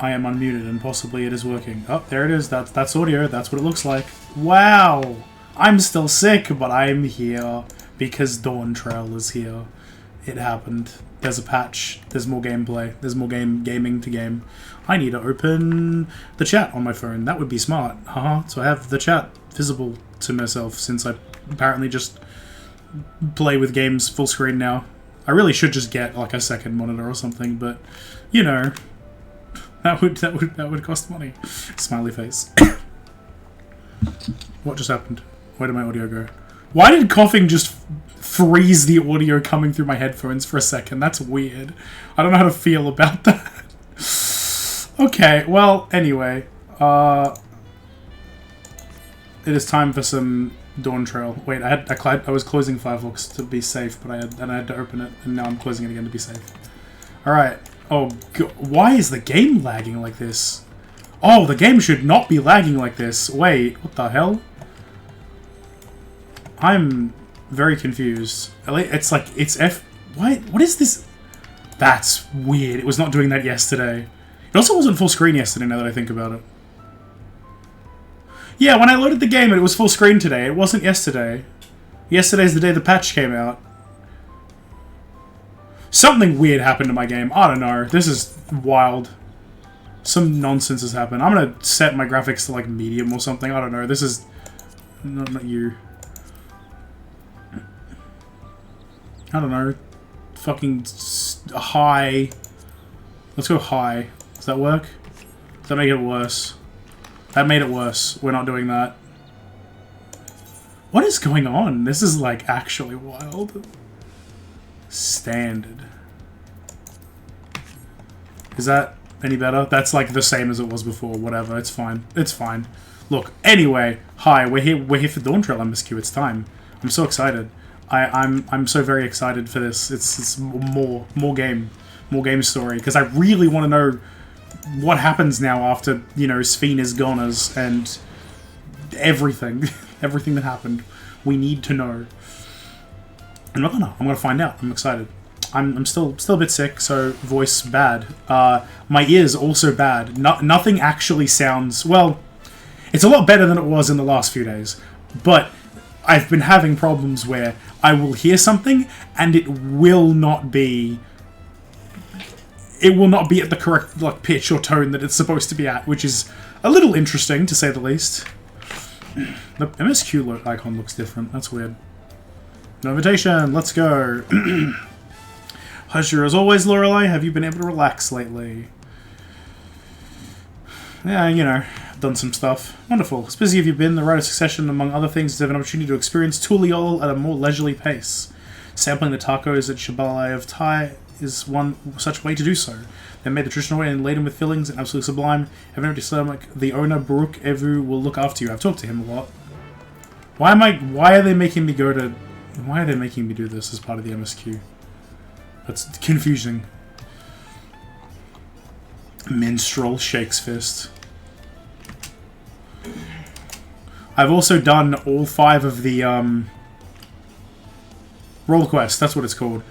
I am unmuted and possibly it is working. Oh, there it is. That's audio. That's what it looks like. Wow! I'm still sick, but I'm here because Dawntrail is here. It happened. There's a patch. There's more gameplay. There's more gaming to game. I need to open the chat on my phone. That would be smart. So I have the chat visible to myself since I apparently just play with games full screen now. I really should just get like a second monitor or something, but you know, that would cost money. Smiley face. What just happened? Where did my audio go? Why did coughing just freeze the audio coming through my headphones for a second? That's weird. I don't know how to feel about that. Okay, well, anyway. It is time for some Dawntrail. Wait, I was closing Firefox to be safe, but I had to open it, and now I'm closing it again to be safe. Alright. Oh, God. Why is the game lagging like this? Oh, the game should not be lagging like this. Wait, what the hell? I'm very confused. It's like, it's what is this? That's weird. It was not doing that yesterday. It also wasn't full screen yesterday, now that I think about it. Yeah, when I loaded the game, it was full screen today. It wasn't yesterday. Yesterday's the day the patch came out. Something weird happened to my game. I don't know. This is wild. Some nonsense has happened. I'm gonna set my graphics to like medium or something. I don't know. This is not you. I don't know. Fucking high. Let's go high. Does that work? Does that make it worse? That made it worse. We're not doing that. What is going on? This is like actually wild. Standard. Is that any better? That's like the same as it was before. Whatever. It's fine. It's fine. Look. Anyway. Hi. We're here for Dawntrail MSQ. It's time. I'm so excited. I'm so very excited for this. It's more game story, because I really want to know what happens now after, you know, Sphene is goners and everything everything that happened. We need to know. I'm gonna find out. I'm excited. I'm still a bit sick, so voice bad. My ears also bad. Nothing actually sounds well. It's a lot better than it was in the last few days, but I've been having problems where I will hear something and it will not be at the correct like pitch or tone that it's supposed to be at, which is a little interesting to say the least. The MSQ icon looks different. That's weird. No invitation. Let's go. Pleasure as always, Lorelei. Have you been able to relax lately? Yeah, you know, done some stuff. Wonderful. As busy have you been? The Rite of Succession, among other things, to have an opportunity to experience Tuliol at a more leisurely pace. Sampling the tacos at Shabalai of Thai is one such way to do so. They made the traditional way and laden with fillings and absolutely sublime. Have an empty stomach. The owner, Baruch Evu, will look after you. I've talked to him a lot. Why are they making me do this as part of the MSQ? That's confusing. Minstrel shakes fist. I've also done all 5 of the roll quest. That's what it's called.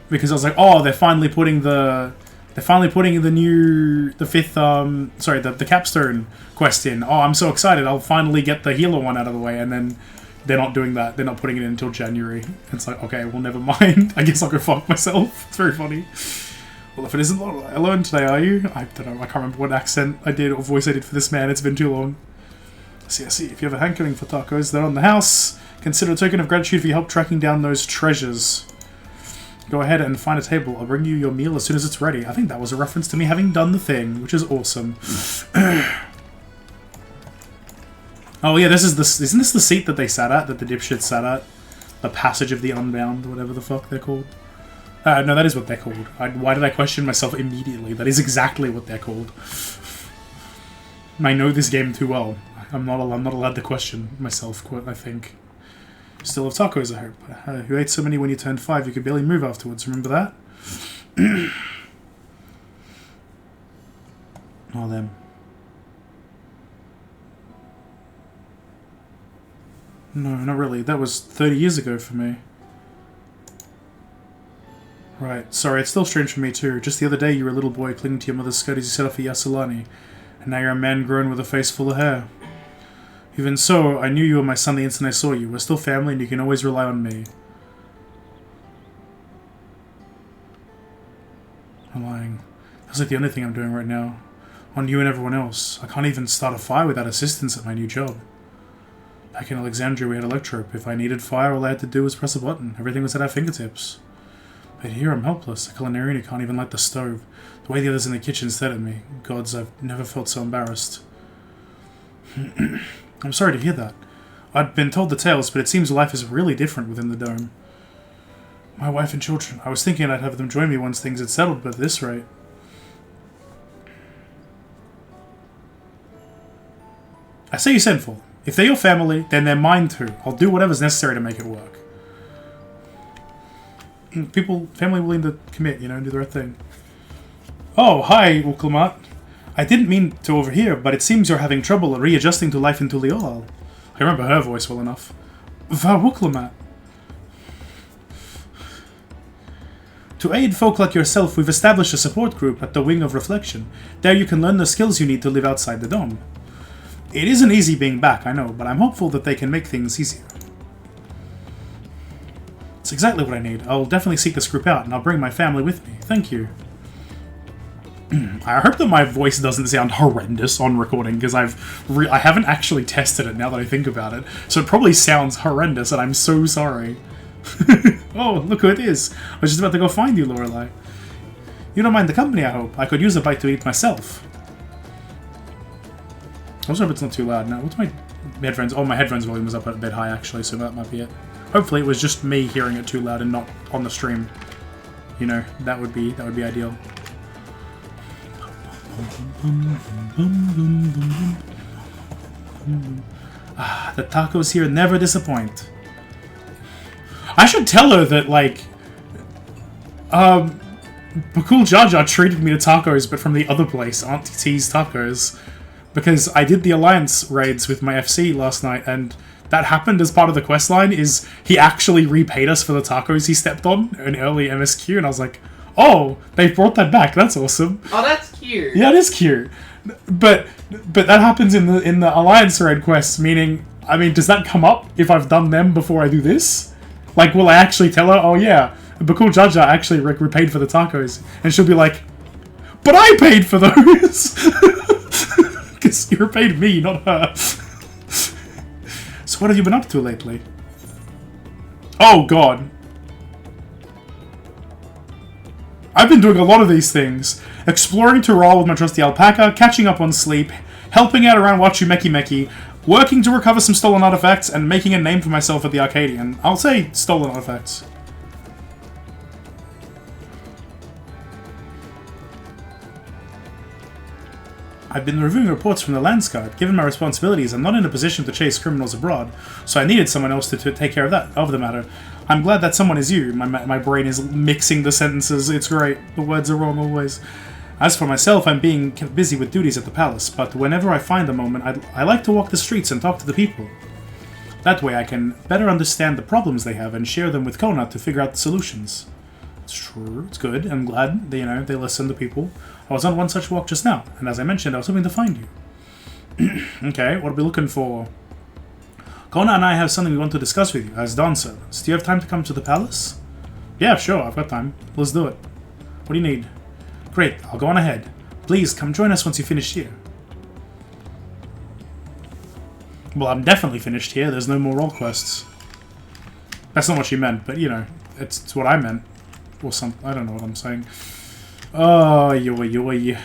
Because I was like, oh, they're finally putting the fifth capstone quest in. Oh, I'm so excited! I'll finally get the healer one out of the way, and then they're not doing that. They're not putting it in until January. It's like, okay, well, never mind. I guess I'll go fuck myself. It's very funny. Well, if it isn't alone today, are you? I don't know. I can't remember what accent I did or voice I did for this man. It's been too long. I see. If you have a hankering for tacos, they're on the house. Consider a token of gratitude for your help tracking down those treasures. Go ahead and find a table. I'll bring you your meal as soon as it's ready. I think that was a reference to me having done the thing, which is awesome. Oh yeah, isn't this the seat that they sat at, that the dipshit sat at? The Passage of the Unbound, whatever the fuck they're called. No, that is what they're called. Why did I question myself immediately? That is exactly what they're called. I know this game too well. I'm not allowed to question myself, I think. Still have tacos, I hope. Who ate so many when you turned 5 you could barely move afterwards, remember that? Oh, them. No, not really. That was 30 years ago for me. Right. Sorry, it's still strange for me too. Just the other day you were a little boy clinging to your mother's skirt as you set off for Yasulani, and now you're a man grown with a face full of hair. Even so, I knew you were my son the instant I saw you. We're still family and you can always rely on me. I'm lying. That's like the only thing I'm doing right now. On you and everyone else. I can't even start a fire without assistance at my new job. Back in Alexandria we had electrope. If I needed fire, all I had to do was press a button. Everything was at our fingertips. But here I'm helpless, a culinarian who can't even light the stove. The way the others in the kitchen stared at me. Gods, I've never felt so embarrassed. I'm sorry to hear that. I'd been told the tales, but it seems life is really different within the dome. My wife and children. I was thinking I'd have them join me once things had settled, but at this rate... I say you send for them. If they're your family, then they're mine too. I'll do whatever's necessary to make it work. Family willing to commit, you know, and do the right thing. Oh, hi, Uklamat. I didn't mean to overhear, but it seems you're having trouble readjusting to life in Tuliolal. I remember her voice well enough. Va Uklamat. To aid folk like yourself, we've established a support group at the Wing of Reflection. There you can learn the skills you need to live outside the dome. It isn't easy being back, I know, but I'm hopeful that they can make things easier. It's exactly what I need. I'll definitely seek this group out, and I'll bring my family with me. Thank you. I hope that my voice doesn't sound horrendous on recording, because I haven't actually tested it now that I think about it, so it probably sounds horrendous, and I'm so sorry. Oh, look who it is. I was just about to go find you, Lorelei. You don't mind the company, I hope. I could use a bite to eat myself. I also hope it's not too loud now. What's my headphones? Oh, my headphones volume was up a bit high, actually, so that might be it. Hopefully it was just me hearing it too loud and not on the stream. You know, that would be ideal. Ah, the tacos here never disappoint. I should tell her that, like, Bakul Jaja treated me to tacos, but from the other place, Auntie T's Tacos. Because I did the Alliance raids with my FC last night, and that happened as part of the questline, is he actually repaid us for the tacos he stepped on in early MSQ, and I was like, oh, they brought that back, that's awesome. Oh, that's cute. Yeah, it is cute. But that happens in the Alliance raid quests, meaning, I mean, does that come up if I've done them before I do this? Like, will I actually tell her, oh yeah, Bakul Jaja actually repaid for the tacos, and she'll be like, but I paid for those! Because you repaid me, not her. So what have you been up to lately? Oh god. I've been doing a lot of these things. Exploring Tural with my trusty alpaca, catching up on sleep, helping out around Wachu Meki Meki, working to recover some stolen artifacts, and making a name for myself at the Arcadian. I'll say stolen artifacts. I've been reviewing reports from the Landsguard. Given my responsibilities, I'm not in a position to chase criminals abroad, so I needed someone else to take care of the matter. I'm glad that someone is you. My brain is mixing the sentences. It's great. The words are wrong always. As for myself, I'm being busy with duties at the palace, but whenever I find a moment, I like to walk the streets and talk to the people. That way I can better understand the problems they have and share them with Kona to figure out the solutions. It's true, it's good. I'm glad they listen to people. I was on one such walk just now, and as I mentioned, I was hoping to find you. Okay, what are we looking for? Kona and I have something we want to discuss with you, as Dawn servants. Do you have time to come to the palace? Yeah, sure, I've got time. Let's do it. What do you need? Great, I'll go on ahead. Please, come join us once you finish here. Well, I'm definitely finished here. There's no more role quests. That's not what she meant, but, you know, it's what I meant. Or something. I don't know what I'm saying. Oh, yoy.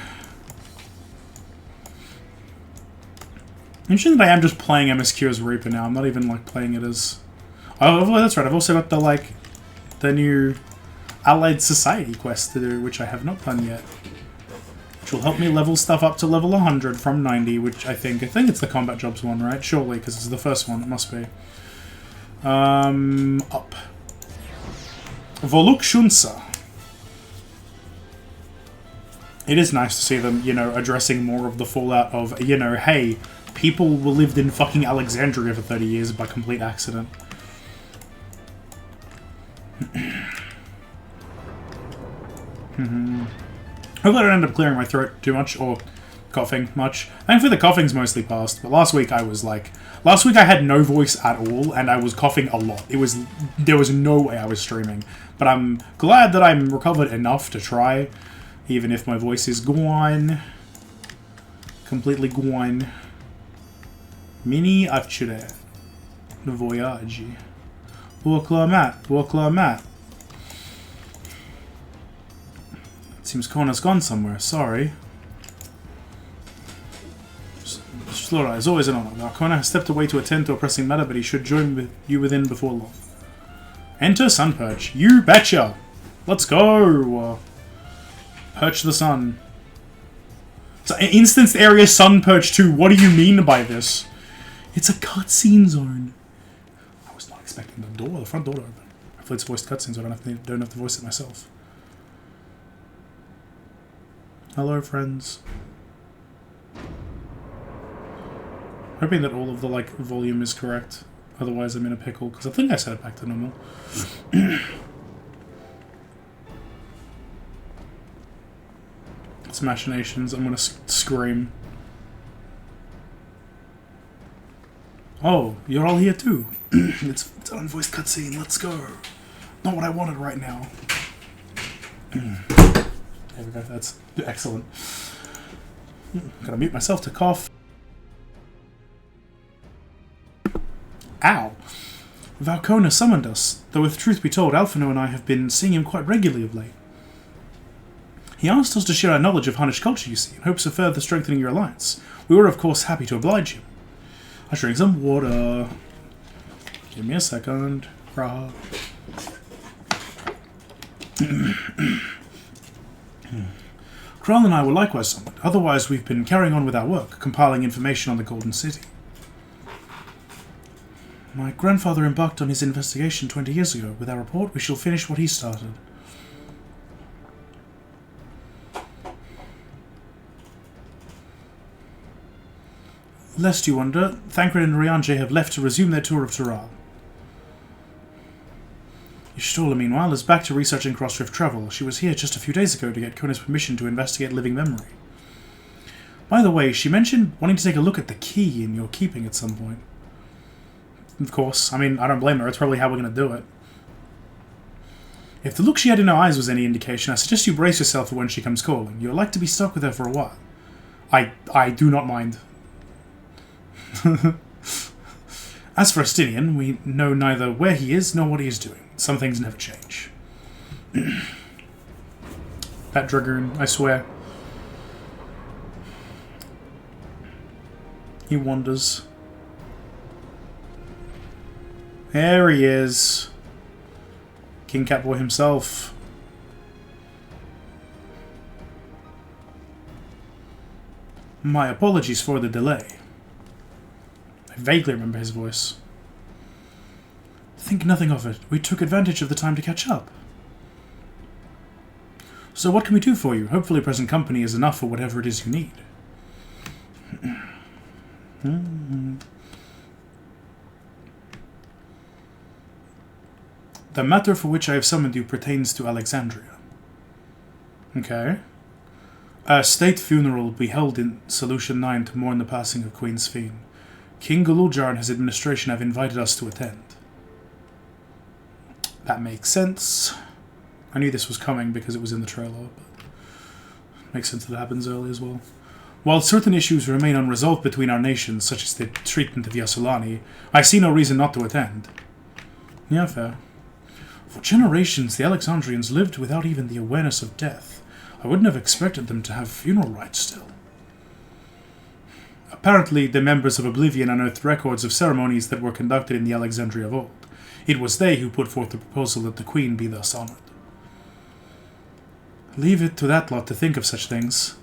Interesting that I am just playing MSQ as Reaper now. I'm not even, like, playing it as... Oh, that's right. I've also got the new Allied Society quest to do, which I have not done yet. Which will help me level stuff up to level 100 from 90, which I think it's the Combat Jobs one, right? Surely, because it's the first one. It must be. Up. Voluk Shunsa. It is nice to see them, you know, addressing more of the fallout of, you know, hey, people lived in fucking Alexandria for 30 years by complete accident. Hopefully I don't end up clearing my throat too much, or coughing much. Thankfully the coughing's mostly passed, but last week I was like... Last week I had no voice at all, and I was coughing a lot. There was no way I was streaming. But I'm glad that I'm recovered enough to try, even if my voice is gone. Completely gone. Mini accere. Voyage. Walk mat. Seems Connor's gone somewhere, sorry. Flora is always an honor. Connor has stepped away to attend to a pressing matter, but he should join you within before long. Enter Sun Perch. You betcha! Let's go! Perch the sun. So, instanced area Sun Perch 2. What do you mean by this? It's a cutscene zone. I was not expecting the front door to open. Hopefully it's voiced cutscenes, so I don't have to voice it myself. Hello, friends. Hoping that all of the, like, volume is correct. Otherwise I'm in a pickle, because I think I set it back to normal. It's machinations. I'm gonna scream. Oh, you're all here too. It's an unvoiced cutscene. Let's go. Not what I wanted right now. There we go. That's excellent. Gotta mute myself to cough. Ow! Valcona summoned us, though if truth be told, Alphino and I have been seeing him quite regularly of late. He asked us to share our knowledge of Hunnish culture, you see, in hopes of further strengthening your alliance. We were, of course, happy to oblige him. I drink some water. Give me a second. Rah. Kral and I were likewise summoned. Otherwise, we've been carrying on with our work, compiling information on the Golden City. My grandfather embarked on his investigation 20 years ago. With our report, we shall finish what he started. Lest you wonder, Thancred and Rianje have left to resume their tour of Tural. Y'shtola, meanwhile, is back to researching cross-rift travel. She was here just a few days ago to get Kona's permission to investigate living memory. By the way, she mentioned wanting to take a look at the key in your keeping at some point. Of course, I mean, I don't blame her. It's probably how we're going to do it. If the look she had in her eyes was any indication, I suggest you brace yourself for when she comes calling. You're like to be stuck with her for a while. I do not mind. As for Estinian, we know neither where he is nor what he is doing. Some things never change. That Dragoon, I swear. He wanders. There he is. King Catboy himself. My apologies for the delay. I vaguely remember his voice. Think nothing of it. We took advantage of the time to catch up. So what can we do for you? Hopefully present company is enough for whatever it is you need. The matter for which I have summoned you pertains to Alexandria. Okay. A state funeral will be held in Solution 9 to mourn the passing of Queen Sphene. King Gululjar and his administration have invited us to attend. That makes sense. I knew this was coming because it was in the trailer, but it makes sense that it happens early as well. While certain issues remain unresolved between our nations, such as the treatment of Yassolani, I see no reason not to attend. Yeah, fair. For generations, the Alexandrians lived without even the awareness of death. I wouldn't have expected them to have funeral rites still. Apparently, the members of Oblivion unearthed records of ceremonies that were conducted in the Alexandria of old. It was they who put forth the proposal that the Queen be thus honored. Leave it to that lot to think of such things.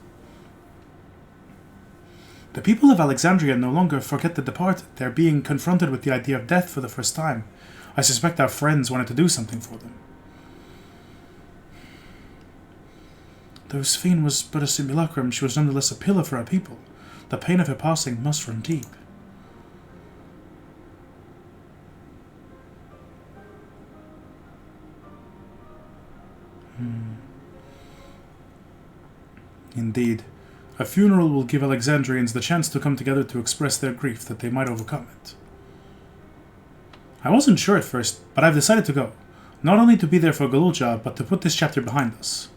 The people of Alexandria no longer forget the departed. They're being confronted with the idea of death for the first time. I suspect our friends wanted to do something for them. Though Sphene was but a simulacrum, she was nonetheless a pillar for our people. The pain of her passing must run deep. Indeed. A funeral will give Alexandrians the chance to come together to express their grief that they might overcome it. I wasn't sure at first, but I've decided to go. Not only to be there for Galulja, but to put this chapter behind us.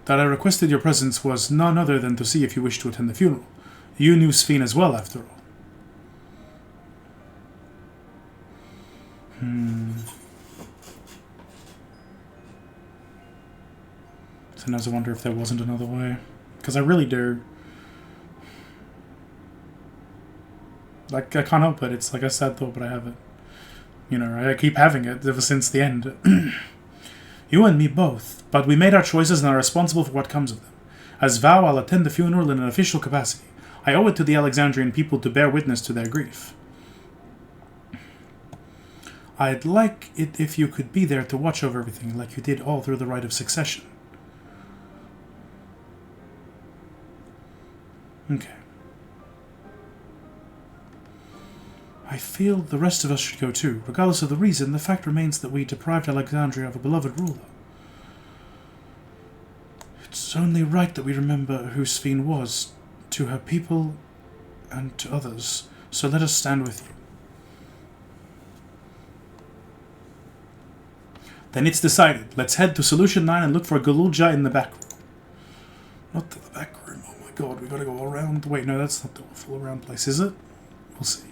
That I requested your presence was none other than to see if you wished to attend the funeral. You knew Sphene as well, after all. Sometimes I wonder if there wasn't another way. Because I really do. Like, I can't help it. It's like a sad thought, but I have it. You know, I keep having it ever since the end. You and me both. But we made our choices and are responsible for what comes of them. As vow, I'll attend the funeral in an official capacity. I owe it to the Alexandrian people to bear witness to their grief. I'd like it if you could be there to watch over everything like you did all through the rite of succession. Okay. I feel the rest of us should go too. Regardless of the reason, the fact remains that we deprived Alexandria of a beloved ruler. It's only right that we remember who Sphene was, to her people and to others, so let us stand with you. Then it's decided. Let's head to Solution 9 and look for Galulja in the back room. Not to the back room, oh my god, we gotta go around. Wait, no, that's not the full around place, is it? We'll see.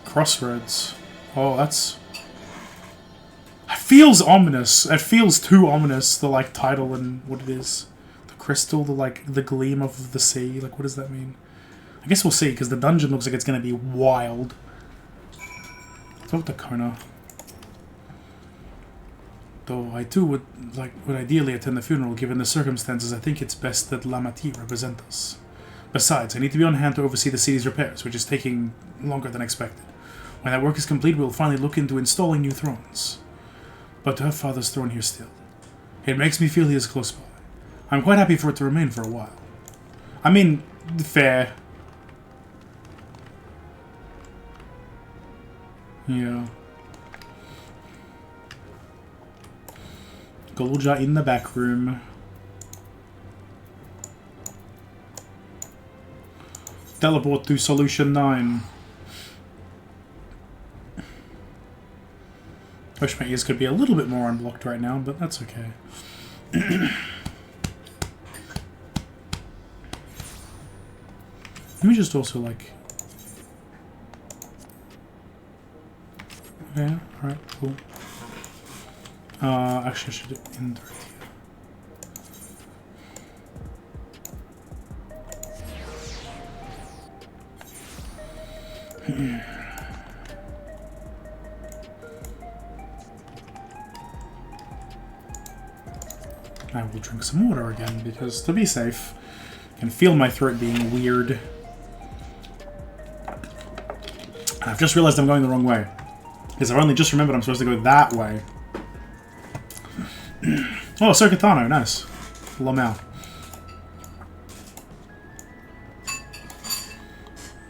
Crossroads. Oh, that's... It feels ominous. It feels too ominous, the, like, title and what it is. The crystal, the, like, the gleam of the sea. Like, what does that mean? I guess we'll see, because the dungeon looks like it's going to be wild. Talk to Kona. Though I, too, would ideally attend the funeral, given the circumstances. I think it's best that Lamati represent us. Besides, I need to be on hand to oversee the city's repairs, which is taking longer than expected. When that work is complete, we'll finally look into installing new thrones. But to have Father's throne here still, it makes me feel he is close by. I'm quite happy for it to remain for a while. I mean, fair. Yeah. Galulja in the back room. Teleport to Solution 9. I wish my ears could be a little bit more unblocked right now, but that's okay. Let me just also, like... Okay, alright, cool. Actually, I should do it in here. I will drink some water again, because to be safe, I can feel my throat being weird. I've just realized I'm going the wrong way. Because I've only just remembered I'm supposed to go that way. Oh, Circuitano, nice. Lamel.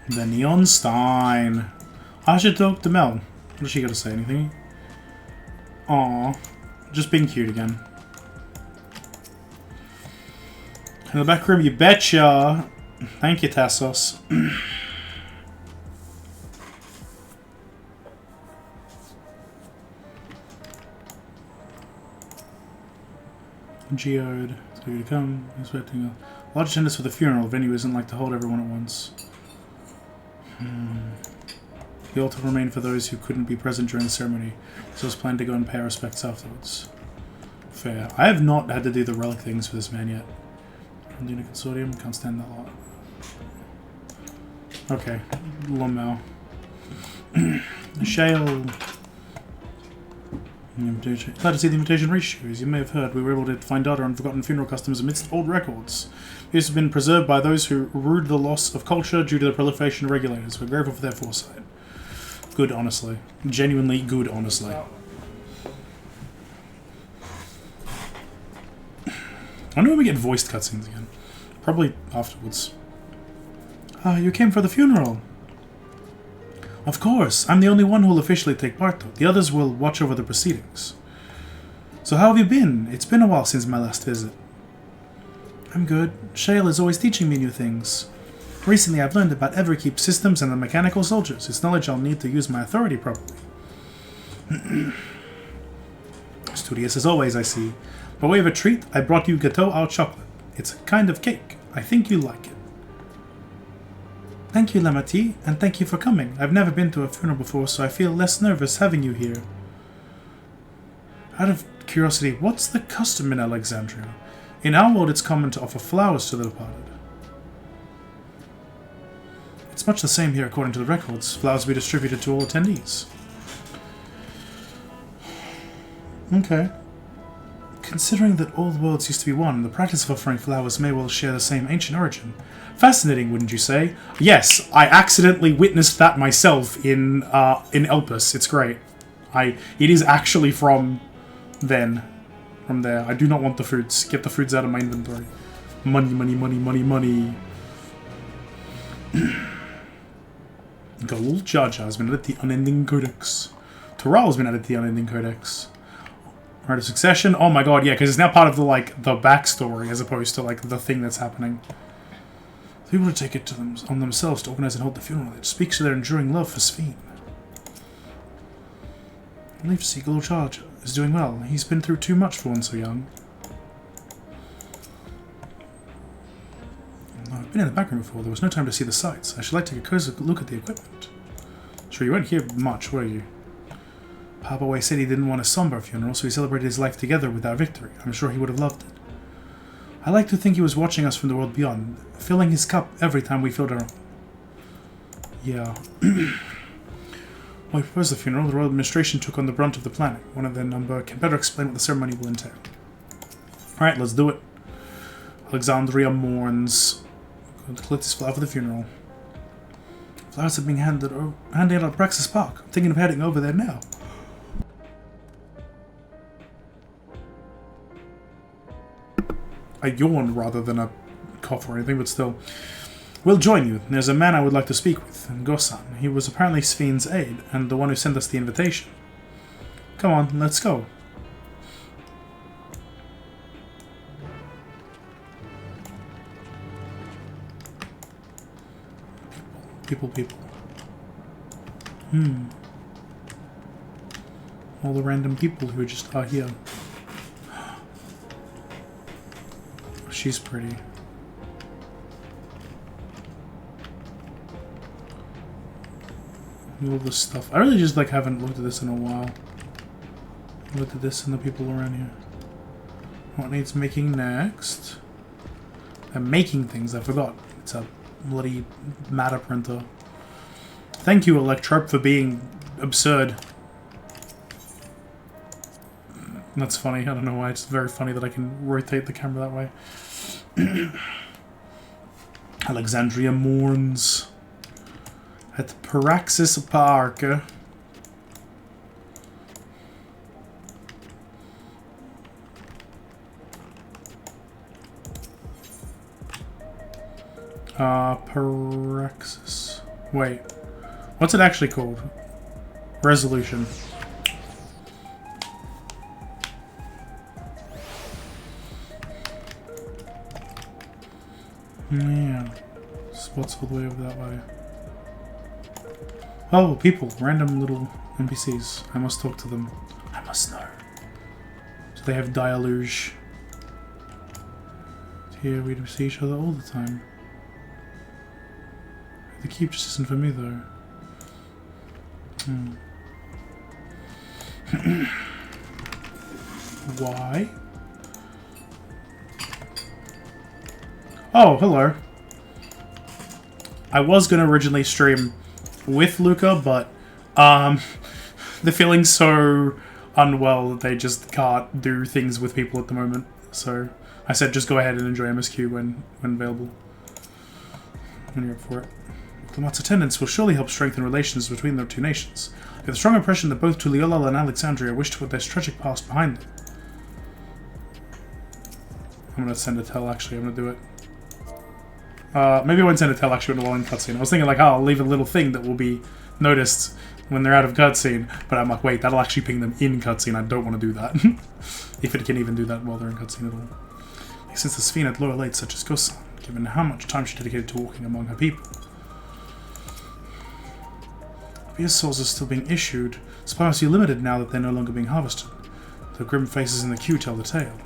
The Neon Stein. I should talk to Mel. What does she got to say? Anything? Aww. Just being cute again. In the back room, you betcha! Thank you, Tassos. Geode. So you to come. Expecting a large attendance for the funeral. Venue isn't like to hold everyone at once. The altar will remain for those who couldn't be present during the ceremony, so it's planned to go and pay our respects afterwards. Fair. I have not had to do the relic things for this man yet. Luna Consortium, can't stand that lot. Okay, Lomel. Shale. Glad to see the invitation reach you. As you may have heard, we were able to find data on forgotten funeral customs amidst old records. These have been preserved by those who rued the loss of culture due to the proliferation of regulators. We're grateful for their foresight. Good, honestly. Genuinely good, honestly. I wonder when we get voiced cutscenes again. Probably afterwards. Ah, you came for the funeral. Of course. I'm the only one who will officially take part, though. The others will watch over the proceedings. So how have you been? It's been a while since my last visit. I'm good. Shale is always teaching me new things. Recently, I've learned about Everkeep systems and the mechanical soldiers. It's knowledge I'll need to use my authority properly. Studious as always, I see. By way of a treat, I brought you gâteau au chocolate. It's a kind of cake. I think you like it. Thank you, Lamati, and thank you for coming. I've never been to a funeral before, so I feel less nervous having you here. Out of curiosity, what's the custom in Alexandria? In our world, it's common to offer flowers to the departed. It's much the same here according to the records. Flowers will be distributed to all attendees. Okay. Considering that all worlds used to be one, the practice of offering flowers may well share the same ancient origin. Fascinating, wouldn't you say? Yes, I accidentally witnessed that myself in Elpis. It's great. It is actually from then. From there. I do not want the foods. Get the foods out of my inventory. Money, money, money, money, money. Gold Jar Jar has been added to the Unending Codex. Toral has been added to the Unending Codex. Right of Succession. Oh my god, yeah, because it's now part of the the backstory as opposed to the thing that's happening. People would take it to on themselves to organize and hold the funeral. It speaks to their enduring love for Sphene. I believe to see Gold Jar Jar is doing well. He's been through too much for one so young. I've been in the back room before. There was no time to see the sights. I should like to take a closer look at the equipment. Sure, you weren't here much, were you? Papa Way said he didn't want a somber funeral, so he celebrated his life together with our victory. I'm sure he would have loved it. I like to think he was watching us from the world beyond, filling his cup every time we filled our own. Yeah. Well, he proposed the funeral. The royal administration took on the brunt of the planning. One of their number can better explain what the ceremony will entail. Alright, let's do it. Alexandria mourns. Going to collect this flower for the funeral. Flowers are being handed out at Praxis Park. I'm thinking of heading over there now. I yawned rather than a cough or anything, but still. We'll join you. There's a man I would like to speak with, Gosan. He was apparently Sphene's aide, and the one who sent us the invitation. Come on, let's go. People. All the random people who just are here. She's pretty. All this stuff. I really just haven't looked at this in a while. Looked at this and the people around here. What needs making next? I'm making things, I forgot. It's a bloody matter printer. Thank you, Electrope, for being absurd. That's funny, I don't know why, it's very funny that I can rotate the camera that way. Alexandria mourns at Praxis Park. Praxis. Wait. What's it actually called? Resolution. Yeah. Spots all the way over that way. Oh, people. Random little NPCs. I must talk to them. I must know. So they have dialogue. Here we see each other all the time. The keep just isn't for me though. Why? Oh, hello. I was gonna originally stream with Luca, but they're feeling so unwell that they just can't do things with people at the moment. So I said just go ahead and enjoy MSQ when available. When you're up for it. Diplomat's attendance will surely help strengthen relations between the two nations. I have a strong impression that both Tuliolal and Alexandria wish to put their tragic past behind them. I'm gonna send a tell, actually. I'm gonna do it. Maybe I won't send a tell, actually, while in cutscene. I was thinking, like, oh, I'll leave a little thing that will be noticed when they're out of cutscene. But I'm like, wait, that'll actually ping them in cutscene. I don't want to do that. If it can even do that while they're in cutscene at all. Since the Sphene had loyal aides such as Gosan, given how much time she dedicated to walking among her people. Fierce souls are still being issued. Supply must be limited now that they're no longer being harvested. The grim faces in the queue tell the tale.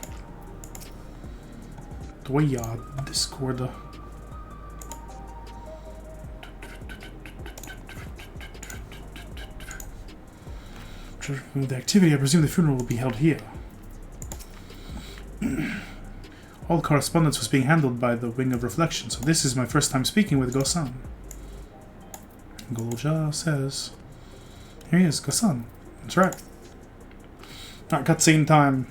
Dwayard, Discord. To remove the activity, I presume the funeral will be held here. All correspondence was being handled by the Wing of Reflection, so this is my first time speaking with Gosan. Golja says, here he is, Gosan. That's right. Not cutscene time.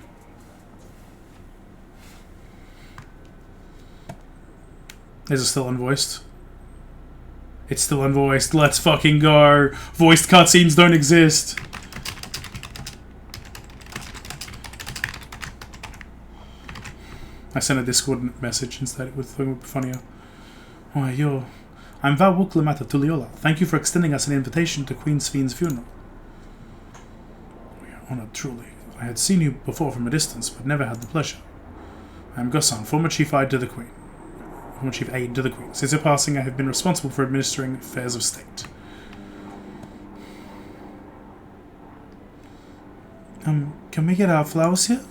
Is it still unvoiced? It's still unvoiced. Let's fucking go. Voiced cutscenes don't exist. I sent a Discord message instead. It would be funnier. Oh, yo. I'm Vawuk Lamata Tuliola. Thank you for extending us an invitation to Queen Sphene's funeral. We are honored, truly. I had seen you before from a distance, but never had the pleasure. I am Gosan, former Chief Aide to the Queen. Former Chief Aide to the Queen. Since her passing, I have been responsible for administering affairs of state. Can we get our flowers here?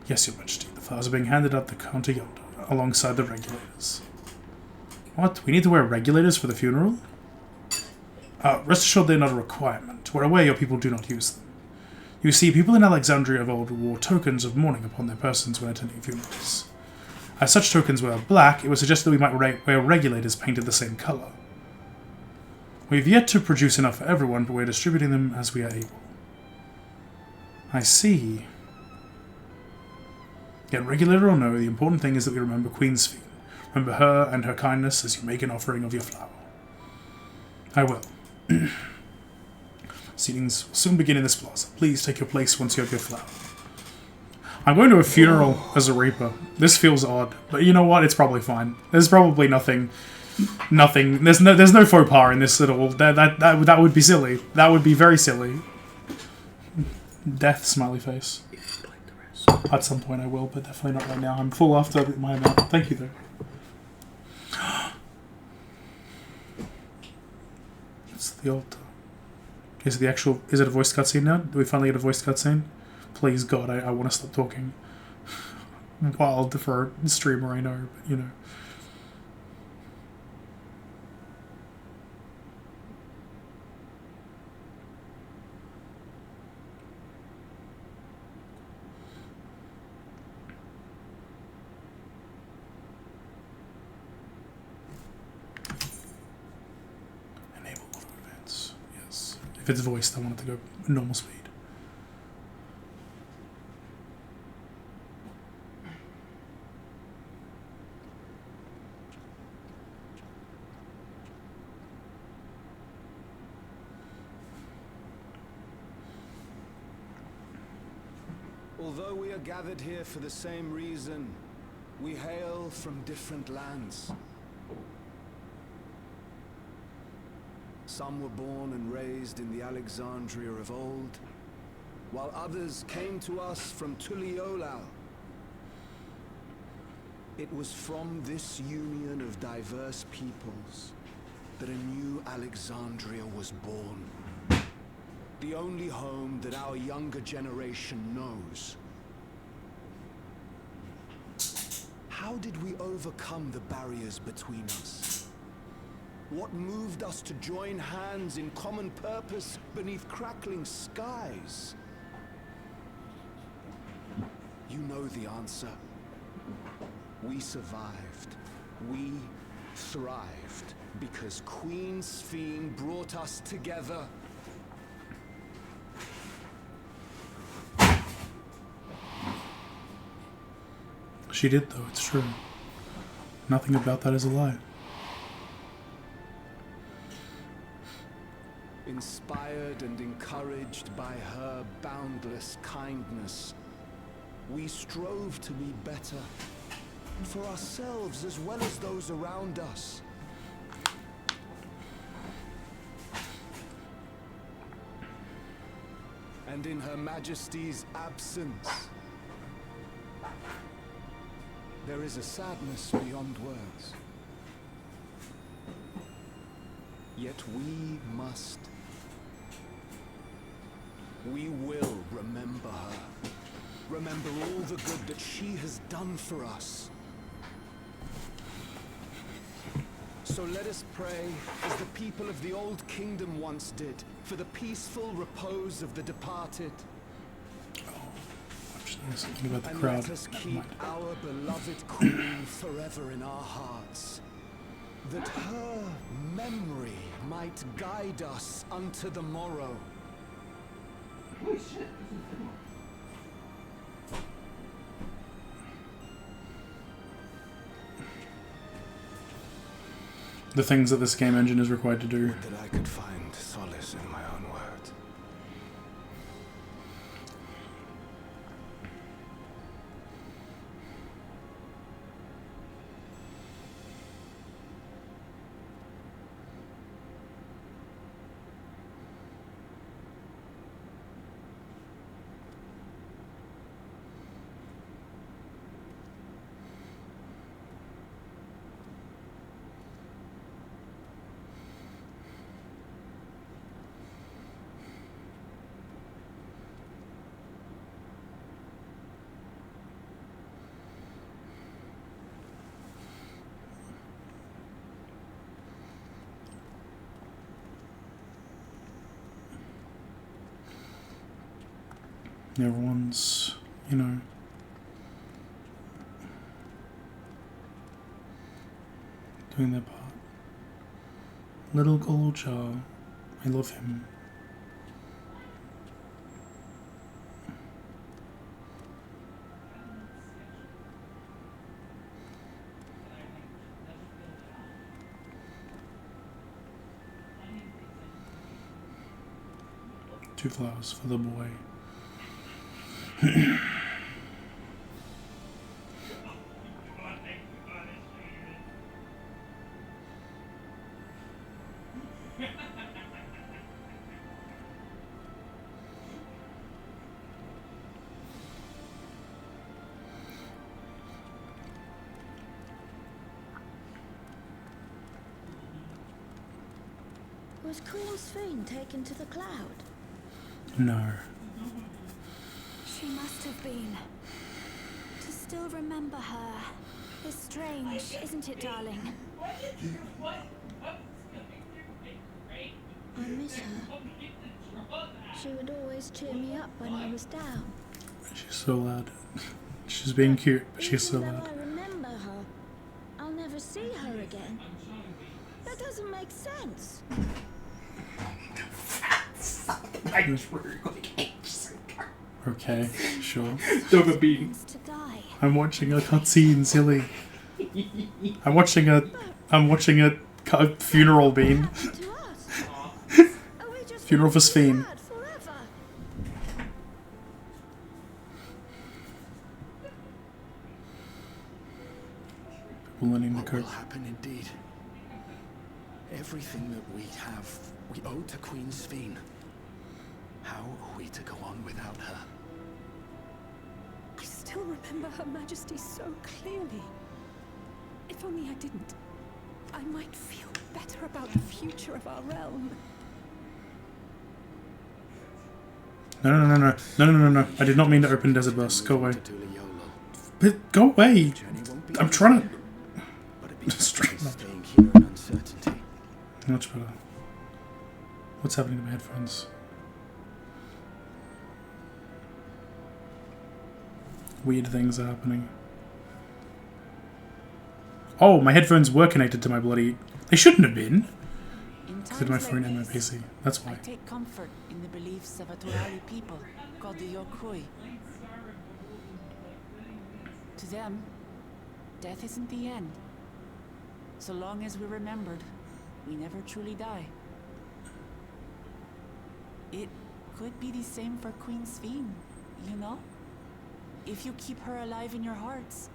Yes, Your Majesty. The flowers are being handed up the counter yonder, alongside the regulators. What? We need to wear regulators for the funeral? Rest assured they're not a requirement. We're aware your people do not use them. You see, people in Alexandria of old wore tokens of mourning upon their persons when attending funerals. As such tokens were black, it was suggested that we might wear regulators painted the same colour. We've yet to produce enough for everyone, but we're distributing them as we are able. I see. Yet regulator or no, the important thing is that we remember Queen Sphene. Remember her and her kindness as you make an offering of your flower. I will. Seatings will soon begin in this plaza. Please take your place once you have your flower. I'm going to a funeral as a Reaper. This feels odd, but you know what? It's probably fine. There's probably nothing. There's no faux pas in this at all. That would be silly. That would be very silly. Death smiley face. At some point I will, but definitely not right now. I'm full after my amount. Thank you though. It's the altar. Is it a voiced cutscene now? Do we finally get a voiced cutscene? Please God, I want to stop talking. Wild for a streamer, I know, but you know. If it's voiced, I want it to go normal speed. Although we are gathered here for the same reason, we hail from different lands. Some were born and raised in the Alexandria of old, while others came to us from Tuliolal. It was from this union of diverse peoples that a new Alexandria was born. The only home that our younger generation knows. How did we overcome the barriers between us? What moved us to join hands in common purpose beneath crackling skies? You know the answer. We survived. We thrived because Queen Sphene brought us together. She did, though, it's true. Nothing about that is a lie. Inspired and encouraged by her boundless kindness, We strove to be better, and for ourselves as well as those around us. And in Her Majesty's absence, there is a sadness beyond words. Yet we must. We will remember her. Remember all the good that she has done for us. So let us pray, as the people of the Old Kingdom once did, for the peaceful repose of the departed. I'm just thinking about the And crowd. let us keep our beloved Queen forever in our hearts, that her memory might guide us unto the morrow. The things that this game engine is required to do. Would that I could find solace in my own words. Everyone's, you know, doing their part. Little Goljar, I love him. Two flowers for the boy. Was Queen Sphene taken to the cloud? No. She must have been. To still remember her is strange, isn't it, darling? I miss her. She would always cheer me up when I was down. She's so loud. She's being cute, but she's so Even though loud. I remember her, I'll never see her again. That doesn't make sense. Okay, sure. Double bean. Wants to die. I'm watching a cutscene, silly. I'm watching a funeral bean. What happened to us? Are we just Funeral for gonna be Sphene. sad forever? People learning to What will cope. happen indeed? Everything that we have, we owe to Queen Sphene. How are we to go on without her? I still remember Her Majesty so clearly. If only I didn't, I might feel better about the future of our realm. No. I did not mean to open Desert Bus. Go away. But go away. I'm trying to... But it'd be Just trying to- staying here in uncertainty. Much better. What's happening to my headphones? Weird things are happening. Oh, my headphones were connected to my bloody... They shouldn't have been. In To my times phone like and my these, PC. That's I why. take comfort in the beliefs of a Turali people called the Yokrui. To them, death isn't the end. So long as we're remembered, we never truly die. It could be the same for Queen Sphene, you know? if you keep her alive in your hearts,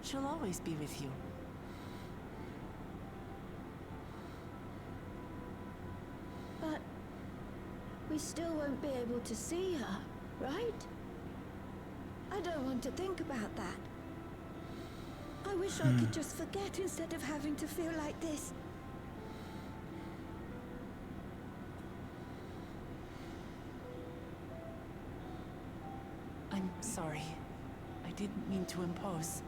she'll always be with you. But we still won't be able to see her, right? I don't want to think about that. I wish I could just forget instead of having to feel like this. I'm sorry. I didn't mean to impose.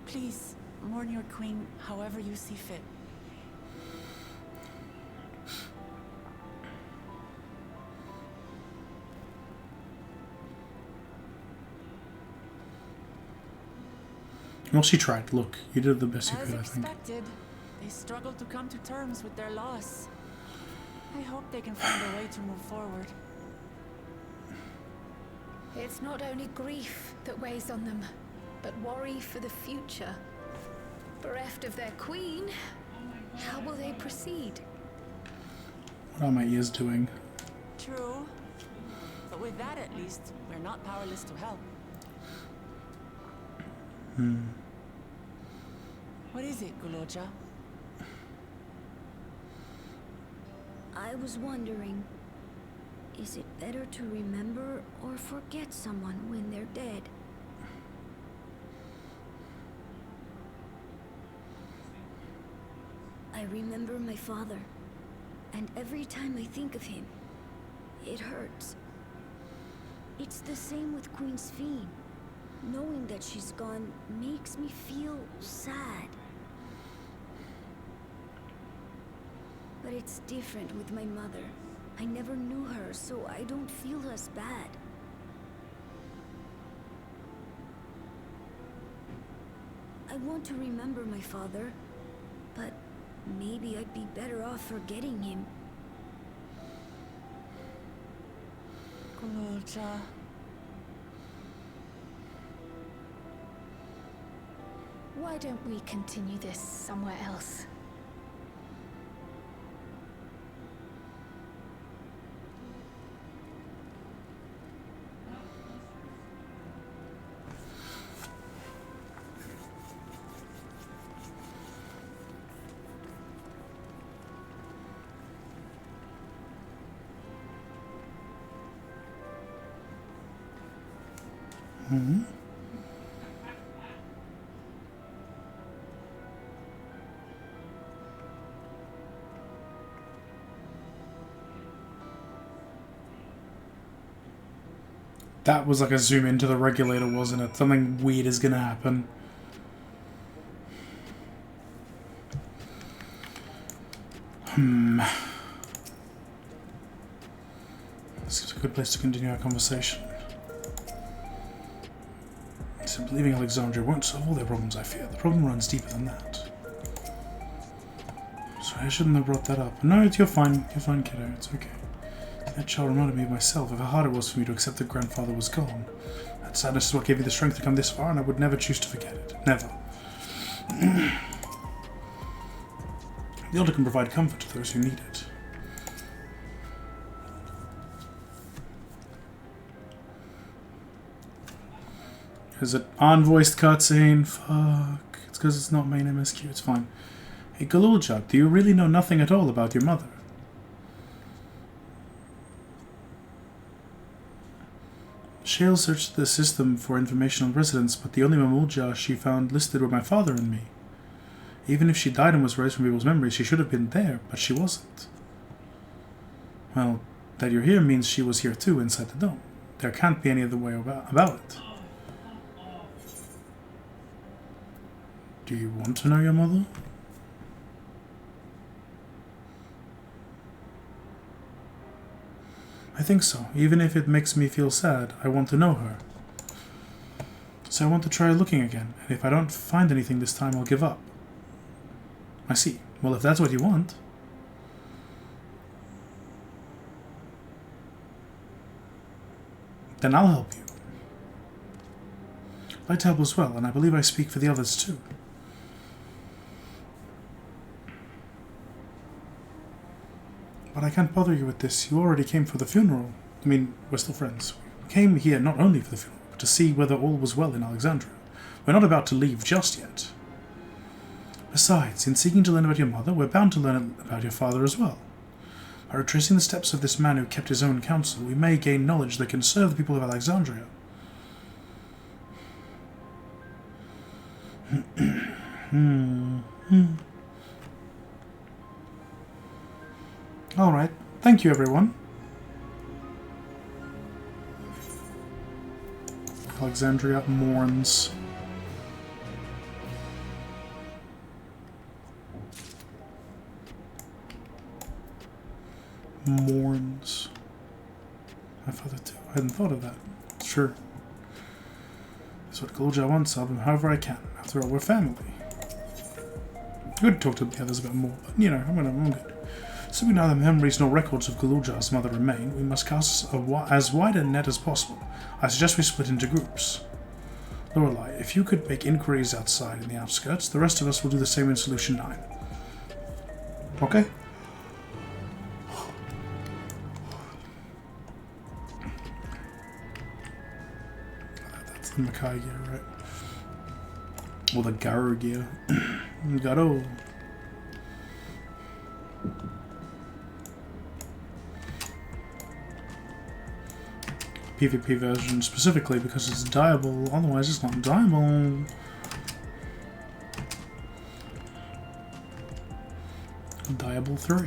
Please, mourn your queen however you see fit. Well, she tried. Look, you did the best you As could, I think. expected, they struggled to come to terms with their loss. I hope they can find a way to move forward. It's not only grief that weighs on them, but worry for the future. Bereft of their queen, how will they proceed? What are my ears doing? True. But with that at least, we're not powerless to help. What is it, Guloja? I was wondering, is it better to remember or forget someone when they're dead? I remember my father, and every time I think of him, it hurts. It's the same with Queen Sphene. Knowing that she's gone makes me feel sad. But it's different with my mother. I never knew her, so I don't feel as bad. I want to remember my father, but maybe I'd be better off forgetting him. Guloja. Why don't we continue this somewhere else? That was like a zoom into the regulator, wasn't it? Something weird is gonna happen. This is a good place to continue our conversation. Simply leaving Alexandria won't solve all their problems, I fear. The problem runs deeper than that. Sorry, I shouldn't have brought that up. No, you're fine. You're fine, kiddo. It's okay. That child reminded me of myself, of how hard it was for me to accept that grandfather was gone. That sadness is what gave me the strength to come this far, and I would never choose to forget it. Never. The elder can provide comfort to those who need it. Is it unvoiced cutscene? Fuck. It's because it's not main MSQ, it's fine. Hey, Galulja, do you really know nothing at all about your mother? Shale searched the system for information on residents, but the only Mamulja she found listed were my father and me. Even if she died and was raised from people's memories, she should have been there, but she wasn't. Well, that you're here means she was here too, inside the dome. There can't be any other way about it. Do you want to know your mother? I think so. Even if it makes me feel sad, I want to know her. So I want to try looking again, and if I don't find anything this time, I'll give up. I see. Well, if that's what you want. Then I'll help you. I'd like to help as well, and I believe I speak for the others too. But I can't bother you with this. You already came for the funeral. I mean, we're still friends. We came here not only for the funeral, to see whether all was well in Alexandria. We're not about to leave just yet. Besides, in seeking to learn about your mother, we're bound to learn about your father as well. By retracing the steps of this man who kept his own counsel, we may gain knowledge that can serve the people of Alexandria. Alright, thank you everyone. Alexandria mourns. Mourns. My father too. I hadn't thought of that. Sure. That's what Gulja wants of him, however I can. After all, we're family. Good to talk to the others about more, but you know, I'm good. So we neither memories nor records of Gulja's mother remain, we must cast as wide a net as possible. I suggest we split into groups. Lorelei, if you could make inquiries outside in the outskirts, the rest of us will do the same in Solution 9. Okay? That's the Makai gear, right? Or the Garu gear. Garo. PvP version specifically because it's dyeable, otherwise it's not dyeable. Dyeable 3. Or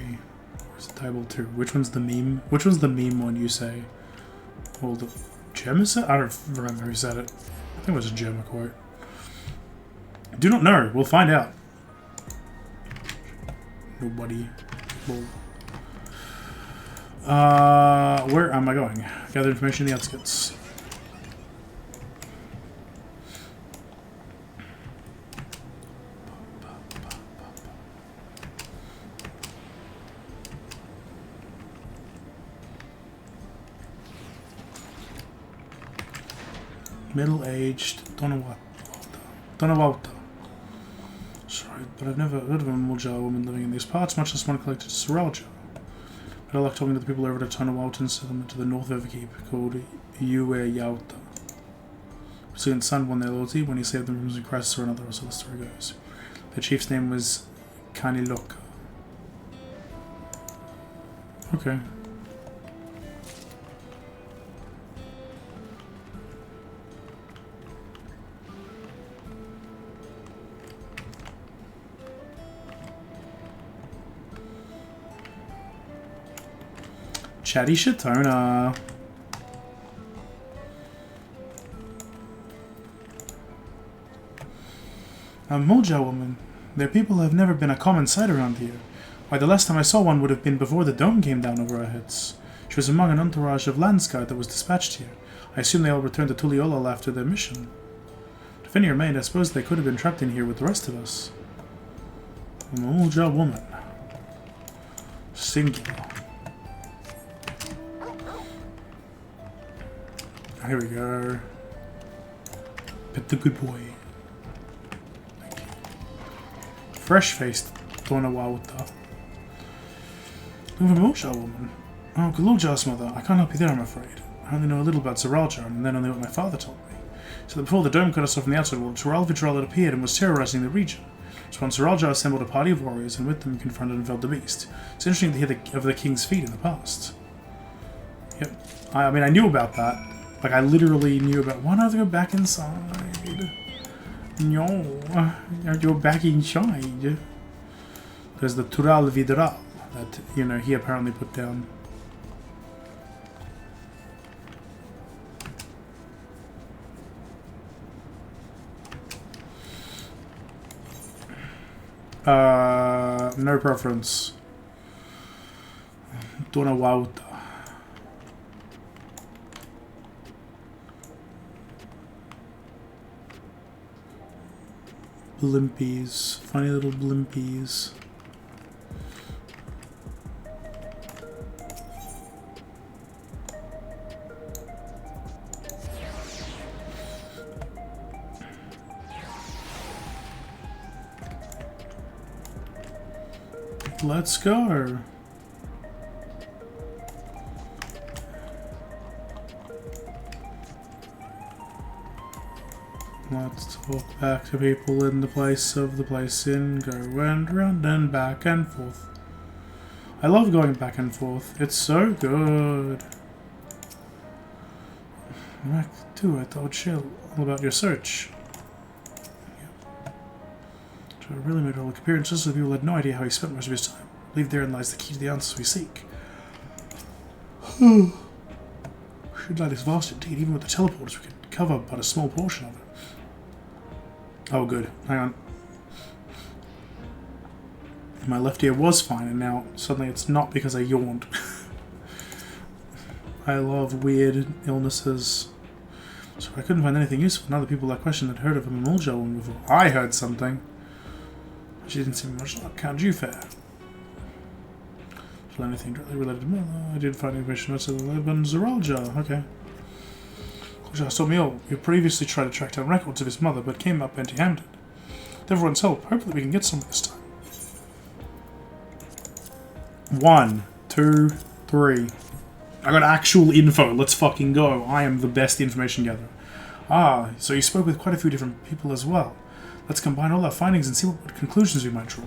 is it dyeable 2? Which one's the meme? Which one's the meme one you say? Well, the Gemma said? I don't remember who said it. I think it was a Gemma quote. Do not know. We'll find out. Nobody. Well, where am I going? Gather information in the outskirts. Middle-aged, don't know what. Sorry, but I've never heard of a Mulja woman living in these parts, much less one connected to Soralja. But I like talking to the people over at a Tonawaltan settlement to the north of Keep called Yue Yauta. Pursuing son won their loyalty when he saved them from some crisis or another, so the story goes. Their chief's name was Kaniloka. Okay. Chatty Shatona. A Moja woman. Their people have never been a common sight around here. Why, the last time I saw one would have been before the dome came down over our heads. She was among an entourage of Landsguard that was dispatched here. I assume they all returned to Tuliolal after their mission. If any remained, I suppose they could have been trapped in here with the rest of us. A Moja woman. Singular. Here we go. Pet the good boy. Thank you. Fresh-faced Tonawauta. Moja woman. Oh, Galulja's mother. I can't help you there, I'm afraid. I only know a little about Zoralja, and then only what my father told me. So that before the dome cut us off from the outside world, Toral Vitral had appeared and was terrorizing the region. So when Zoralja assembled a party of warriors, and with them confronted and felled the beast. It's interesting to hear of the king's feat in the past. Yep. I mean, I knew about that. Like, I literally knew about... Why not go back inside? No. You're back inside. There's the Tural Vidral that, you know, he apparently put down. No preference. Tonawauta. Blimpies. Funny little blimpies. Let's go. Let's talk back to people in the place of the place in. Go and round and back and forth. I love going back and forth. It's so good. Back to it. I'll chill. All about your search. Yeah. So I really made all the appearances so people had no idea how he spent most of his time. I believe therein lies the key to the answers we seek. Should is vast indeed. Even with the teleporters, we could cover but a small portion of it. Oh, good. Hang on. My left ear was fine, and now suddenly it's not because I yawned. I love weird illnesses. So I couldn't find anything useful, and other people that question had heard of a Mulja woman before. I heard something. She didn't seem much like Count Fair. Anything directly related to me. I did find information about Lebanon Zeralja. Okay. Kujas told me all. You previously tried to track down records of his mother, but came up empty-handed. With everyone's help, hopefully we can get some this time. 1, 2, 3. I got actual info. Let's fucking go. I am the best information gatherer. Ah, so you spoke with quite a few different people as well. Let's combine all our findings and see what conclusions we might draw.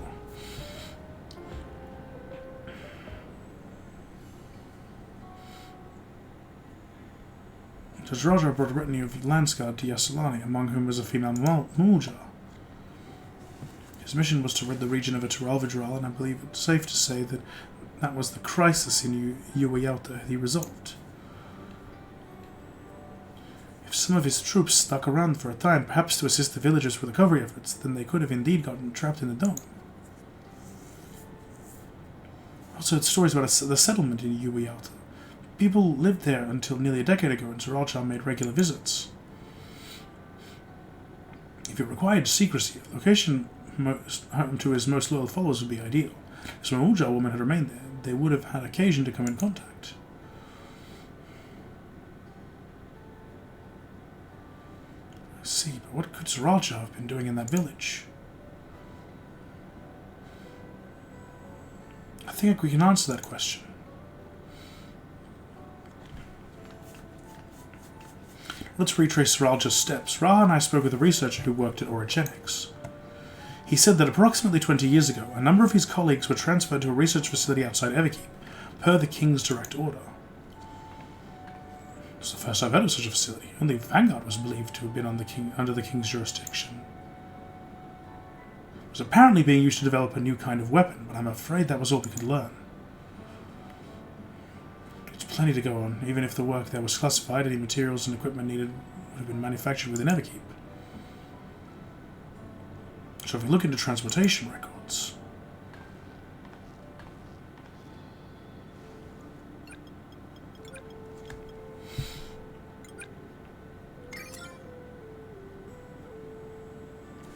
Raja brought a retinue of Landsguard to Yasalani, among whom was a female Mulja. His mission was to rid the region of a Teralvidral, and I believe it's safe to say that that was the crisis in Uwayalta he resolved. If some of his troops stuck around for a time, perhaps to assist the villagers with recovery efforts, then they could have indeed gotten trapped in the dome. Also heard stories about the settlement in Uwayalta. People lived there until nearly a decade ago, and Zeralja made regular visits. If it required secrecy, a location home to his most loyal followers would be ideal. If some Mulja woman had remained there, they would have had occasion to come in contact. I see, but what could Zeralja have been doing in that village? I think we can answer that question. Let's retrace Zeralja's steps. Ra and I spoke with a researcher who worked at Orogenics. He said that approximately 20 years ago, a number of his colleagues were transferred to a research facility outside Everkeep, per the King's direct order. It's the first I've heard of such a facility. Only Vanguard was believed to have been under the King's jurisdiction. It was apparently being used to develop a new kind of weapon, but I'm afraid that was all we could learn. Plenty to go on, even if the work there was classified, any materials and equipment needed would have been manufactured within Everkeep. So if we look into transportation records...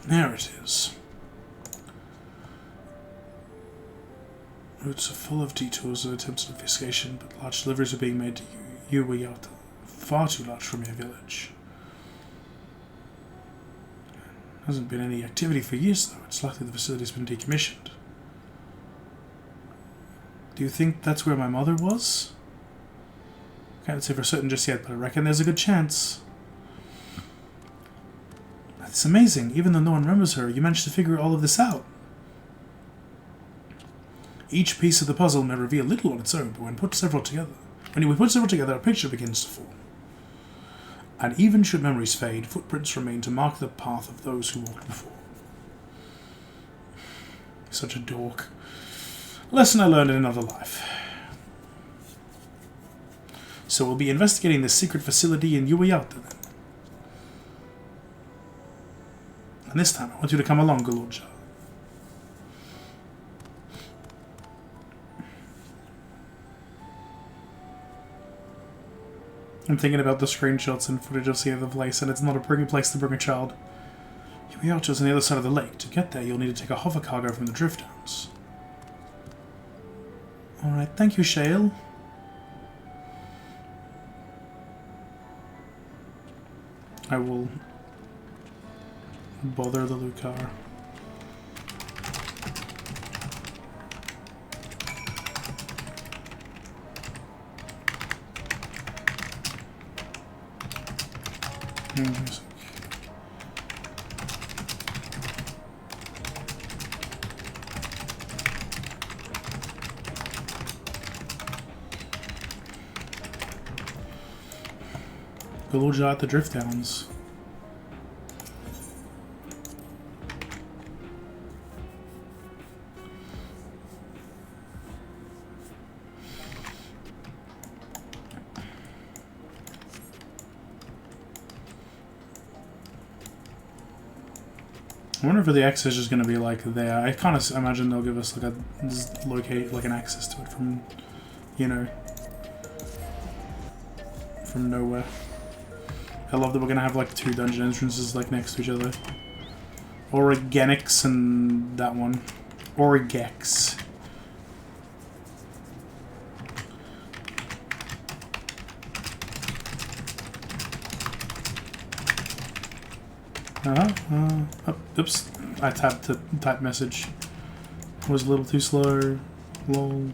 There it is. Routes are full of detours and attempts at obfuscation, but large deliveries are being made to Uwayalta. Far too large for a mere village. There hasn't been any activity for years, though. It's likely the facility's been decommissioned. Do you think that's where my mother was? Can't say for certain just yet, but I reckon there's a good chance. That's amazing. Even though no one remembers her, you managed to figure all of this out. Each piece of the puzzle may reveal little on its own, but when we put several together, a picture begins to form. And even should memories fade, footprints remain to mark the path of those who walked before. Such a dork. Lesson I learned in another life. So we'll be investigating this secret facility in Uwayalta then. And this time I want you to come along, Golodja. I'm thinking about the screenshots and footage of seeing the place, and it's not a pretty place to bring a child. Uwayalta's on the other side of the lake. To get there, you'll need to take a hover cargo from the drift downs. Alright, thank you, Shale. I will bother the Lucar. Music. Galulja at the Drift Downs. I wonder if the access is just going to be like there. I kind of imagine they'll give us like a locate like an access to it from, you know, from nowhere. I love that we're going to have like 2 dungeon entrances like next to each other. Organics and that one. Origex. Oops. I tapped to type message. Was a little too slow. Lol.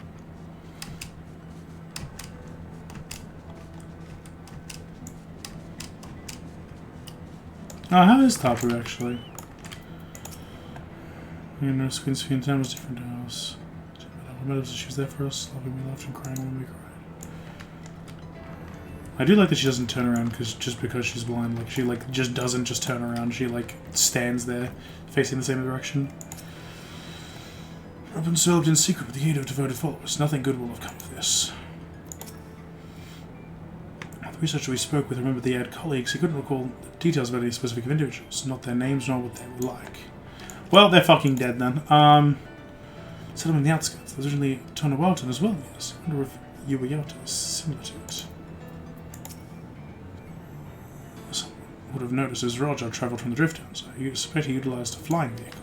Oh, how is Tapu actually? You know, Squin's Fiend Town was different house. She was there for us, loving me, laughed and crying when we cried. I do like that she doesn't turn around because she's blind. Like she like just doesn't just turn around. She like stands there, facing the same direction. I've been served in secret with the aid of devoted followers. Nothing good will have come of this. The researcher we spoke with remembered they had colleagues. He couldn't recall the details about any specific individuals, not their names nor what they were like. Well, they're fucking dead then. Set them on the outskirts. There's originally Tona Welton as well. Yes. I wonder if Yubayota is similar to it. Would have noticed as Roger travelled from the Drift Town, so you suspect he utilised a flying vehicle.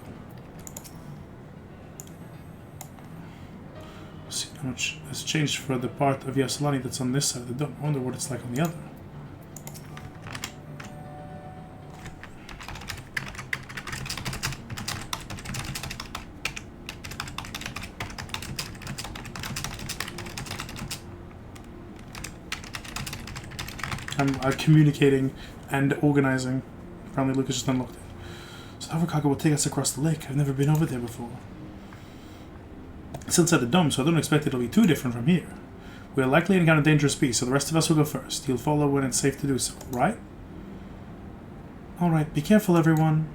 See how much has changed for the part of Yasolani that's on this side of the dome. I wonder what it's like on the other. I'm communicating and organising. Apparently Lucas just unlocked it. So the hover cargo will take us across the lake. I've never been over there before. It's inside the dome, so I don't expect it'll be too different from here. We'll likely encounter dangerous beasts, so the rest of us will go first. You'll follow when it's safe to do so, right? Alright, be careful everyone.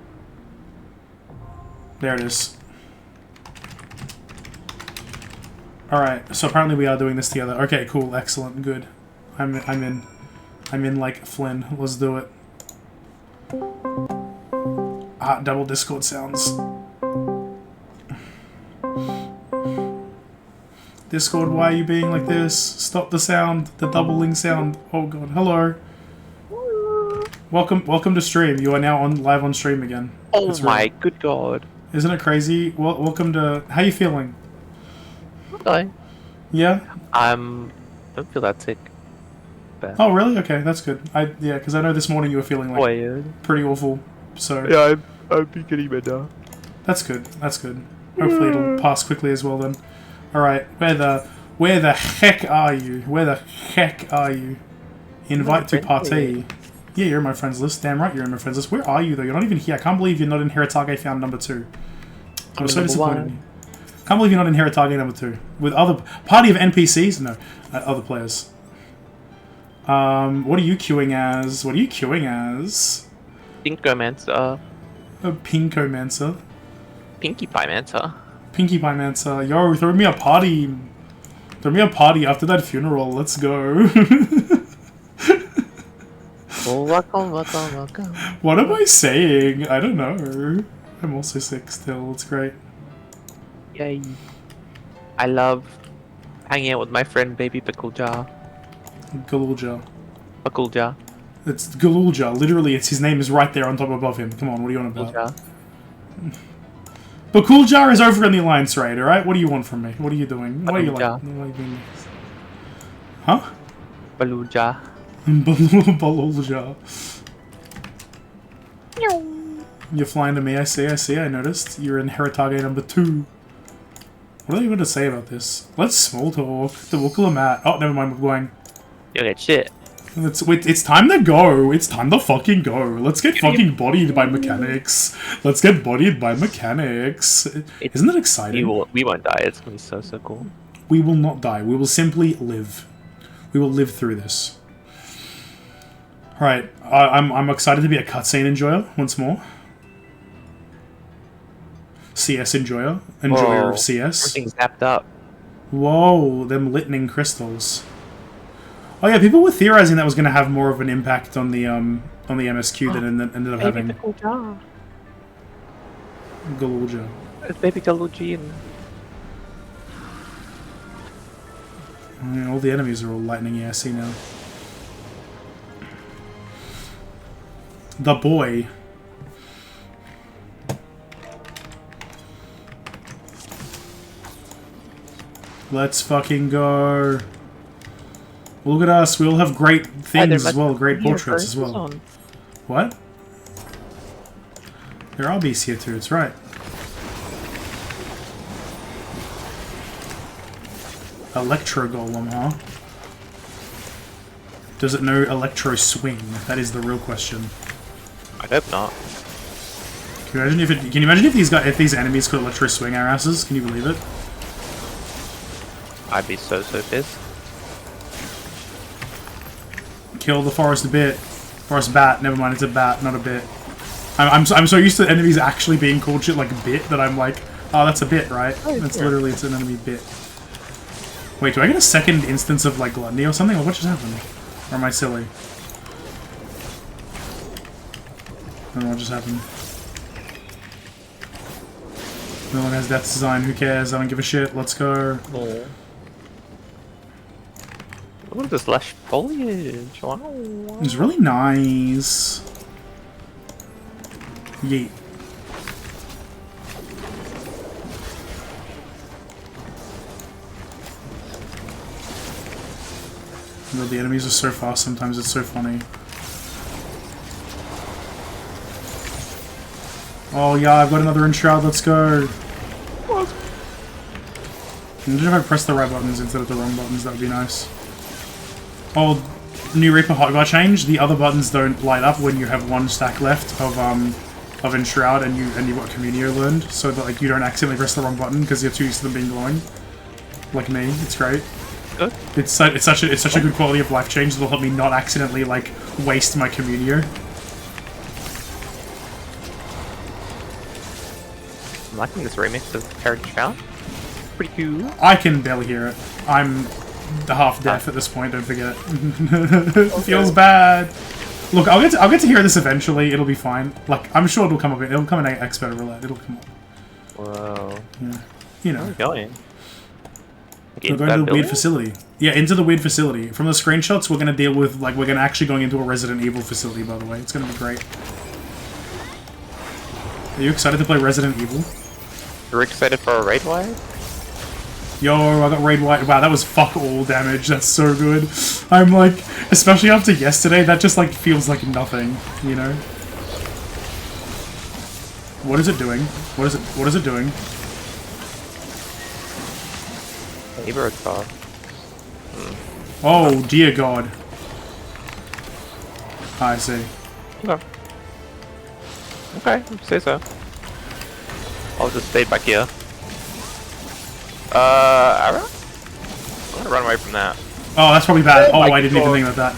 There it is. Alright, so apparently we are doing this together. Okay, cool, excellent, good. I'm in like Flynn. Let's do it. Ah, double Discord sounds. Discord, why are you being like this? Stop the sound, the doubling sound. Oh god, hello. Welcome to stream. You are now live on stream again. Oh my good god. Isn't it crazy? Welcome to... How you feeling? Hi. Yeah? Don't feel that sick. Bad. Oh really? Okay, that's good. Yeah, because I know this morning you were feeling like pretty awful. So yeah, I'm getting better. That's good. That's good. Hopefully it'll pass quickly as well then. All right, where the heck are you? Where the heck are you? Invite to party. Yeah, you're in my friends list. Damn right, you're in my friends list. Where are you though? You're not even here. I can't believe you're not in Hiratage found number 2. I'm so disappointed in you. Can't believe you're not in Hiratage number 2 with other party of NPCs. No, other players. What are you queuing as? What are you queuing as? Pinkomancer. A Pinkomancer. Pinkie Pie-mancer. Pinkie Pie-mancer. Yo, throw me a party. Throw me a party after that funeral. Let's go. Welcome. What am I saying? I don't know. I'm also sick still. It's great. Yay. I love hanging out with my friend Baby Picklejaw. Galulja. Picklejaw. It's Galulja. Literally, his name is right there on top above him. Come on, what do you want about? Bakuljar is over in the Alliance raid, alright? What do you want from me? What are you doing? What are you like? What are you doing? Huh? Baluja. Balulja. You're flying to me, I see, I noticed. You're in Heritage number 2. What are you going to say about this? Let's small talk. The Wukulamat. Oh, never mind, we're going. You get shit. It's time to go. It's time to fucking go. Let's get fucking bodied by mechanics. Let's get bodied by mechanics. Isn't that exciting? We won't die. It's going to be so cool. We will not die. We will simply live. We will live through this. Right, I'm excited to be a cutscene enjoyer once more. CS enjoyer. Enjoyer of CS. Everything's zapped up. Whoa, them lightning crystals. Oh yeah, people were theorizing that was going to have more of an impact on the MSQ than it ended up having. Galuja. It's baby Galuji and... Yeah, all the enemies are all lightning assy now. The boy. Let's fucking go. Look at us, we all have great things as well, great portraits as well. What? There are beasts here too, it's right. Electro Golem, huh? Does it know Electro Swing? That is the real question. I hope not. Can you imagine if these enemies could Electro Swing our asses? Can you believe it? I'd be so pissed. Kill the forest bit. Forest bat. Never mind, it's a bat, not a bit. I'm so used to enemies actually being called shit like bit that I'm like, oh, that's a bit, right? Oh, that's literally, it's an enemy bit. Wait, do I get a second instance of like gluttony or something? Or what just happened? Or am I silly? I don't know what just happened. No one has Death's Design, who cares? I don't give a shit, let's go. Oh. Look at this lush foliage, wow. It's really nice. Yeet. The enemies are so fast sometimes, it's so funny. Oh yeah, I've got another Enshroud, let's go! What? Imagine if I press the right buttons instead of the wrong buttons, that would be nice. Oh, new Reaper Hotbar change, the other buttons don't light up when you have one stack left of Enshroud and you've got Communio learned, so that like you don't accidentally press the wrong button because you're too used to them being glowing. Like me, it's great. Good. It's such a good quality of life change that'll help me not accidentally like waste my Communio. I'm liking this remix of Carriage Count. Pretty cool. I can barely hear it. I'm half deaf at this point, don't forget. It feels bad. Look, I'll get to hear this eventually, it'll be fine. Like, I'm sure it'll come up, it'll come in Expert Roulette, it'll come up. Whoa. Yeah. You know. Where are we going? We're going to the weird facility. Yeah, into the weird facility. From the screenshots, we're going to deal with, like, we're actually going into a Resident Evil facility, by the way. It's going to be great. Are you excited to play Resident Evil? You're excited for a raid wire? Yo, I got raid white. Wow, that was fuck all damage. That's so good. I'm like, especially after yesterday, that just like feels like nothing, you know? What is it doing? What is it doing? Neighbor car. Oh, dear God. I see. Okay. Okay, say so. I'll just stay back here. Arrow? I'm gonna run away from that. Oh, that's probably bad. Oh Oh, my I didn't even God. think about that.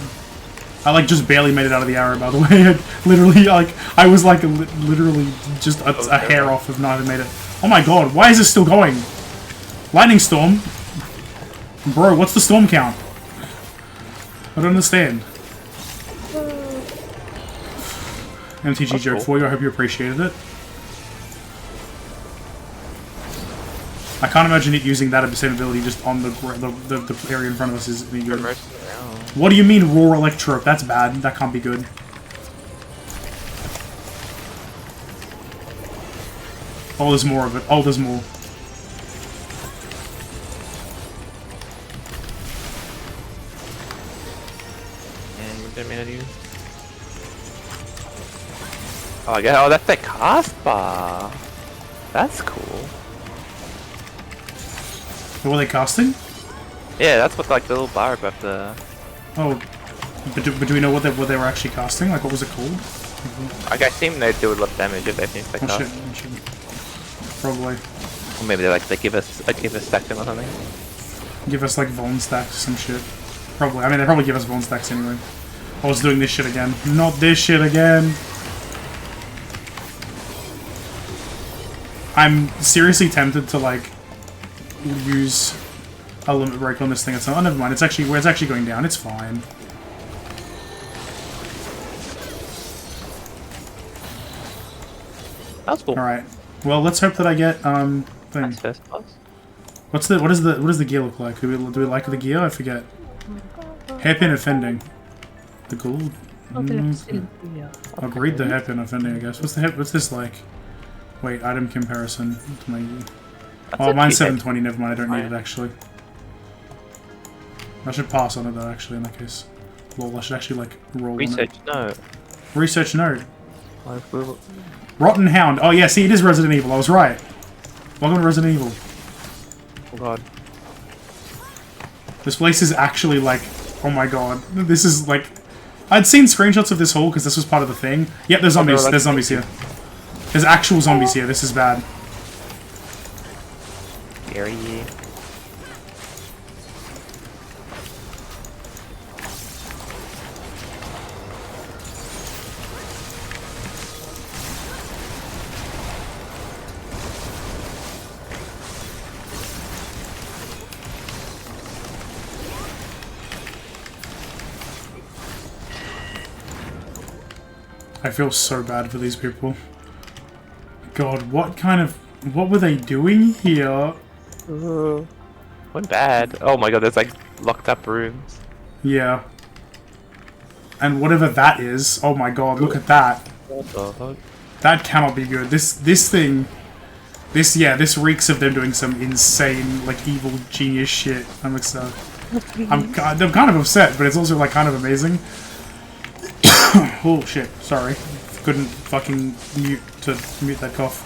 I like just barely made it out of the arrow, by the way. Literally, like, I was like literally just a hair off of not having made it. Oh my God, why is this still going? Lightning storm? Bro, what's the storm count? I don't understand. MTG That's joke cool. for you, I hope you appreciated it. I can't imagine it using that same ability just on the area in front of us is any good. What do you mean raw electro? That's bad. That can't be good. Oh, there's more of it. Oh, there's more. And what did I do? Oh, I guess. Oh, that's the cast bar. That's cool. What were they casting? Yeah, that's what like the little bar above the. Oh, but do we know what they were actually casting? Like, what was it called? Like, I think they do a lot of damage if they think they Oh cast. shit, probably. Or maybe they give us stack them or something. Give us like Vuln stacks or some shit. Probably. I mean, they probably give us Vuln stacks anyway. I was doing this shit again. Not this shit again. I'm seriously tempted to, like, use a limit break on this thing. It's not. Oh, never mind. It's actually going down. It's fine. That's cool. All right. Well, let's hope that I get thing. That's first class. What does the gear look like? Do we like the gear? I forget. Hairpin offending. The gold. I'll read the hairpin offending, I guess. What's this like? Wait, item comparison. Oh, mine's 720. Never mind. I don't need it actually. I should pass on it though. Actually, in that case. Lol, I should actually like roll Research on it. note. Research note. Rotten Hound. Oh yeah, see, it is Resident Evil. I was right. Welcome to Resident Evil. Oh god. This place is actually like, oh my god. This is like, I'd seen screenshots of this hall because this was part of the thing. Yep, there's zombies. There's zombies here. There's actual zombies here. This is bad. Scary. I feel so bad for these people. God, what were they doing here? Went bad. Oh my god, there's like locked up rooms. Yeah. And whatever that is, oh my god, look at that. What the fuck? That cannot be good. This thing, this reeks of them doing some insane, like, evil genius shit. I'm excited. I'm kind of upset, but it's also, like, kind of amazing. Oh, shit. Sorry. Couldn't fucking mute that cough.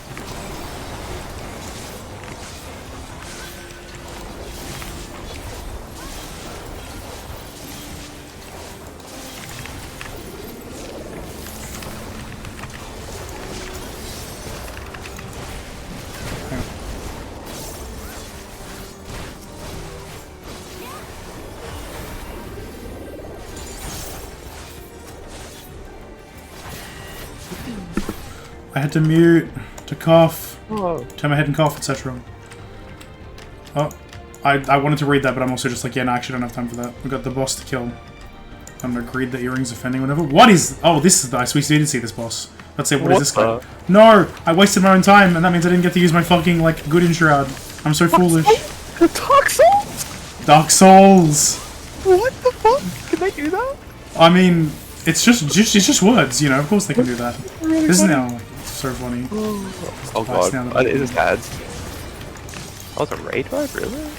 I had to mute, to cough, turn my head and cough, etc. Oh, I wanted to read that, but I'm also just like, yeah, no, I actually don't have time for that. We got the boss to kill. I'm agreed that earrings offending whenever. What is? Oh, this is nice. We didn't see this boss. Let's say, what is this guy? No, I wasted my own time, and that means I didn't get to use my fucking like good enshroud. I'm so foolish. Dark Souls? Dark Souls. What the fuck? Can they do that? I mean, it's just words, you know. Of course they can do that. This is now like, so funny. Oh god, what is this ads? Oh, it's a raid wide, really?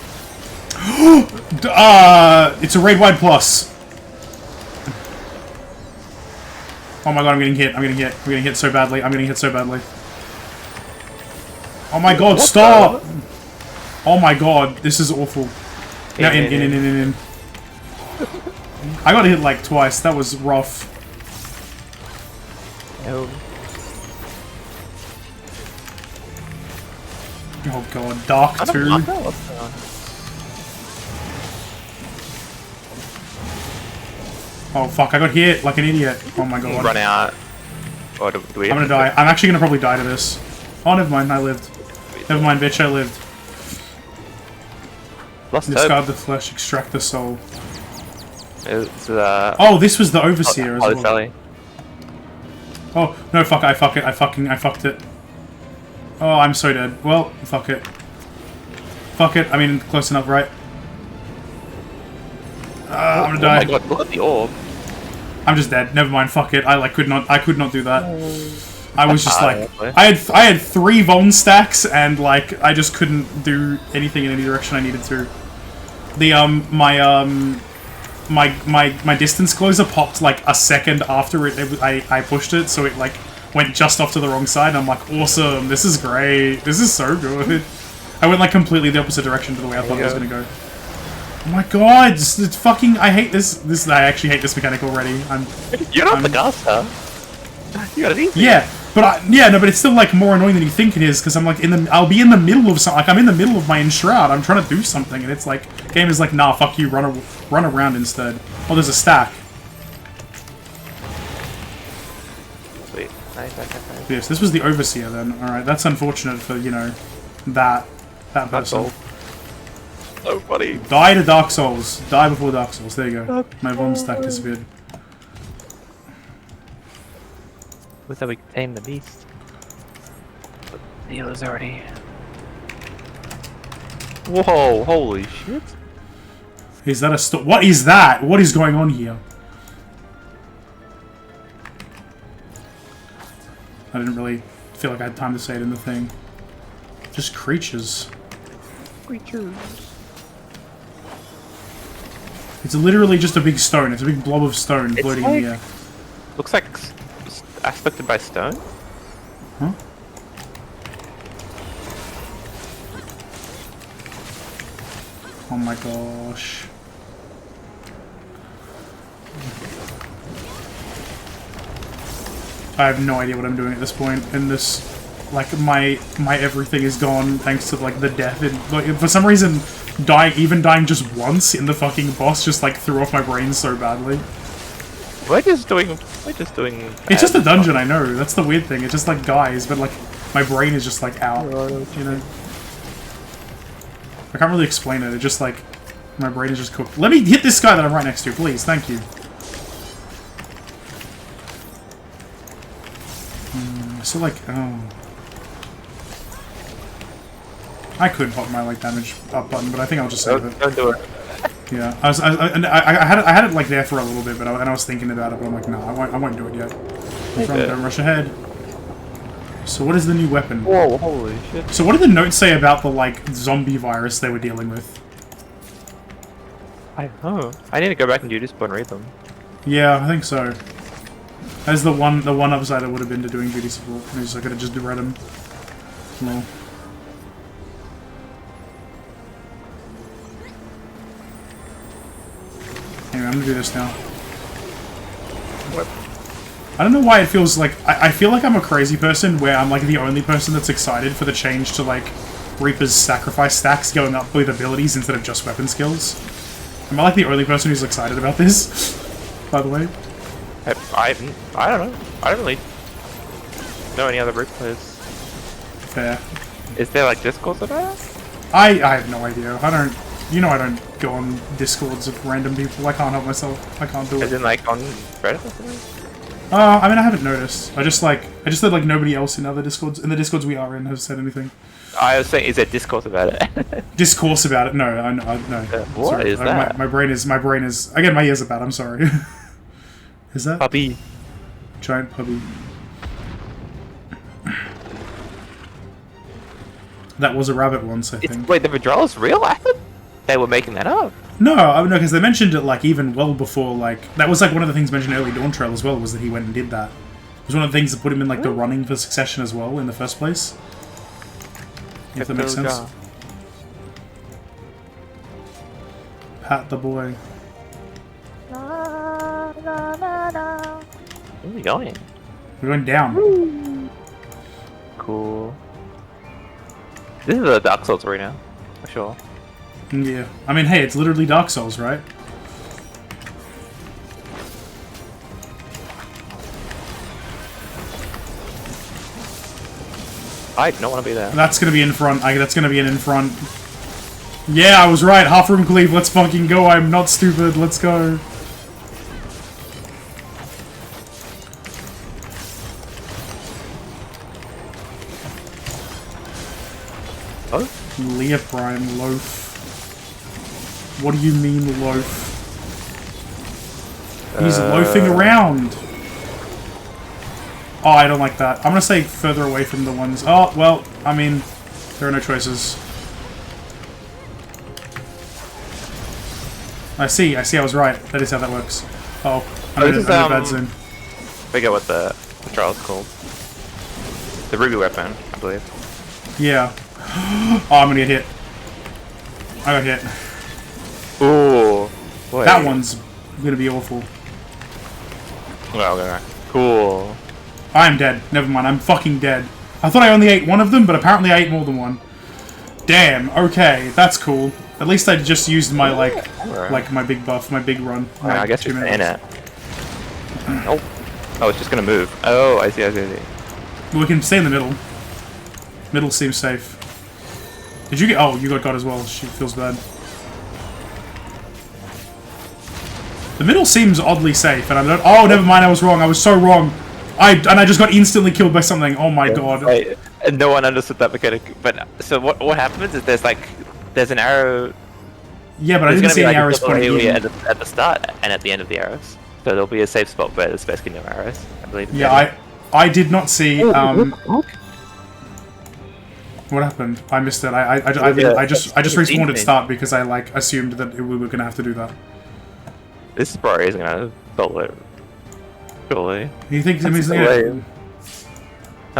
It's a raid wide plus. Oh my god, I'm getting hit. I'm getting hit so badly. Oh my god, stop! Oh my god, this is awful. Now in. I got hit like twice. That was rough. Oh. Oh god, Dark 2. Oh fuck, I got hit like an idiot. Oh my god. Run out. Oh, do we I'm gonna die. I'm actually gonna probably die to this. Oh, never mind, I lived. Never mind, bitch, I lived. Discard the flesh, extract the soul. It's, oh, this was the Overseer as well. Sally. Oh, no, fuck, I fucked it. Oh, I'm so dead. Well, fuck it. Fuck it, I mean, close enough, right? I'm gonna die. Oh my god, look at the orb. I'm just dead. Never mind, fuck it. I could not do that. I was just like, I had 3 Von stacks, and like, I just couldn't do anything in any direction I needed to. The, my distance closer popped like a second after I pushed it, so it like went just off to the wrong side, and I'm like, awesome, this is great, this is so good. I went like completely the opposite direction to the way I thought it was gonna go. Oh my god, it's fucking, I hate this, I actually hate this mechanic already. You're not the caster. You got it easy. Yeah, but but it's still like more annoying than you think it is, because I'm like I'll be in the middle of something, like I'm in the middle of my enshroud, I'm trying to do something, and it's like, game is like, nah, fuck you, run around instead. Oh, there's a stack. Nice. Yes, this was the Overseer then. Alright, that's unfortunate for, you know, that That's person. all. So funny. Die to Dark Souls. Die before Dark Souls. There you go. My bomb stack disappeared. Wish that we could tame the beast. But the deal is already. Whoa! Holy shit! Is that a what is that? What is going on here? I didn't really feel like I had time to say it in the thing. Just creatures. Creatures. It's literally just a big stone. It's a big blob of stone floating in the air. Looks like aspected by stone. Huh? Oh my gosh. I have no idea what I'm doing at this point in this. Like, my everything is gone thanks to, like, the death. Like, for some reason, even dying just once in the fucking boss just, like, threw off my brain so badly. We're just doing. It's just a dungeon, I know. That's the weird thing. It's just, like, guys, but, like, my brain is just, like, out. You know? I can't really explain it. It's just, like, my brain is just cooked. Let me hit this guy that I'm right next to, please. Thank you. So, like, oh. I could pop my, like, damage up button, but I think I'll just save it. Don't do it. Yeah, I had it like there for a little bit, but I was thinking about it, but I'm like, no, I won't do it yet. Don't rush ahead. So what is the new weapon? Whoa, holy shit. So what did the notes say about the, like, zombie virus they were dealing with? I don't know. I need to go back and do this and read them. Yeah, I think so. As the one upside it would have been to doing duty support. I just, I could have just read them. No. Anyway, I'm gonna do this now. What? I don't know why it feels like... I feel like I'm a crazy person where I'm like the only person that's excited for the change to like Reaper's sacrifice stacks going up with abilities instead of just weapon skills. Am I like the only person who's excited about this? By the way? I don't know. I don't really know any other Reaper players. Fair. Is there like Discord about it? I have no idea. I don't... You know I don't go on Discords of random people. I can't help myself. I can't do it. As in like on Reddit or something? I mean, I haven't noticed. I just said like nobody else in other Discords, in the Discords we are in, has said anything. I was saying, is there Discourse about it? Discourse about it? No, no. What sorry. is that? My brain is. Again, my ears are bad. I'm sorry. Is that Puppy? Giant puppy. That was a rabbit once, I think. Wait, the Vidrola's real? I thought they were making that up. No, because they mentioned it like even well before. Like that was like one of the things mentioned early Dawntrail as well, was that he went and did that. It was one of the things that put him in like the running for Succession as well in the first place. If that makes sense. Pat the boy. Where are we going? We're going down. Cool. This is a Dark Souls arena, for sure. Yeah. I mean, hey, it's literally Dark Souls, right? I don't want to be there. That's gonna be in front. That's gonna be in front. Yeah, I was right. Half room cleave. Let's fucking go. I'm not stupid. Let's go. Oh? Leah Prime loaf. What do you mean loaf? He's loafing around. Oh, I don't like that. I'm gonna say further away from the ones. Oh, well, I mean, there are no choices. I see, I was right. That is how that works. Oh, I'm in a bad zone. Forget what the trial's called. The ruby weapon, I believe. Yeah. Oh, I'm gonna get hit. I got hit. Ooh. Wait. That one's gonna be awful. Well, okay. Cool. I'm dead. Never mind, I'm fucking dead. I thought I only ate one of them, but apparently I ate more than one. Damn, okay, that's cool. At least I just used my, like my big buff, my big run. I guess you're in it. Nope. Oh, it's just gonna move. Oh, I see, I see, I see. Well, we can stay in the middle. Middle seems safe. Did you get... Oh, you got as well. She feels bad. The middle seems oddly safe, and I don't... Oh, never mind, I was wrong. I was so wrong. I just got instantly killed by something. Oh my god. Right. And no one understood that mechanic. But, so what happens is there's an arrow... Yeah, but I didn't see any arrows pointing in. At the start and at the end of the arrows. So there'll be a safe spot where there's basically no arrows, I believe. Yeah, I did not see... What happened? I missed it. I just respawned at start because I like assumed that we were gonna have to do that. This probably isn't gonna solo it. Surely. You think? I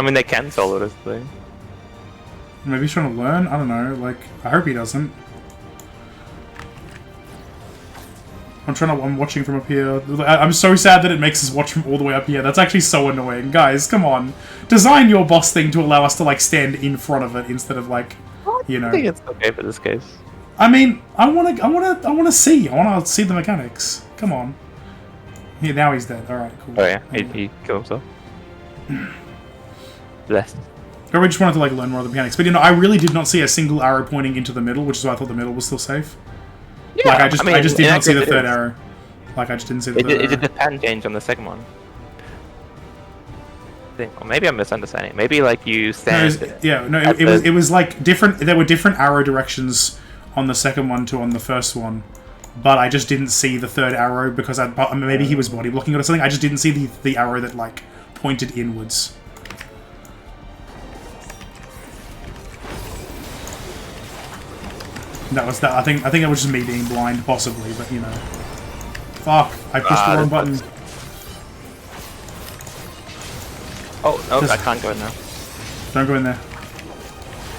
mean, they can solo this thing. Maybe he's trying to learn. I don't know. Like, I hope he doesn't. I'm watching from up here. I'm so sad that it makes us watch from all the way up here. That's actually so annoying. Guys, come on. Design your boss thing to allow us to, like, stand in front of it instead of, like, you know. I think it's okay for this case. I mean, I wanna see the mechanics. Come on. Yeah, now he's dead. Alright, cool. Oh yeah, he killed himself. Bless. I really just wanted to, like, learn more of the mechanics. But, you know, I really did not see a single arrow pointing into the middle, which is why I thought the middle was still safe. Yeah, like, I just did not see the third is. arrow. Like, I just didn't see the third arrow. It did the pattern change on the second one. Or maybe I'm misunderstanding. Maybe, like, you stand... it was, like, different... There were different arrow directions on the second one to on the first one. But I just didn't see the third arrow because maybe he was body blocking it or something. I just didn't see the arrow that, like, pointed inwards. That was that. I think that was just me being blind, possibly, but you know. Fuck! I pushed the wrong button. Oh no, I can't go in now. Don't go in there.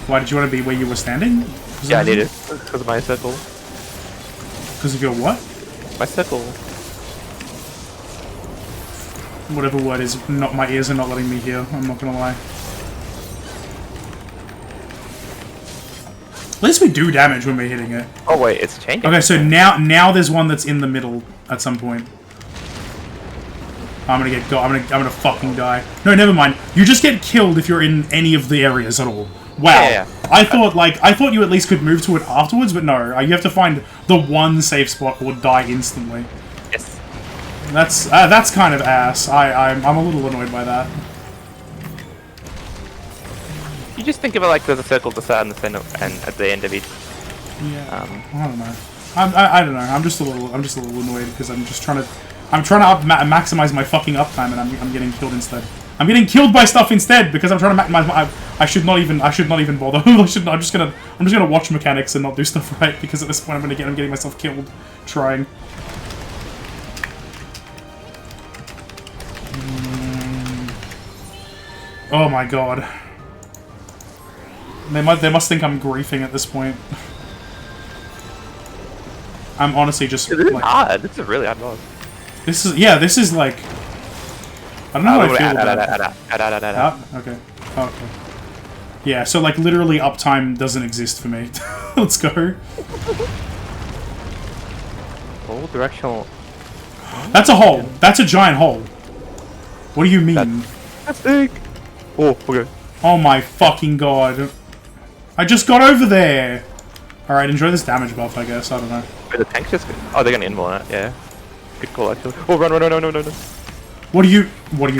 Why did you want to be where you were standing? Yeah, I need it because of my circle. Because of your what? My circle. Whatever word is not. My ears are not letting me hear. I'm not gonna lie. At least we do damage when we're hitting it. Oh wait, it's changing. Okay, so now there's one that's in the middle at some point. I'm gonna fucking die. No, never mind. You just get killed if you're in any of the areas at all. Wow. Yeah. I thought you at least could move to it afterwards, but no. You have to find the one safe spot or die instantly. Yes. That's kind of ass. I'm a little annoyed by that. You just think of it like there's a circle at the start and the center, and at the end of each. Yeah. I don't know. I don't know. I'm just a little annoyed because I'm trying to maximize my fucking uptime, and I'm getting killed instead. I'm getting killed by stuff instead because I'm trying to maximize. I should not even bother. I'm just gonna watch mechanics and not do stuff right because at this point I'm getting myself killed trying. Oh my god. They must think I'm griefing at this point. I'm honestly just this is like, hard. This is a really hard boss. This is like, I don't know how I feel about it. Okay. Oh, okay. Yeah, so like literally uptime doesn't exist for me. Let's go. All directional. That's a hole. That's a giant hole. What do you mean? That's big. Oh, okay. Oh my fucking god. I just got over there! Alright, enjoy this damage buff, I guess. I don't know. Wait, the tank's just... Oh, they're gonna invul it, yeah. Good call, actually. Oh, run. What do you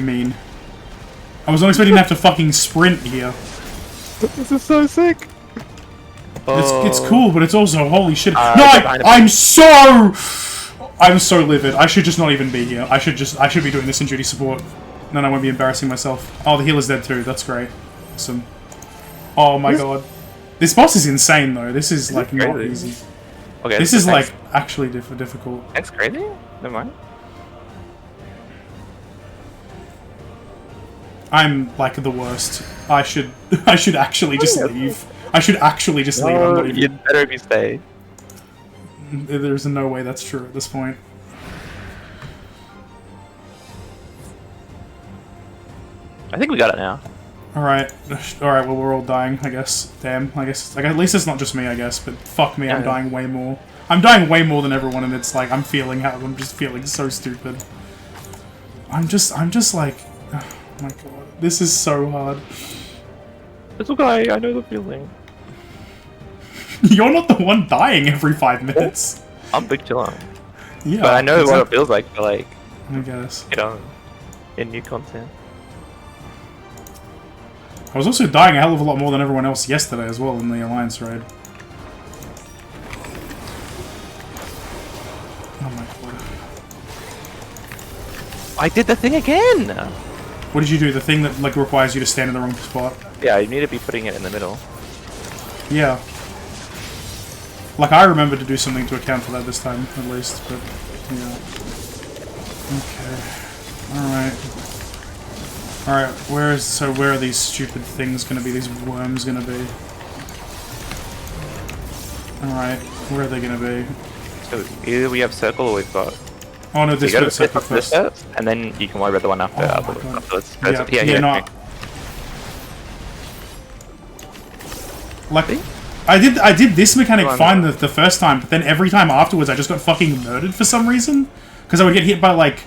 mean? I was not expecting to have to fucking sprint here. This is so sick! It's cool, but it's also... Holy shit. No, I'm so livid. I should just not even be here. I should be doing this in duty support. Then I won't be embarrassing myself. Oh, the healer's dead too. That's great. Awesome. Oh my god. This boss is insane though. This is like not easy. Okay. This is like actually difficult. That's crazy? Never mind. I'm like the worst. I should actually just leave. I should actually just leave. I'm not even... You'd better if you stay. There's no way that's true at this point. I think we got it now. Alright, well we're all dying, I guess. Damn, I guess at least it's not just me, I guess, but fuck me, I'm dying way more. I'm dying way more than everyone, and it's like, I'm just feeling so stupid. I'm just like, oh my god, this is so hard. It's okay, I know the feeling. You're not the one dying every 5 minutes. I'm big chill out. Yeah, But I know what it exactly. feels like to like, I guess. you know, get new content. I was also dying a hell of a lot more than everyone else yesterday as well in the Alliance raid. Oh my god. I did the thing again! What did you do? The thing that like requires you to stand in the wrong spot? Yeah, you need to be putting it in the middle. Yeah. Like, I remember to do something to account for that this time, at least, but, yeah. Okay. Alright, where are these stupid things gonna be, these worms gonna be? Alright, where are they gonna be? So either we have circle or we've got... Oh no, So this you go to first, second this first. first, and then you can worry about the one after. Oh my God. afterwards. Yeah, no. Like, I did this mechanic fine the first time, but then every time afterwards I just got fucking murdered for some reason. Because I would get hit by, like,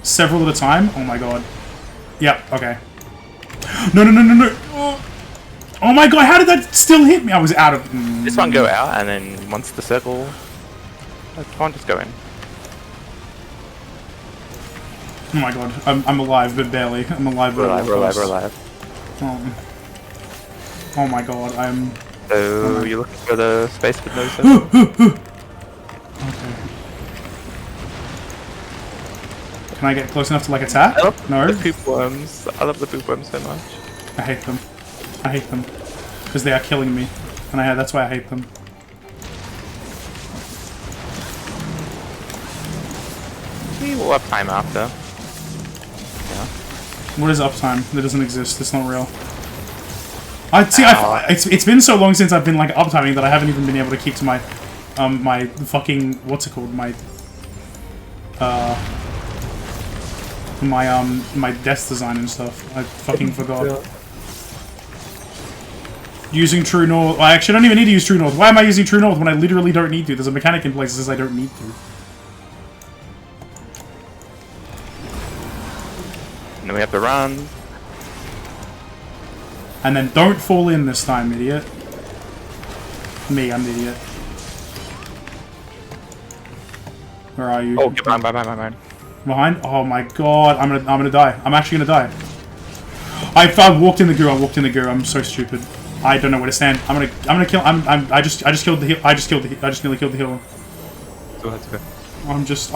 several at a time. Oh my god. Yep, okay. No. Oh my god, how did that still hit me? I was out of... This one go out, and then once the circle... Come on, just go in. Oh my god, I'm alive, but barely. I'm alive, but We're alive. Oh my god, I'm... So you're looking for the space with no circle? Okay. Can I get close enough to, like, attack? No? The poop worms. I love the poop worms so much. I hate them. I hate them. Because they are killing me. And that's why I hate them. We will have time after. Yeah. What is uptime? That doesn't exist. It's not real. It's been so long since I've been, like, uptiming that I haven't even been able to keep to my, my fucking, what's it called? My desk design and stuff. I fucking forgot. Yeah. Using True North. I actually don't even need to use True North. Why am I using True North when I literally don't need to? There's a mechanic in place that says I don't need to. And then we have to run. And then don't fall in this time, idiot. Me, I'm the idiot. Where are you? Oh, get behind. Behind? Oh my god, I'm gonna die. I'm actually gonna die. I walked in the goo. I'm so stupid. I don't know where to stand. I'm gonna kill. I just killed the heal. I just nearly killed the healer. So that's good. I'm just.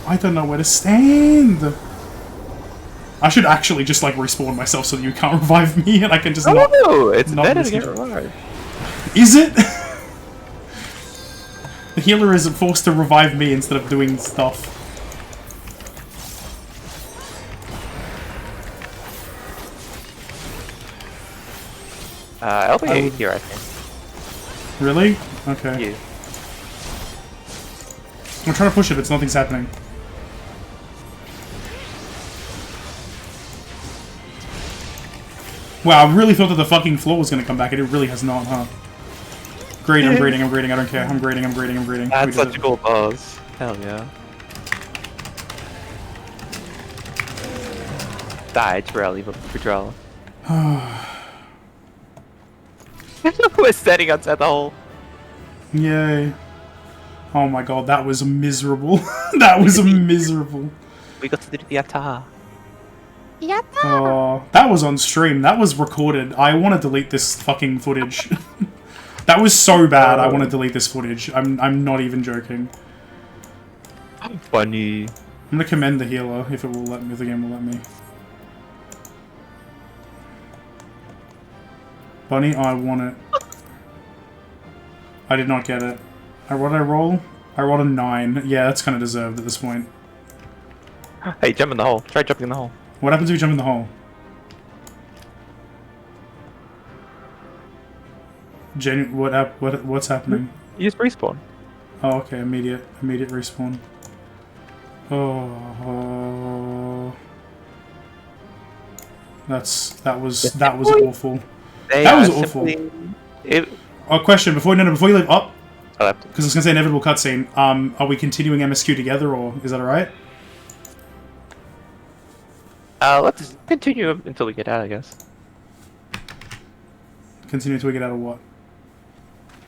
I don't know where to stand. I should actually just like respawn myself so that you can't revive me and I can just not. No, it's not better to get revived. Is it? The healer is forced to revive me instead of doing stuff. I'll be here, I think. Really? Okay. Yeah. I'm trying to push it, but nothing's happening. Wow, I really thought that the fucking floor was gonna come back, and it really has not, huh? Great, I'm grading, I don't care. I'm grading. That's such a cool boss. Hell yeah. Die, Terrell, leave a Terrell. We're standing outside the hole. Yay. Oh my god, that was miserable. That was miserable. We got to do the attack. Oh, that was on stream. That was recorded. I want to delete this fucking footage. That was so bad. I want to delete this footage. I'm not even joking. Funny. I'm gonna commend the healer if it will let me. If the game will let me. Bunny, I want it. I did not get it. What did I roll? I rolled a 9. Yeah, that's kind of deserved at this point. Hey, jump in the hole. Try jumping in the hole. What happens if you jump in the hole? What's happening? You just respawn. Oh, okay. Immediate respawn. Oh. That was awful. That was awful. Question before you leave. Oh, because I was gonna say inevitable cutscene. Are we continuing MSQ together, or is that alright? Let's continue until we get out, I guess. Continue till we get out of what?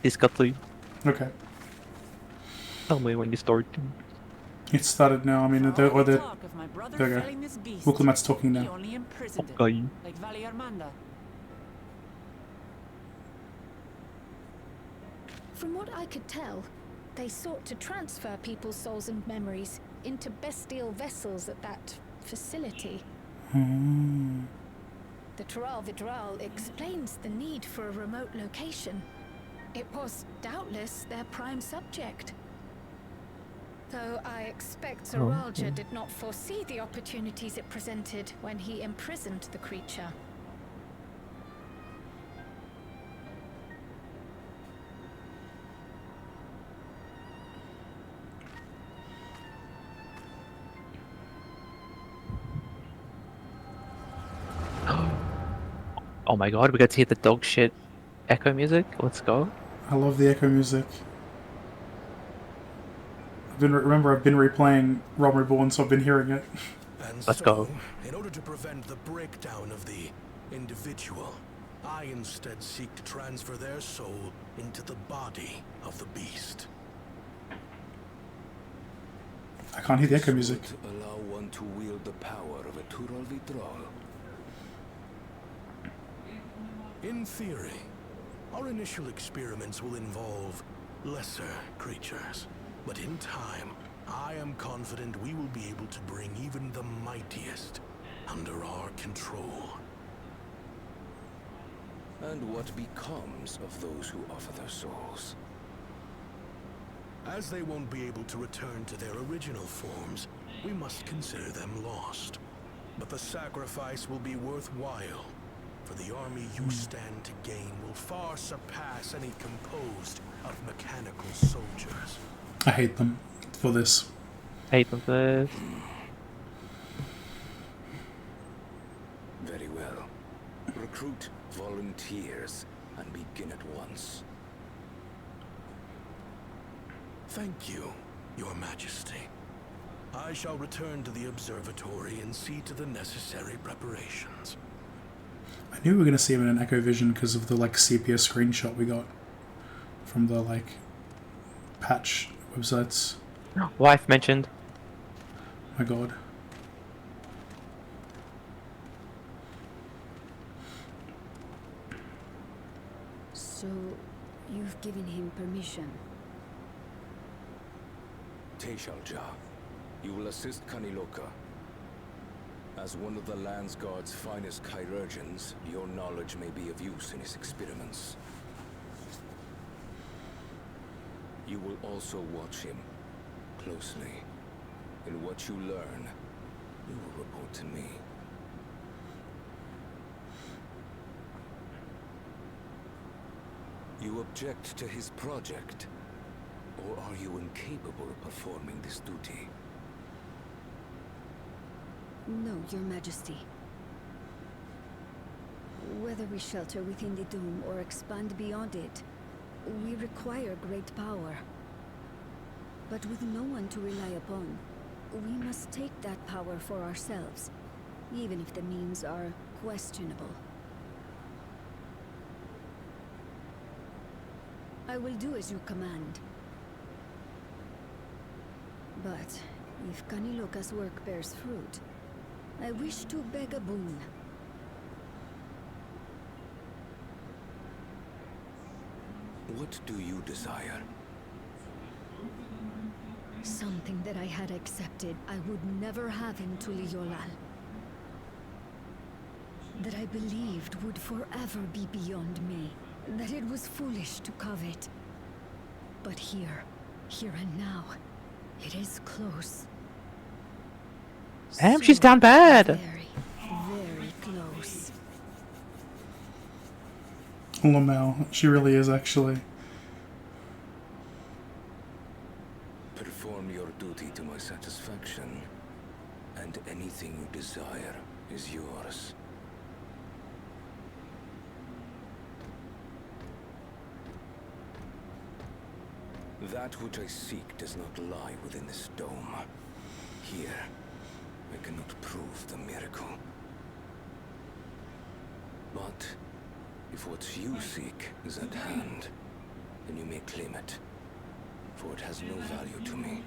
This cutscene. Okay. Tell me when you start. It started now. I mean, For all or the talk of my brother there we go. felling this beast, Wuklamat's talking he now. only imprisoned it, Okay. like Valley Armanda. From what I could tell, they sought to transfer people's souls and memories into bestial vessels at that facility. The Tural Vidral explains the need for a remote location. It was doubtless their prime subject. Though I expect Zaralja did not foresee the opportunities it presented when he imprisoned the creature. Oh my god, we got to hear the dog shit echo music. Let's go. I love the echo music. Remember, I've been replaying Realm Reborn, so I've been hearing it. And Let's so, go. in order to prevent the breakdown of the individual, I instead seek to transfer their soul into the body of the beast. I can't hear the echo music. Would allow one to wield the power of a Tural Vidral. In theory, our initial experiments will involve lesser creatures. But in time, I am confident we will be able to bring even the mightiest under our control. And what becomes of those who offer their souls? As they won't be able to return to their original forms, we must consider them lost. But the sacrifice will be worthwhile, for the army you stand to gain will far surpass any composed of mechanical soldiers. I hate them for this. Hate them for this. Very well. Recruit volunteers and begin at once. Thank you, Your Majesty. I shall return to the observatory and see to the necessary preparations. I knew we were going to see him in an Echo Vision because of the sepia screenshot we got from the patch websites. Wife mentioned. My god. So, you've given him permission? Teshalja, you will assist Kaniloka. As one of the Landsguard's finest chirurgeons, your knowledge may be of use in his experiments. You will also watch him closely. In what you learn, you will report to me. You object to his project, or are you incapable of performing this duty? No, Your Majesty. Whether we shelter within the dome or expand beyond it, we require great power. But with no one to rely upon, we must take that power for ourselves, even if the means are questionable. I will do as you command. But if Kaniloka's work bears fruit, I wish to beg a boon. What do you desire? Something that I had accepted I would never have in Tuliyollal. That I believed would forever be beyond me. That it was foolish to covet. But here and now, it is close. Damn, she's So down bad. Very, very close. Lamel, she really is actually. Perform your duty to my satisfaction, and anything you desire is yours. That which I seek does not lie within this dome. Here, I cannot prove the miracle. But if what you seek is at hand, then you may claim it, for it has no value to me.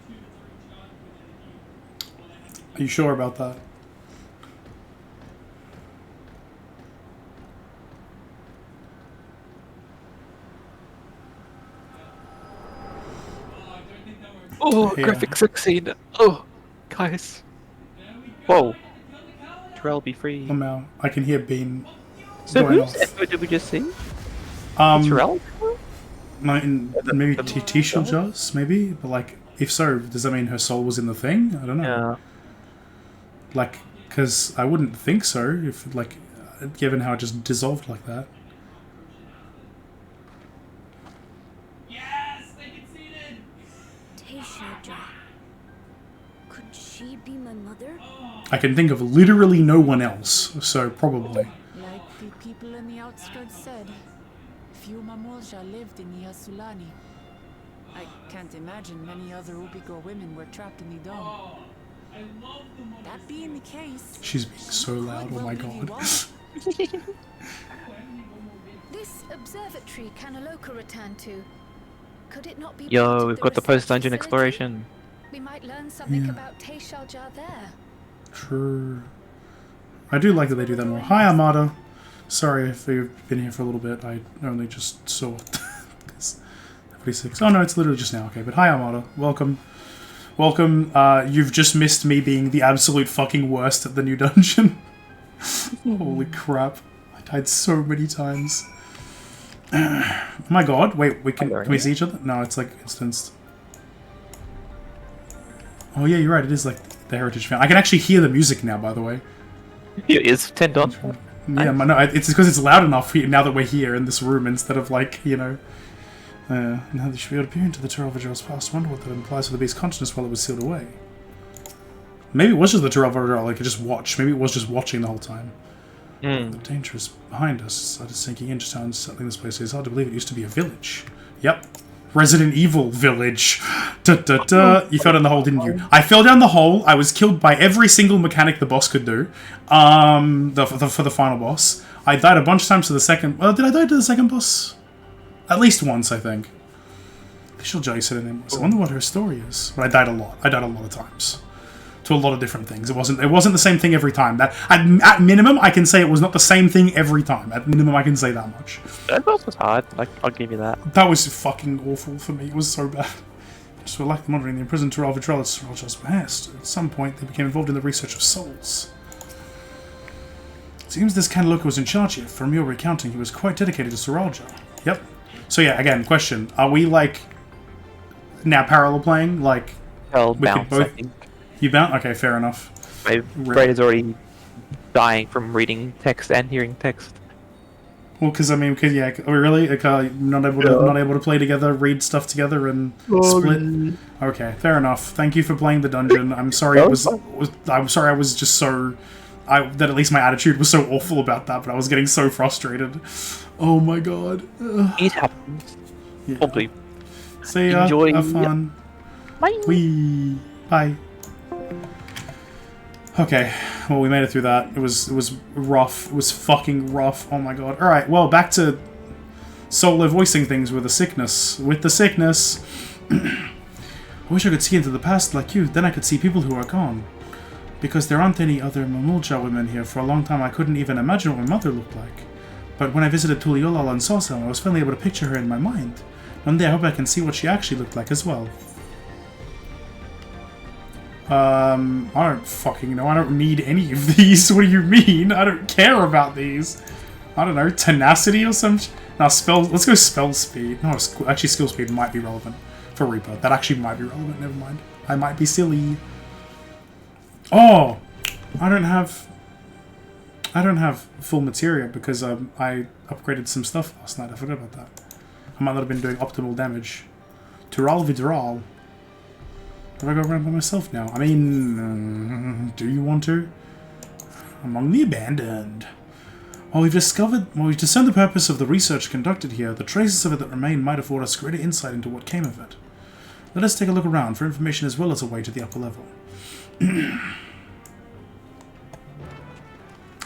Are you sure about that? Oh, Yeah. graphic succeed. Oh, guys. Whoa. Terrell, be free. Somehow I can hear Bean So going whose off. echo did we just see? Um, Terrell? maybe Tisha Joss, maybe? But like, if so, does that mean her soul was in the thing? I don't know. Yeah. Like, because I wouldn't think so, if, like, given how it just dissolved like that. Tayshaja. Could she be my mother? I can think of literally no one else, so probably. Like the people in the outskirts said, few Mamulja lived in the Yasulani. I can't imagine many other Ubigo women were trapped in the dome. That being the case, She's being so loud, oh my god. This observatory Kanaloka returned to. Could it not be part Yo, of we've the got the research post-dungeon facility? exploration. We might learn something Yeah. about Tayshalja there. True. I do like that they do that more. Hi, Armada. Sorry if you've been here for a little bit. I only just saw it. 46. Oh no, it's literally just now. Okay, but hi, Armada. Welcome. Welcome. You've just missed me being the absolute fucking worst at the new dungeon. Holy crap. I died so many times. Oh my god. Wait, can we see each other? No, it's like instanced. Oh yeah, you're right. It is like the Heritage Fan. I can actually hear the music now, by the way. It is turned on. Yeah, no, it's because it's loud enough here, now that we're here in this room instead of like, you know. Now they should be able to peer into the Terrell Vidrell's past. Wonder what that implies for the beast's consciousness while it was sealed away. Maybe it was just the Terrell Vidrell, like, it just watched. Maybe it was just watching the whole time. The danger is behind us. Started sinking in just how unsettling this place is. Hard to believe it used to be a village. Yep. Resident Evil village. Da, da, da. You fell down the hole, didn't you? I fell down the hole. I was killed by every single mechanic the boss could do. For the final boss. I died a bunch of times to the second... Well, did I die to the second boss? At least once, I think. She'll Jelly said her name was. I wonder what her story is. But I died a lot. I died a lot of times. To a lot of different things. It wasn't the same thing every time. That at minimum, I can say it was not the same thing every time. At minimum, I can say that much. That boss was hard. Like, I'll give you that. That was fucking awful for me. It was so bad. Just were like monitoring the imprisoned Terrell Vidrell at Soralja's behest. At some point, they became involved in the research of souls. Seems this Kanaloka was in charge here. From your recounting, he was quite dedicated to Soralja. Yep. So yeah, again, question: are we like now parallel playing? Like Hell we bounce, could both. I think. You bounce? Okay, fair enough. My brain is already dying from reading text and hearing text. Well, because I mean, are we really not able to play together, read stuff together, and split? Okay, fair enough. Thank you for playing the dungeon. I'm sorry I'm sorry I was just so. That at least my attitude was so awful about that, but I was getting so frustrated. Oh my god. It happens. Yeah. Probably. See ya. Enjoy. Have fun. Bye. Wee. Bye. Okay, well we made it through that. It was rough. It was fucking rough. Oh my god. All right. Well, back to solo voicing things with the sickness. I wish I could see into the past like you. Then I could see people who are gone. Because there aren't any other Mamulja women here. For a long time, I couldn't even imagine what my mother looked like. But when I visited Tuliolal and saw some, I was finally able to picture her in my mind. One day I hope I can see what she actually looked like as well. I don't fucking know. I don't need any of these. What do you mean? I don't care about these. I don't know. Tenacity or some Now, spell... Let's go spell speed. No, actually, skill speed might be relevant for Reaper. That actually might be relevant. Never mind. I might be silly. Oh! I don't have full materia because I upgraded some stuff last night. I forgot about that. I might not have been doing optimal damage. Terrell Vidrell. Have I go around by myself now? I mean, do you want to? Among the abandoned. While we've discerned the purpose of the research conducted here, the traces of it that remain might afford us greater insight into what came of it. Let us take a look around for information as well as a way to the upper level.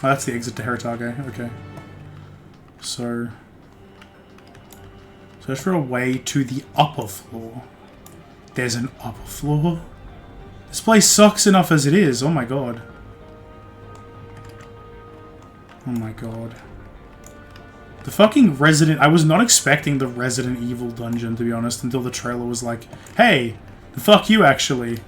Oh, that's the exit to Heritage. Okay. So... search for a way to the upper floor. There's an upper floor? This place sucks enough as it is. Oh my god. Oh my god. The fucking Resident... I was not expecting the Resident Evil dungeon, to be honest, until the trailer was like, hey, fuck you, actually.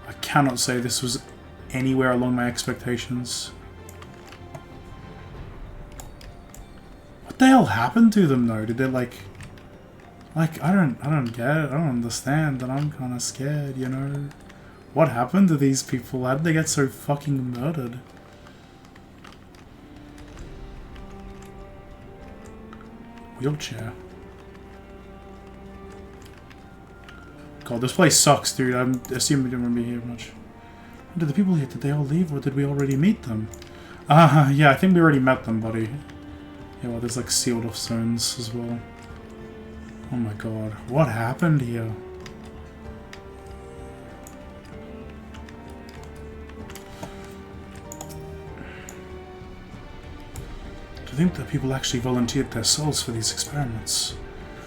I cannot say this was anywhere along my expectations. What the hell happened to them, though? Did they, like, I don't get it. I don't understand, and I'm kind of scared, you know? What happened to these people? How did they get so fucking murdered? Wheelchair. God, this place sucks, dude. I'm assuming we didn't remember here much. Did the people here, did they all leave, or did we already meet them? Yeah, I think we already met them, buddy. Yeah, well, there's like sealed off zones as well. Oh my god, what happened here? To think that people actually volunteered their souls for these experiments.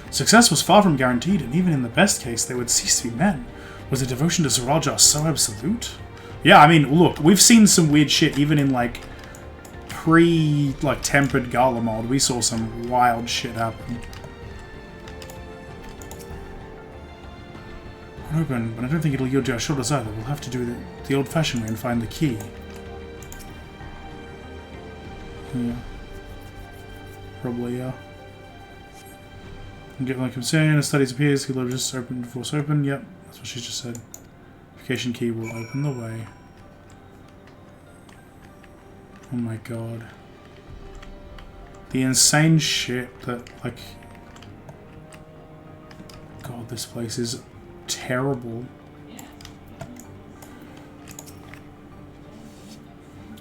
Success was far from guaranteed, and even in the best case, they would cease to be men. Was the devotion to Zoraja so absolute? Yeah, I mean, look, we've seen some weird shit even in, like, tempered Gala mod. We saw some wild shit happen. Open, but I don't think it'll yield to our shoulders either. We'll have to do it the old-fashioned way and find the key. Yeah. Probably, yeah. And get like I'm saying, as studies appears, he'll just open before it's open. Yep, that's what she just said. Verification key will open the way. Oh my god. The insane shit that, like... God, this place is terrible.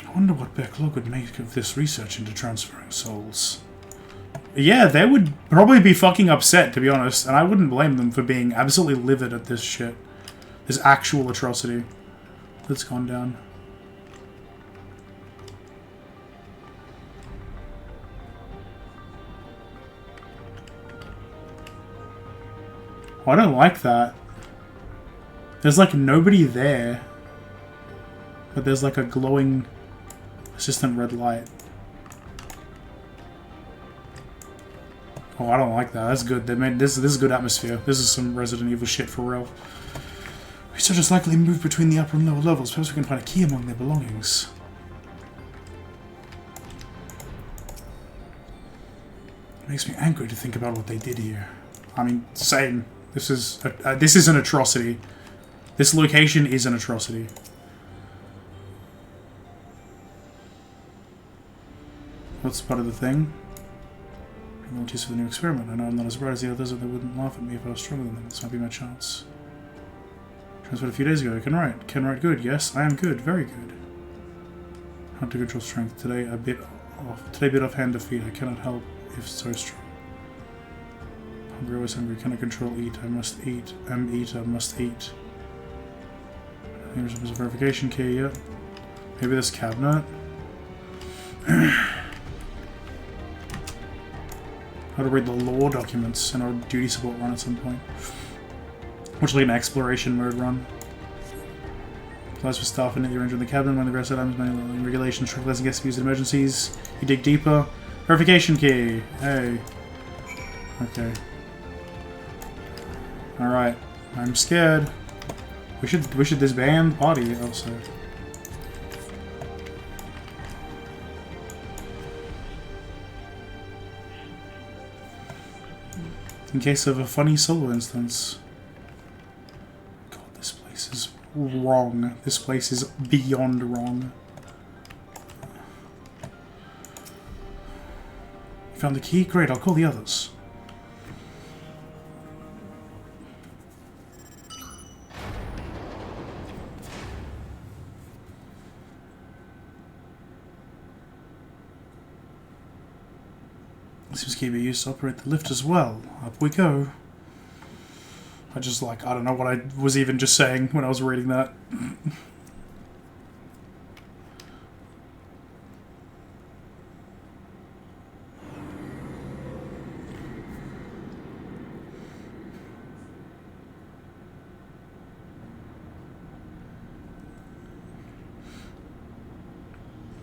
I wonder what Backlog would make of this research into transferring souls. Yeah, they would probably be fucking upset, to be honest, and I wouldn't blame them for being absolutely livid at this shit. This actual atrocity that's gone down. Oh, I don't like that. There's like nobody there, but there's like a glowing persistent red light. Oh, I don't like that. That's good. They made this is good atmosphere. This is some Resident Evil shit for real. Researchers likely move between the upper and lower levels. Perhaps we can find a key among their belongings. It makes me angry to think about what they did here. I mean, same. This is an atrocity. This location is an atrocity. What's part of the thing? Volunteers for the new experiment. I know I'm not as bright as the others, and they wouldn't laugh at me if I was stronger than them. This might be my chance. Transferred a few days ago. Can write. Can write good. Yes, I am good. Very good. Hard to control strength. Today a bit offhand defeat. I cannot help if so strong. Hungry, always hungry. Cannot control eat. I must eat. Am eater. Must eat. There's a verification key. Yep. Maybe this cabinet. How to read the lore documents in our duty support run at some point. Which is like an exploration mode run. Applies for staff and you're entering the cabin when the rest of items, manual regulations, tranquilizing guests used in emergencies. You dig deeper. Verification key. Hey. Okay. Alright. I'm scared. We should disband the party also. In case of a funny solo instance. God, this place is wrong. This place is beyond wrong. You found the key? Great, I'll call the others. This was key be used to operate the lift as well. Up we go. I just like, I don't know what I was even just saying when I was reading that.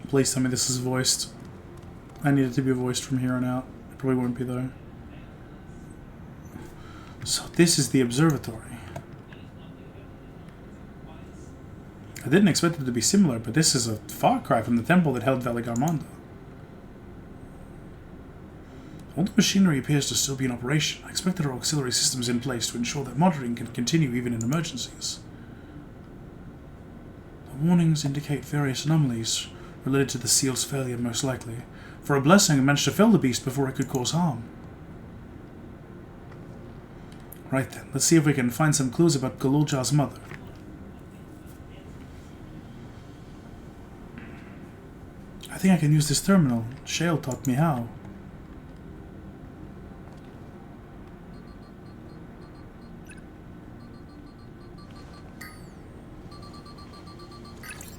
Please tell me this is voiced. I need it to be voiced from here on out. It probably won't be though. So this is the observatory. I didn't expect it to be similar, but this is a far cry from the temple that held Valigarmanda. All the machinery appears to still be in operation. I expect there are auxiliary systems in place to ensure that monitoring can continue even in emergencies. The warnings indicate various anomalies related to the seal's failure, most likely. For a blessing, it managed to fell the beast before it could cause harm. Right then, let's see if we can find some clues about Galulja's mother. I think I can use this terminal. Shale taught me how.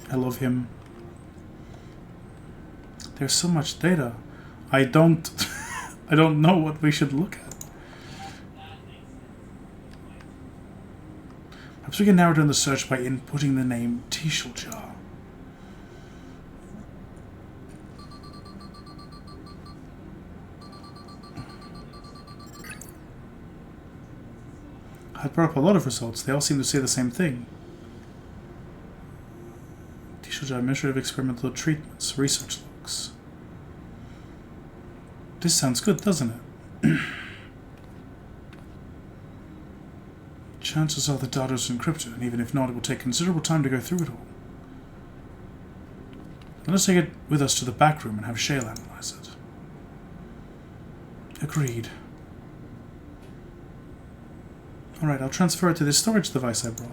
I love him. There's so much data. I don't know what we should look at. Perhaps we can narrow down the search by inputting the name Tishaljar. I brought up a lot of results. They all seem to say the same thing. Tishaljar, Administrative Experimental Treatments, Research Logs. This sounds good, doesn't it? Chances are the data is encrypted, and even if not, it will take considerable time to go through it all. Let us take it with us to the back room and have Shale analyze it. Agreed. Alright, I'll transfer it to this storage device I brought.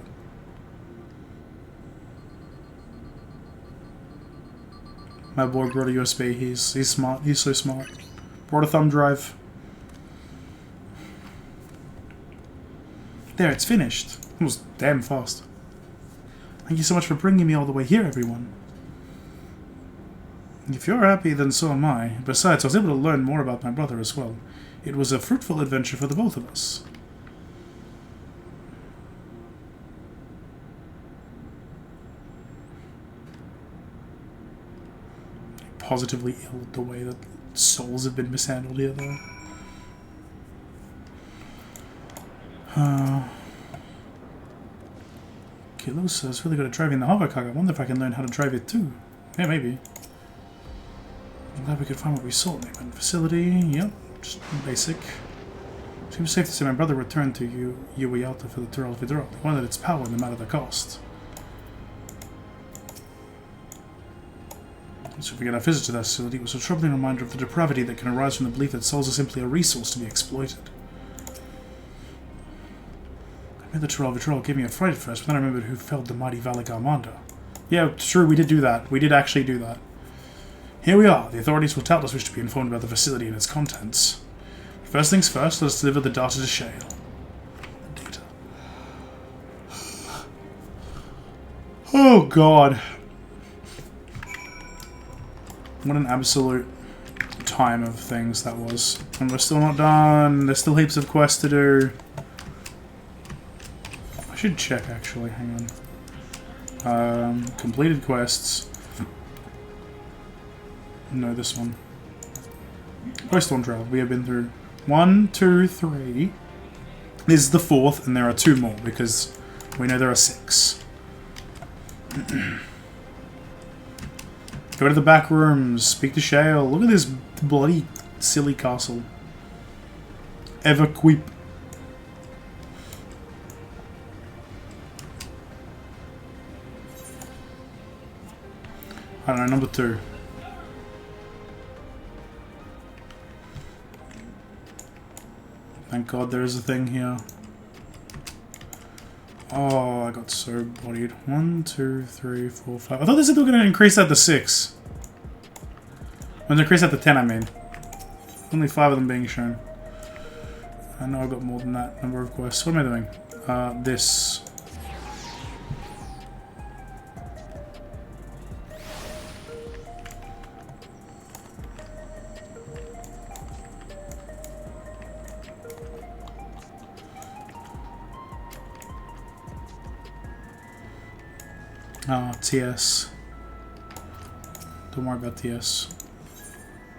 My boy brought a USB. He's smart. He's so smart. Brought a thumb drive. There, it's finished. It was damn fast. Thank you so much for bringing me all the way here, everyone. If you're happy, then so am I. Besides, I was able to learn more about my brother as well. It was a fruitful adventure for the both of us. Positively ill at the way that souls have been mishandled here, though. Kilusa's really good at driving the hovercar. I wonder if I can learn how to drive it too. Yeah, maybe. I'm glad we could find what we sought. Name facility. Yep, just basic. Seems safe to say my brother returned to Ueyalta for the Tural Vidral. He wanted its power no matter the cost. So if we get our visit to that facility, it was a troubling reminder of the depravity that can arise from the belief that souls are simply a resource to be exploited. I made the Tural Vidral gave me a fright at first, but then I remembered who felled the mighty Valigarmanda. Yeah, true, we did do that. We did actually do that. Here we are. The authorities will doubtless wish to be informed about the facility and its contents. First things first, let us deliver the data to Shale. The data. Oh god. What an absolute time of things that was. And we're still not done. There's still heaps of quests to do. I should check actually, hang on. Completed quests. No, this one. Where's Dawntrail? We have been through 1, 2, 3. This is the 4th, and there are 2 more because we know there are 6. Go to the back rooms, speak to Shale. Look at this bloody silly castle. Everqueep. I don't know, number 2. Thank God there is a thing here. Oh, I got so bodied. 1, 2, 3, 4, 5. I thought they said they were going to increase that to 6. When they increase that to 10, I mean. Only 5 of them being shown. I know I got more than that number of quests. What am I doing? this. TS. Don't worry about TS.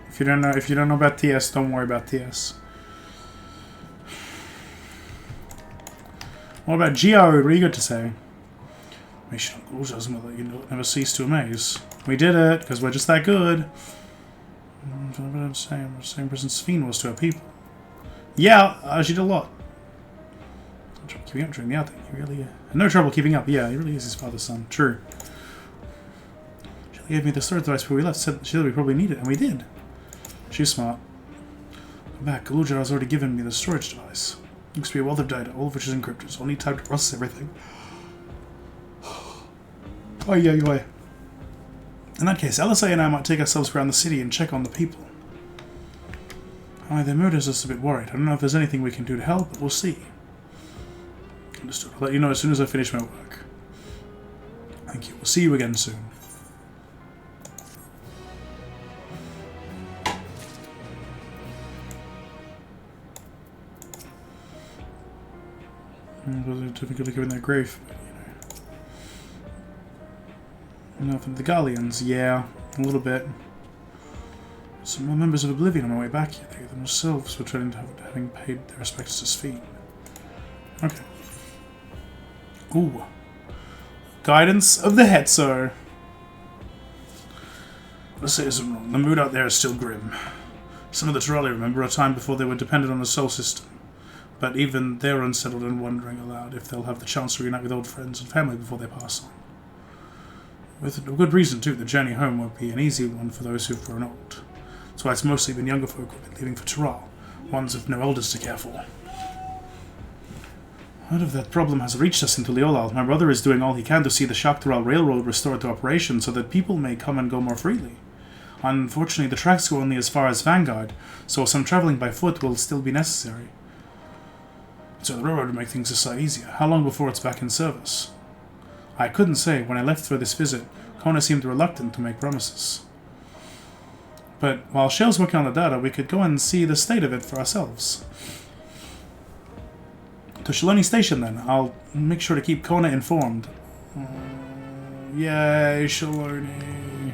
If you don't know about TS, don't worry about TS. What about Geo? What are you got to say? Mission doesn't let you never cease to amaze. We did it because we're just that good. Same person Sphene was to her people. Yeah, she did a lot. Keeping up during the outing. He really had no trouble keeping up. Yeah, he really is his father's son. True. She gave me the storage device before we left. Said she said we probably need it, and we did. She's smart. Come back. Galuja has already given me the storage device. Looks to be a wealth of data, all of which is encrypted, so I'll need time to process everything. Oh yeah. In that case, LSA and I might take ourselves around the city and check on the people. Their mood has us a bit worried. I don't know if there's anything we can do to help, but we'll see. Understood. I'll let you know as soon as I finish my work. Thank you. We'll see you again soon. It was difficult to go in their grave, but you know. Nothing. The Galleons, yeah, a little bit. Some more members of Oblivion on my way back here. They themselves returning to having paid their respects to Sphene. Okay. Ooh. Guidance of the Hetzer. Let's say isn't wrong. The mood out there is still grim. Some of the Terali remember a time before they were dependent on the Sol system. But even they're unsettled and wondering aloud if they'll have the chance to reunite with old friends and family before they pass on. With a good reason, too. The journey home won't be an easy one for those who've grown old. That's why it's mostly been younger folk who've been leaving for Teral, ones with no elders to care for. Part of that problem has reached us into Leolal. My brother is doing all he can to see the Shaktaral Railroad restored to operation so that people may come and go more freely. Unfortunately, the tracks go only as far as Vanguard, so some traveling by foot will still be necessary. So the railroad would make things a sight easier. How long before it's back in service? I couldn't say. When I left for this visit, Kona seemed reluctant to make promises. But while Shell's working on the data, we could go and see the state of it for ourselves. To Shaloni Station, then. I'll make sure to keep Kona informed. Yay, Shaloni.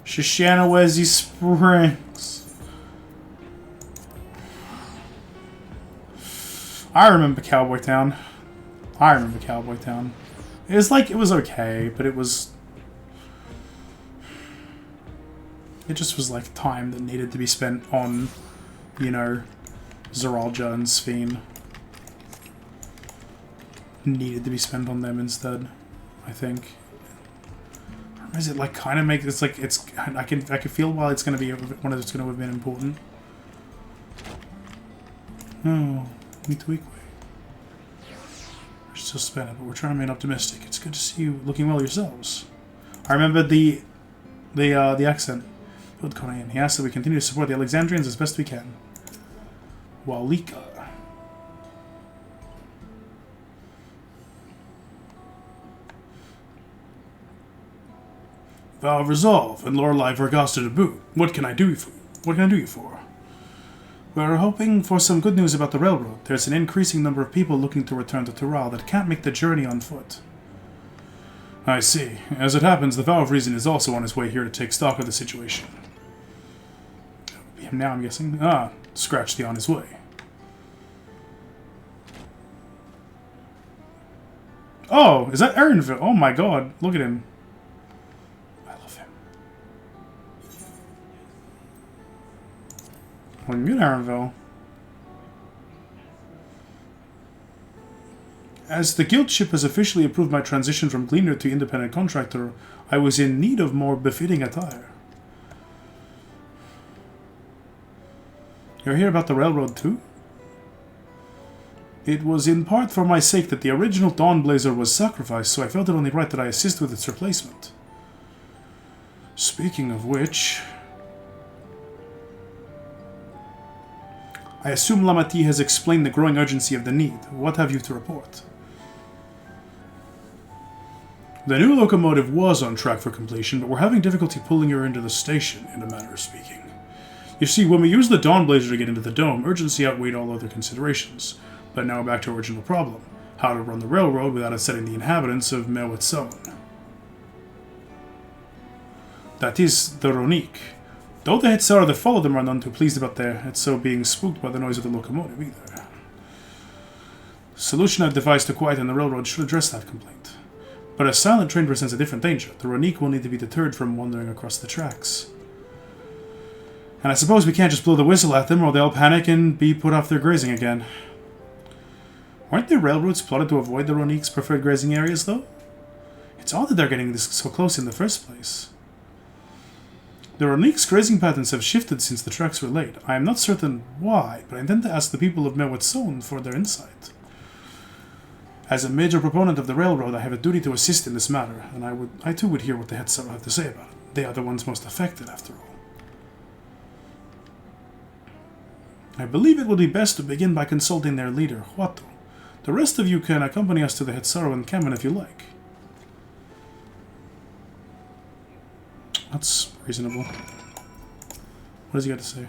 Shishanawezi Springs. I remember Cowboy Town. It was like, it was okay, but it was... It just was like time that needed to be spent on, you know, Zeralja and Sphene. Needed to be spent on them instead, I think. Or is it like kind of make it's like it's I can feel while it's going to be one of it's going to have been important. Oh, me too equally. We're still spent it, but we're trying to remain optimistic. It's good to see you looking well yourselves. I remember the accent. Good Conan. He asked that we continue to support the Alexandrians as best we can. Walika. Vow of Resolve and Lorelei Vergasta to boot. What can I do you for? We're hoping for some good news about the railroad. There's an increasing number of people looking to return to Teral that can't make the journey on foot. I see. As it happens, the Vow of Reason is also on his way here to take stock of the situation. That would be him now, I'm guessing. Ah, scratch the on his way. Oh, is that Aaronville? Oh my god, look at him. Looking good, Aaronville. As the guild ship has officially approved my transition from gleaner to independent contractor, I was in need of more befitting attire. You're here about the railroad too? It was in part for my sake that the original Dawnblazer was sacrificed, so I felt it only right that I assist with its replacement. Speaking of which... I assume Lamati has explained the growing urgency of the need. What have you to report? The new locomotive was on track for completion, but we're having difficulty pulling her into the station, in a manner of speaking. You see, when we used the Dawn Blazer to get into the dome, urgency outweighed all other considerations. But now we're back to our original problem. How to run the railroad without upsetting the inhabitants of Mewatson. That is the Ronique. Though the Heeeeere that followed them are none too pleased about their Heeeeere being spooked by the noise of the locomotive either. The solution I've devised to quieten the railroad should address that complaint. But a silent train presents a different danger. The Ronique will need to be deterred from wandering across the tracks. And I suppose we can't just blow the whistle at them or they'll panic and be put off their grazing again. Weren't the railroads plotted to avoid the Ronique's preferred grazing areas, though? It's odd that they're getting this so close in the first place. The Ronique's grazing patterns have shifted since the tracks were laid. I am not certain why, but I intend to ask the people of Mewatson for their insight. As a major proponent of the railroad, I have a duty to assist in this matter, and I too would hear what the Heeeeere have to say about it. They are the ones most affected, after all. I believe it would be best to begin by consulting their leader, Huato. The rest of you can accompany us to the Heeeeere encampment if you like. That's reasonable. What does he got to say?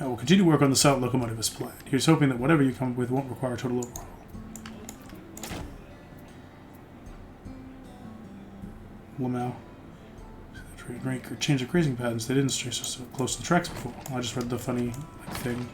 Yeah, we'll continue to work on the south locomotive as planned. Here's hoping that whatever you come up with won't require total overhaul. Lamau. Change of grazing patterns. They didn't stray so close to the tracks before. I just read the funny thing.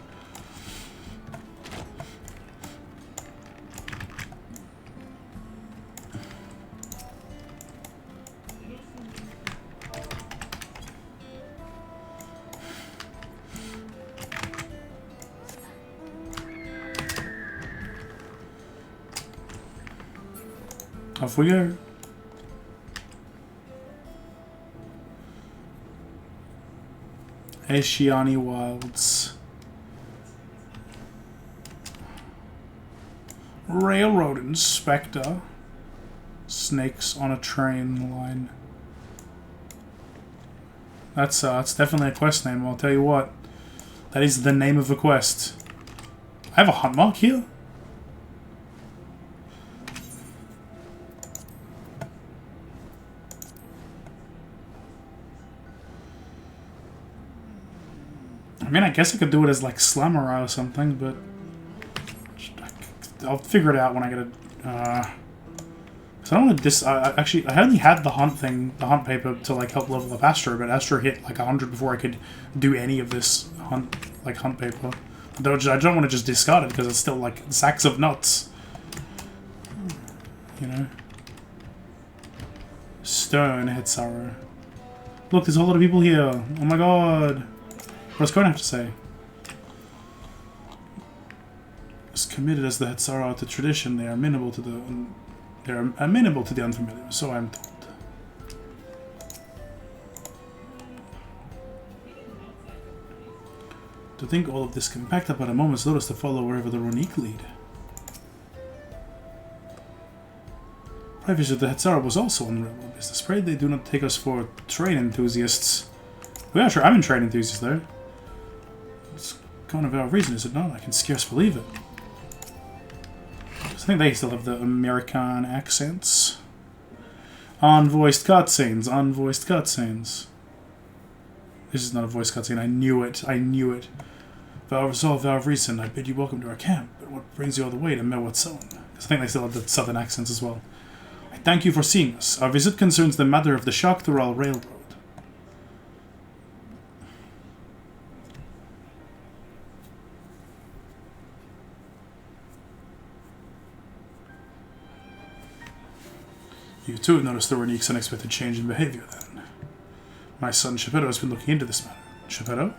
Off we go. Ashiani Wilds. Railroad Inspector. Snakes on a train line. That's definitely a quest name, I'll tell you what. That is the name of the quest. I have a hunt mark here? I mean, I guess I could do it as like Slamurai or something, but I'll figure it out when I get it. So I don't want to actually, I only had the hunt thing, the hunt paper to like help level up Astro, but Astro hit like 100 before I could do any of this hunt paper. Though I don't want to just discard it because it's still like sacks of nuts. You know? Stone Heeeeere. Look, there's a lot of people here. Oh my god. What's going to have to say? As committed as the Heeeeere are to tradition, they are amenable to the unfamiliar. So I'm told. To think all of this can be packed up at a moment's notice to follow wherever the Ronique lead. Privacy of the Heeeeere was also on the railroad business. Pray they do not take us for train enthusiasts. Well, yeah, sure, I'm a train enthusiast there. It's kind of our reason, is it not? I can scarce believe it. I think they still have the American accents. Unvoiced cutscenes, unvoiced cutscenes. This is not a voice cutscene, I knew it, I knew it. Vow of resolve, vow of reason, I bid you welcome to our camp, but what brings you all the way to Mewatson? Because I think they still have the southern accents as well. I thank you for seeing us. Our visit concerns the matter of the Shaktural Railroad. You too have noticed the Ronique's unexpected change in behavior, then. My son Shepetto has been looking into this matter. Shepetto?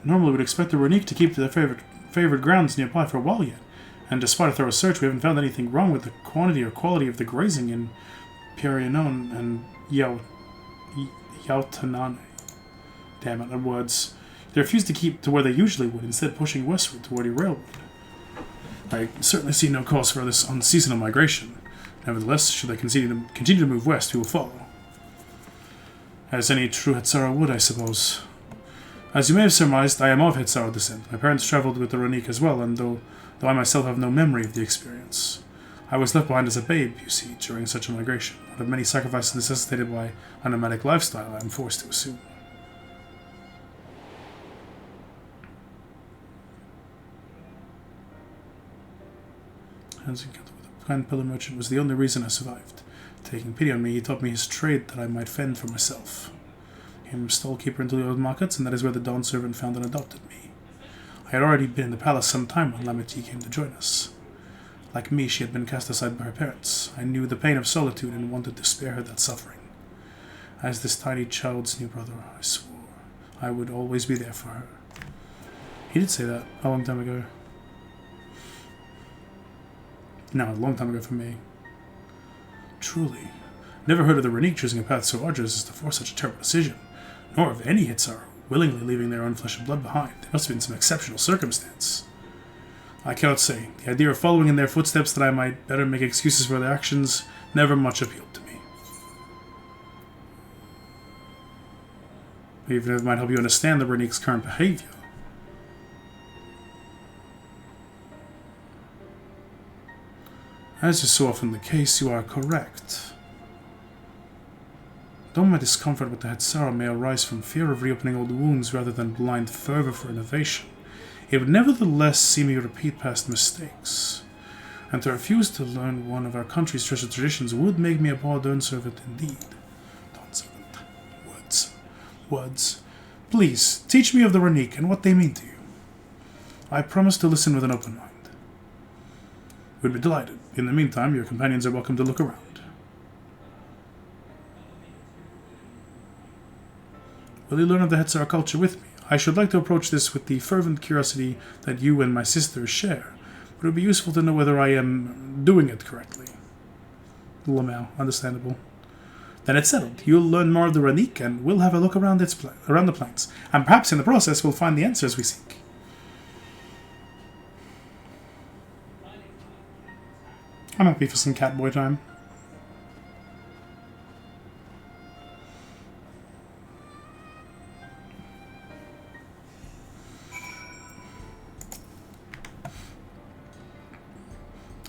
Normally we'd expect the Ronique to keep to their favored grounds nearby for a while yet, and despite a thorough search, we haven't found anything wrong with the quantity or quality of the grazing in Perianon and Yautanane. Damn it, the words. They refuse to keep to where they usually would, instead pushing westward toward a railroad. I certainly see no cause for this unseasonal migration. Nevertheless, should they continue to move west, we will follow. As any true Heeeeere would, I suppose. As you may have surmised, I am of heeeeere descent. My parents travelled with the Ronique as well, and though I myself have no memory of the experience. I was left behind as a babe, you see, during such a migration. One of many sacrifices necessitated by a nomadic lifestyle, I am forced to assume. Hans encounter with a kind pillar merchant was the only reason I survived. Taking pity on me, he taught me his trade that I might fend for myself. I am stallkeeper into the old markets, and that is where the Dawn servant found and adopted me. I had already been in the palace some time when Lameti came to join us. Like me, she had been cast aside by her parents. I knew the pain of solitude and wanted to spare her that suffering. As this tiny child's new brother, I swore I would always be there for her. He did say that a long time ago. No, a long time ago for me. Truly. Never heard of the Ronique choosing a path so arduous as to force such a terrible decision, nor of any heeeeere willingly leaving their own flesh and blood behind. There must have been some exceptional circumstance. I cannot say. The idea of following in their footsteps that I might better make excuses for their actions never much appealed to me. Even if it might help you understand the Ronique's current behavior. As is so often the case, you are correct. Though my discomfort with the heeeeere may arise from fear of reopening old wounds rather than blind fervor for innovation, it would nevertheless see me repeat past mistakes. And to refuse to learn one of our country's treasured traditions would make me a poor Dawn servant indeed. Dawn servant. Words. Words. Please, teach me of the Ronique and what they mean to you. I promise to listen with an open mind. We'd be delighted. In the meantime, your companions are welcome to look around. Will you learn of the heeeeere culture with me? I should like to approach this with the fervent curiosity that you and my sisters share, but it would be useful to know whether I am doing it correctly. Lamau, understandable. Then it's settled. You'll learn more of the Ronique, and we'll have a look around the plains, and perhaps in the process we'll find the answers we seek. I'm happy for some catboy time.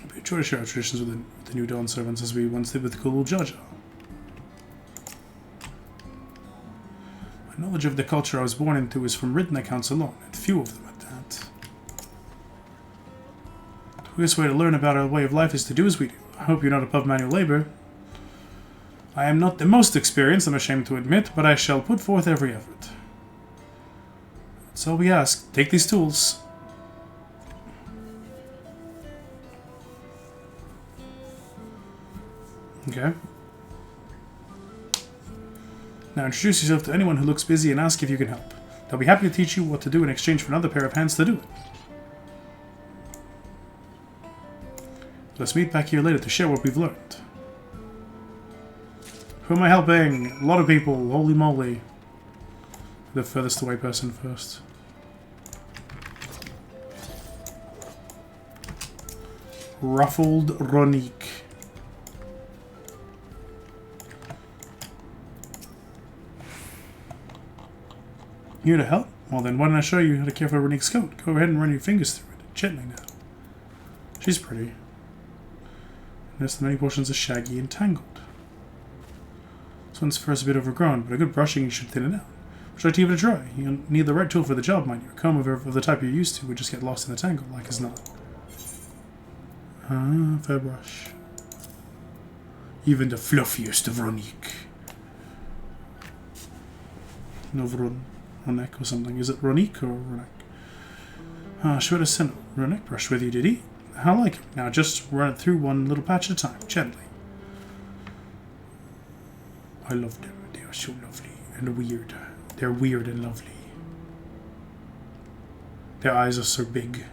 I'll be sure to share our traditions with the new Dawn servants as we once did with the cool Jaja. My knowledge of the culture I was born into is from written accounts alone, and few of them at that. The quickest way to learn about our way of life is to do as we do. I hope you're not above manual labor. I am not the most experienced, I'm ashamed to admit, but I shall put forth every effort. That's all we ask. Take these tools. Okay. Now introduce yourself to anyone who looks busy and ask if you can help. They'll be happy to teach you what to do in exchange for another pair of hands to do it. Let's meet back here later to share what we've learned. Who am I helping? A lot of people. Holy moly. The furthest away person first. Ruffled Ronique. Here to help? Well then, why don't I show you how to care for Ronique's coat? Go ahead and run your fingers through it. Gently now. She's pretty. Notice the many portions are shaggy and tangled. This one's first a bit overgrown, but a good brushing you should thin it out. Would you like to give it a try? You'll need the right tool for the job, mind you. A comb of the type you're used to would just get lost in the tangle, like as not. Ah, fair brush. Even the fluffiest of Ronique. Ronique or something. Is it Ronique or Ronique? Ah, should have sent a Ronique brush with you, did he? I like it. Now just run it through one little patch at a time, gently. I love them. They are so lovely and weird. They're weird and lovely. Their eyes are so big.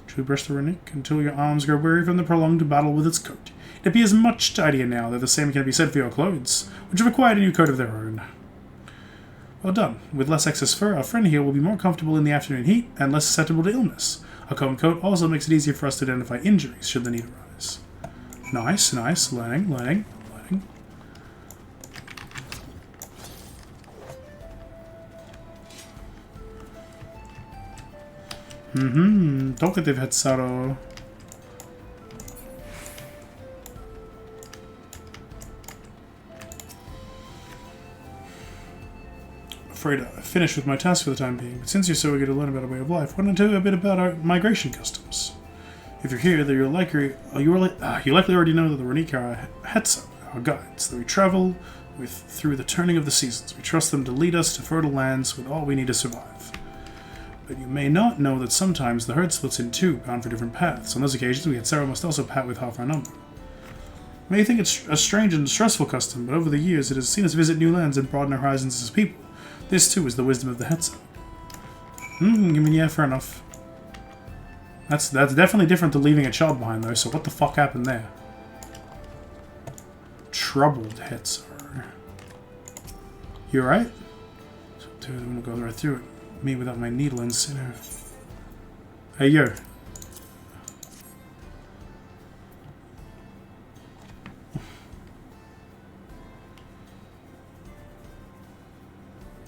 Should we brush the Ronique until your arms grow weary from the prolonged battle with its coat? It appears much tidier now that the same can be said for your clothes, which have acquired a new coat of their own. Well done. With less excess fur, our friend here will be more comfortable in the afternoon heat and less susceptible to illness. A combed coat also makes it easier for us to identify injuries should the need arise. Nice, nice. Learning, learning, learning. Talkative Hetzaro. Afraid I've finished with my task for the time being, but since you're so eager to learn about our way of life, why don't I tell you a bit about our migration customs? If you're here, then you likely already know that the Renik are Hetzer, our guides, that we travel with through the turning of the seasons. We trust them to lead us to fertile lands with all we need to survive. But you may not know that sometimes the herd splits in two, bound for different paths. On those occasions, we Hetzero must also pat with half our number. You may think it's a strange and stressful custom, but over the years it has seen us visit new lands and broaden our horizons as people. This, too, is the wisdom of the Hetzer. I mean, yeah, fair enough. That's definitely different to leaving a child behind, though, so what the fuck happened there? Troubled Hetzer. You alright? So, dude, I'm gonna go right through it. Me without my needle and sinner. Hey, yo.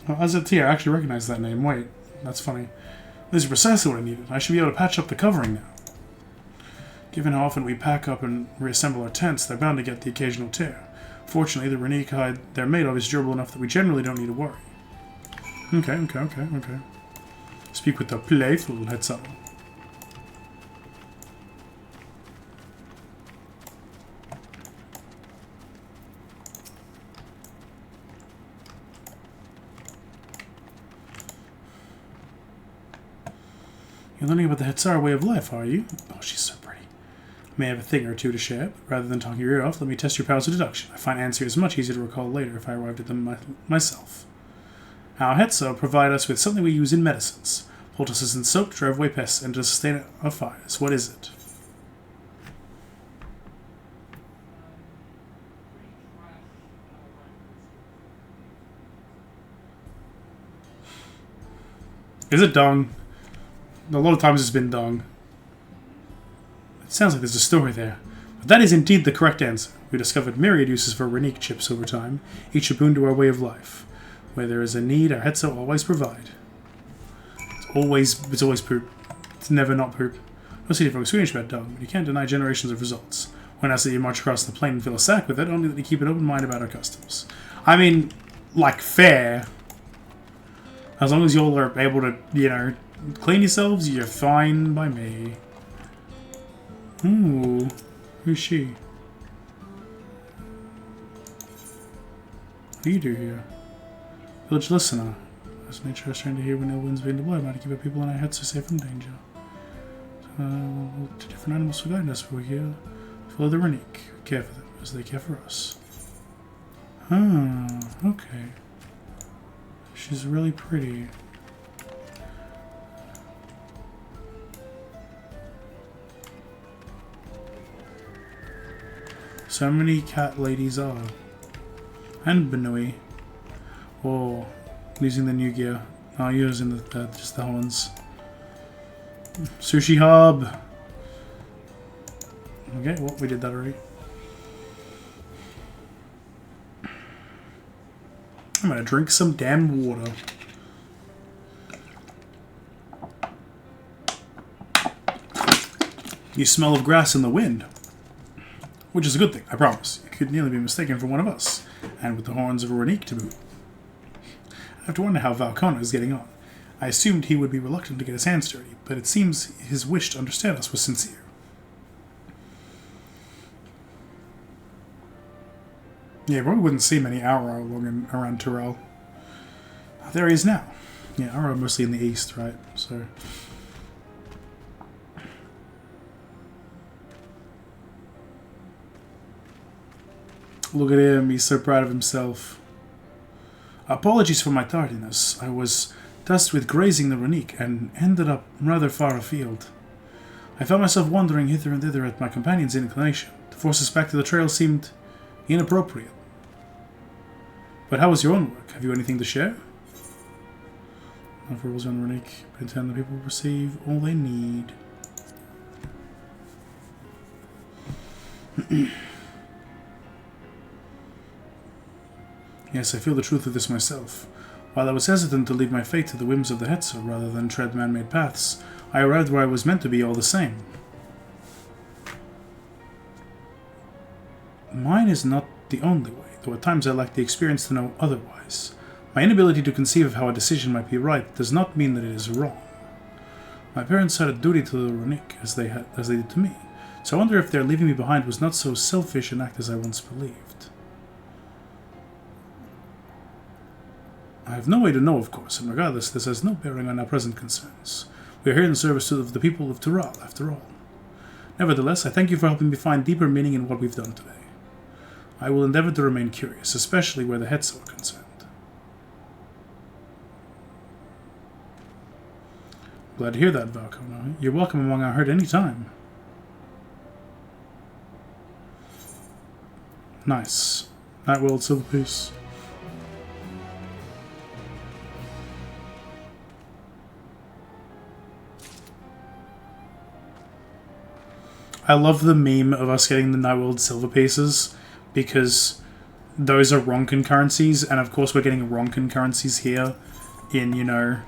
Oh, as a T, I actually recognize that name. Wait, that's funny. This is precisely what I needed. I should be able to patch up the covering now. Given how often we pack up and reassemble our tents, they're bound to get the occasional tear. Fortunately, the Renik hide they're made of is durable enough that we generally don't need to worry. Okay. Speak with the playful Hetzer. You're learning about the Hetzar way of life, are you? Oh, she's so pretty. I may have a thing or two to share, but rather than talking your ear off, let me test your powers of deduction. I find answers much easier to recall later if I arrived at them myself. Our Hetzar provide us with something we use in medicines. Poultices and soap drive away pests and to sustain our fires. What is it? Is it dung? A lot of times it's been dung. It sounds like there's a story there. But that is indeed the correct answer. We discovered myriad uses for Renik chips over time, each a boon to our way of life. Where there is a need, our Hetzer always provide. It's always poop. It's never not poop. No city folks squeamish about dung, but you can't deny generations of results. When I say you march across the plain and fill a sack with it, only that you keep an open mind about our customs. I mean, like, fair. As long as you all are able to, you know, clean yourselves, you're fine by me. Ooh, who's she? What do you do here? Village listener. As nature is trying to hear when ill winds begin to blow, how to keep our people and our heads safe from danger. To different animals for guidance, we're here. Follow the Renik. Care for them as they care for us. Okay. She's really pretty. So many cat ladies are. And Benui. Oh, using the new gear. Oh, using just the horns. Sushi Hub. Okay, well, we did that already. I'm gonna drink some damn water. You smell of grass in the wind. Which is a good thing, I promise. You could nearly be mistaken for one of us. And with the horns of a Renik to boot. I have to wonder how Valcona is getting on. I assumed he would be reluctant to get his hands dirty, but it seems his wish to understand us was sincere. Yeah, you probably wouldn't see many Auro around Tyrell. There he is now. Yeah, Auro mostly in the east, right? So... Look at him, he's so proud of himself. Apologies for my tardiness. I was tasked with grazing the Renik and ended up rather far afield. I found myself wandering hither and thither at my companion's inclination. To force us back to the trail seemed inappropriate. But how was your own work? Have you anything to share? Not rules on Renik. Pretend the people receive all they need. Yes, I feel the truth of this myself. While I was hesitant to leave my fate to the whims of the Hetzer rather than tread man-made paths, I arrived where I was meant to be all the same. Mine is not the only way, though at times I lack the experience to know otherwise. My inability to conceive of how a decision might be right does not mean that it is wrong. My parents had a duty to the Runic, as they did to me, so I wonder if their leaving me behind was not so selfish an act as I once believed. I have no way to know, of course, and regardless, this has no bearing on our present concerns. We are here in service of the people of Tural, after all. Nevertheless, I thank you for helping me find deeper meaning in what we've done today. I will endeavor to remain curious, especially where the Hetzo are concerned. Glad to hear that, Valkona. You're welcome among our herd any time. Nice. That world silver piece. I love the meme of us getting the Nightworld silver pieces because those are Ronkin currencies, and of course we're getting Ronkin currencies here in, you know,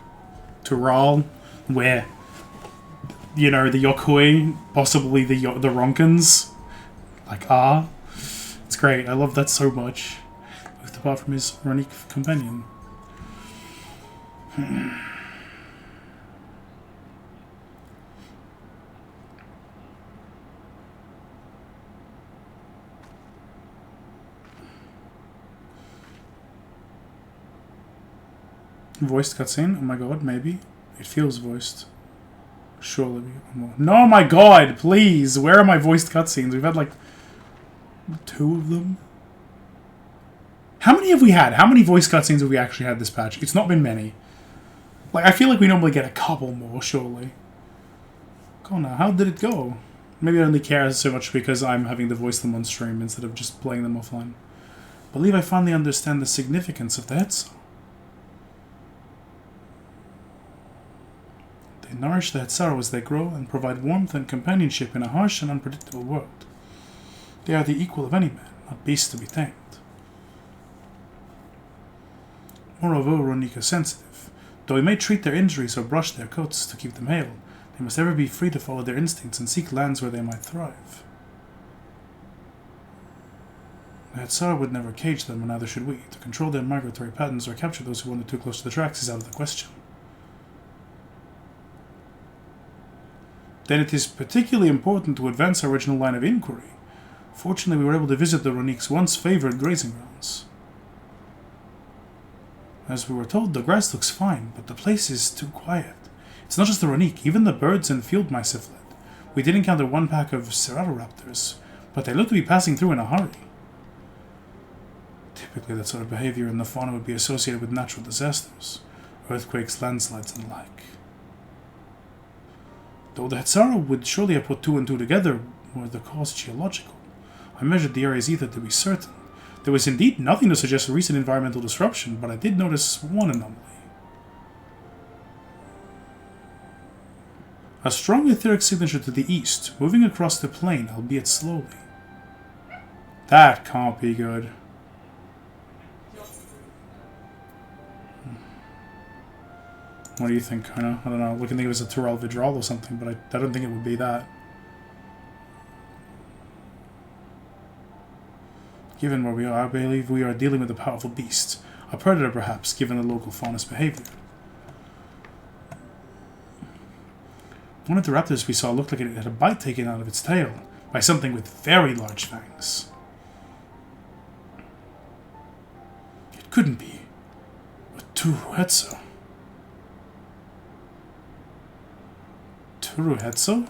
Tural, where, you know, the Yokoi, possibly the Ronkins, like, are. It's great. I love that so much. Apart from his Runic companion. Voiced cutscene? Oh my god, maybe. It feels voiced. Surely. No, my god, please! Where are my voiced cutscenes? We've had like 2 of them. How many have we had? How many voice cutscenes have we actually had this patch? It's not been many. Like, I feel like we normally get a couple more, surely. Go now, how did it go? Maybe I only care so much because I'm having to voice them on stream instead of just playing them offline. I believe I finally understand the significance of the Hetzo. They nourish the Hetzaro as they grow and provide warmth and companionship in a harsh and unpredictable world. They are the equal of any man, not beasts to be tamed. Moreover, Runic are sensitive. Though we may treat their injuries or brush their coats to keep them hale, they must ever be free to follow their instincts and seek lands where they might thrive. The Hetzaro would never cage them, and neither should we. To control their migratory patterns or capture those who wander too close to the tracks is out of the question. Then it is particularly important to advance our original line of inquiry. Fortunately, we were able to visit the Runic's once favored grazing grounds. As we were told, the grass looks fine, but the place is too quiet. It's not just the Runic, even the birds and field mice have fled. We did encounter one pack of Ceratoraptors, but they look to be passing through in a hurry. Typically, that sort of behavior in the fauna would be associated with natural disasters, earthquakes, landslides, and the like. Though the Hetzaro would surely have put 2 and 2 together were the cause geological. I measured the area's ether to be certain. There was indeed nothing to suggest a recent environmental disruption, but I did notice one anomaly. A strong etheric signature to the east, moving across the plain, albeit slowly. That can't be good. What do you think, Kona? I don't know. We can think it was a Tural Vidral or something, but I don't think it would be that. Given where we are, I believe we are dealing with a powerful beast. A predator, perhaps, given the local fauna's behavior. One of the raptors we saw looked like it had a bite taken out of its tail by something with very large fangs. It couldn't be a Turuhetso. Turuhetso?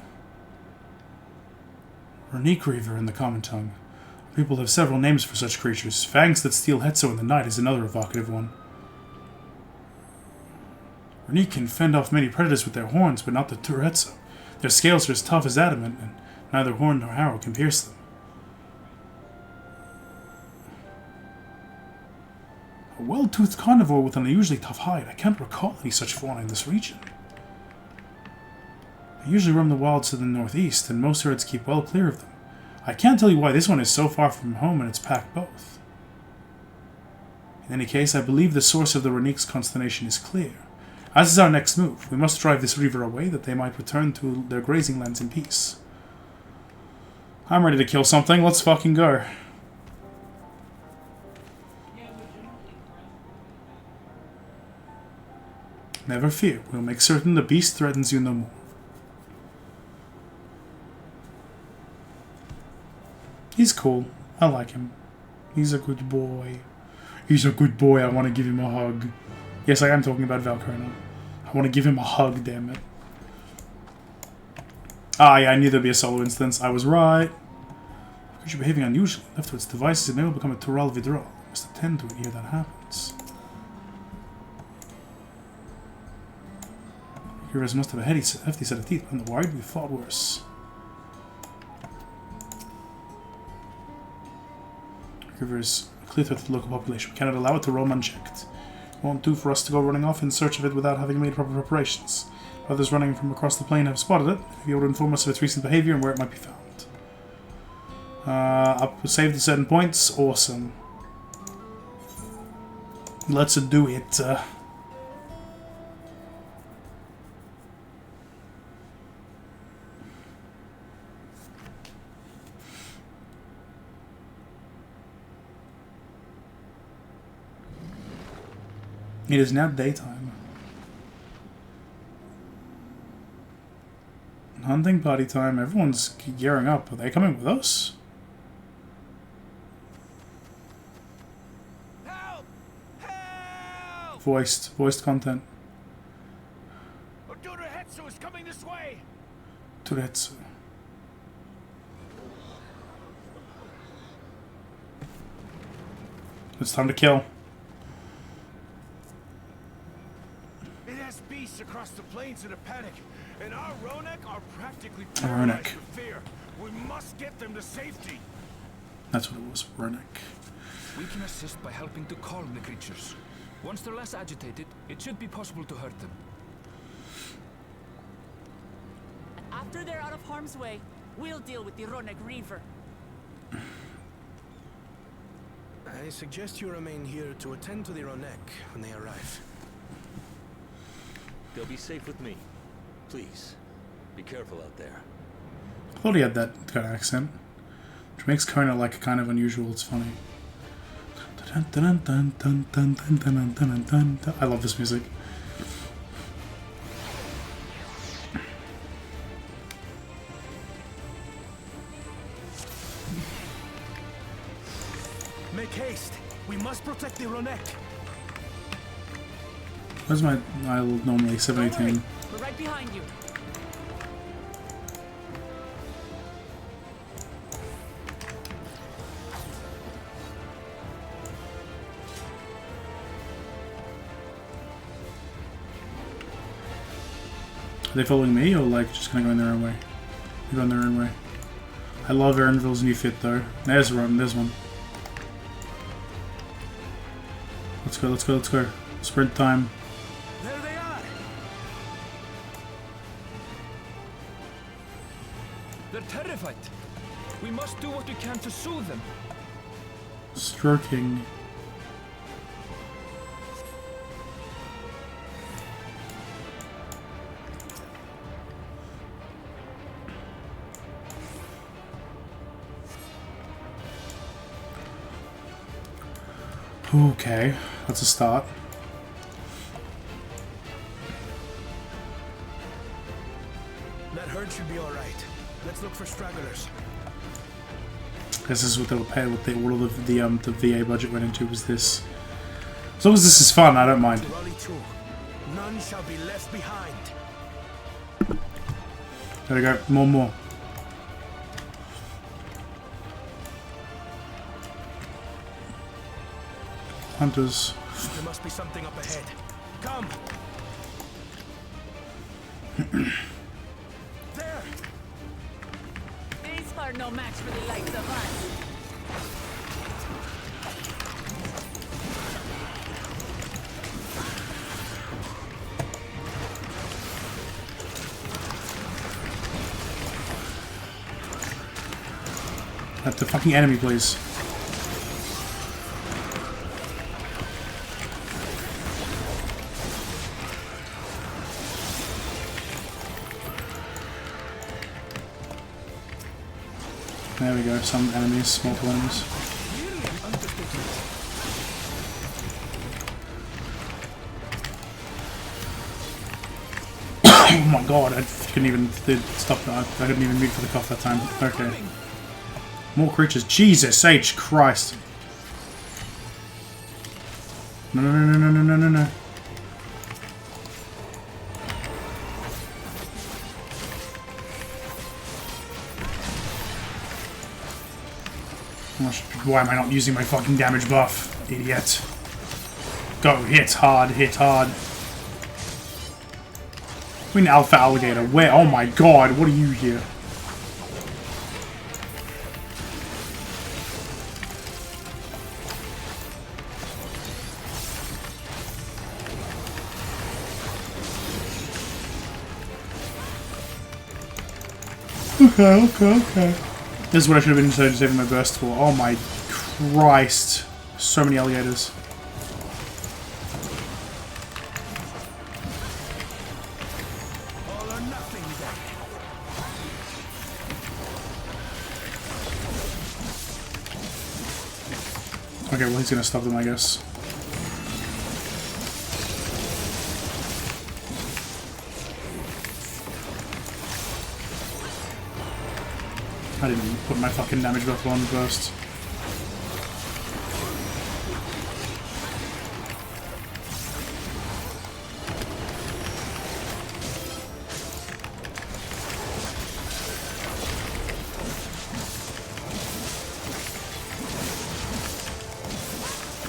Runic Reaver in the common tongue. People have several names for such creatures. Fangs that steal Hetzo in the night is another evocative one. Runic can fend off many predators with their horns, but not the Turuhetso. Their scales are as tough as adamant, and neither horn nor arrow can pierce them. A well-toothed carnivore with an unusually tough hide. I can't recall any such fauna in this region. They usually roam the wilds to the northeast, and most herds keep well clear of them. I can't tell you why this one is so far from home and it's packed both. In any case, I believe the source of the Runic's consternation is clear. As is our next move, we must drive this reaver away that they might return to their grazing lands in peace. I'm ready to kill something. Let's fucking go. Never fear. We'll make certain the beast threatens you no more. He's cool. I like him. He's a good boy. He's a good boy. I want to give him a hug. Yes, I am talking about Valkyrna. I want to give him a hug, damn it. Ah, yeah, I knew there'd be a solo instance. I was right. Because you're behaving unusually. Left to its devices, it may well become a Tural Vidral. You must attend to it here that happens. Heroes must have a hefty set of teeth, but on the wide, we fought worse. Rivers clear threat to the local population. We cannot allow it to roam unchecked. It won't do for us to go running off in search of it without having made proper preparations. Others running from across the plain have spotted it. They'll be able to inform us of its recent behavior and where it might be found. Up saved at certain points. Awesome. Let's do it. It is now daytime. Hunting party time. Everyone's gearing up. Are they coming with us? Help! Help! Voiced content. Odorahetsu is coming this way! Turetsu. It's time to kill. Beasts across the plains in a panic, and our Ronek are practically Ronek. paralyzed with fear. We must get them to safety. That's what it was, Ronek. We can assist by helping to calm the creatures. Once they're less agitated, it should be possible to hurt them. After they're out of harm's way, we'll deal with the Ronek Reaver. I suggest you remain here to attend to the Ronek when they arrive. They'll be safe with me. Please, be careful out there. I thought he had that kind of accent, which makes Kona like kind of unusual. It's funny. I love this music. Make haste. We must protect the Ronek. Where's my normally 718? We're right behind you. Are they following me or like just gonna go in their own way? They're going their own way. I love Erinville's new fit though. There's one. There's one. Let's go. Let's go. Let's go. Sprint time. There they are. They're terrified. We must do what we can to soothe them. Stroking. Okay, that's a start. That herd should be all right. Let's look for stragglers. This is what they'll pay. What all of the VA budget went into was this. As long as this is fun, I don't mind. Raleigh too. None shall be left behind. There we go. More. Hunters. There must be something up ahead. Come. There. These are no match for the likes of us. At the fucking enemy, please. There we go, some enemies, multiple enemies. Oh my god, I couldn't even stop that. I couldn't even mute for the cough that time. Okay. More creatures. Jesus H. Christ. No, no, no, no, no, no, no, no. Why am I not using my fucking damage buff? Idiot. Go, hit hard, hit hard. I mean, Alpha Alligator. Where? Oh my god, what are you here? Okay, okay, okay. This is what I should have been saving my burst for. Oh my Christ. So many alligators. All or nothing then. Okay, well he's gonna stop them, I guess. I didn't put my fucking damage buff on first.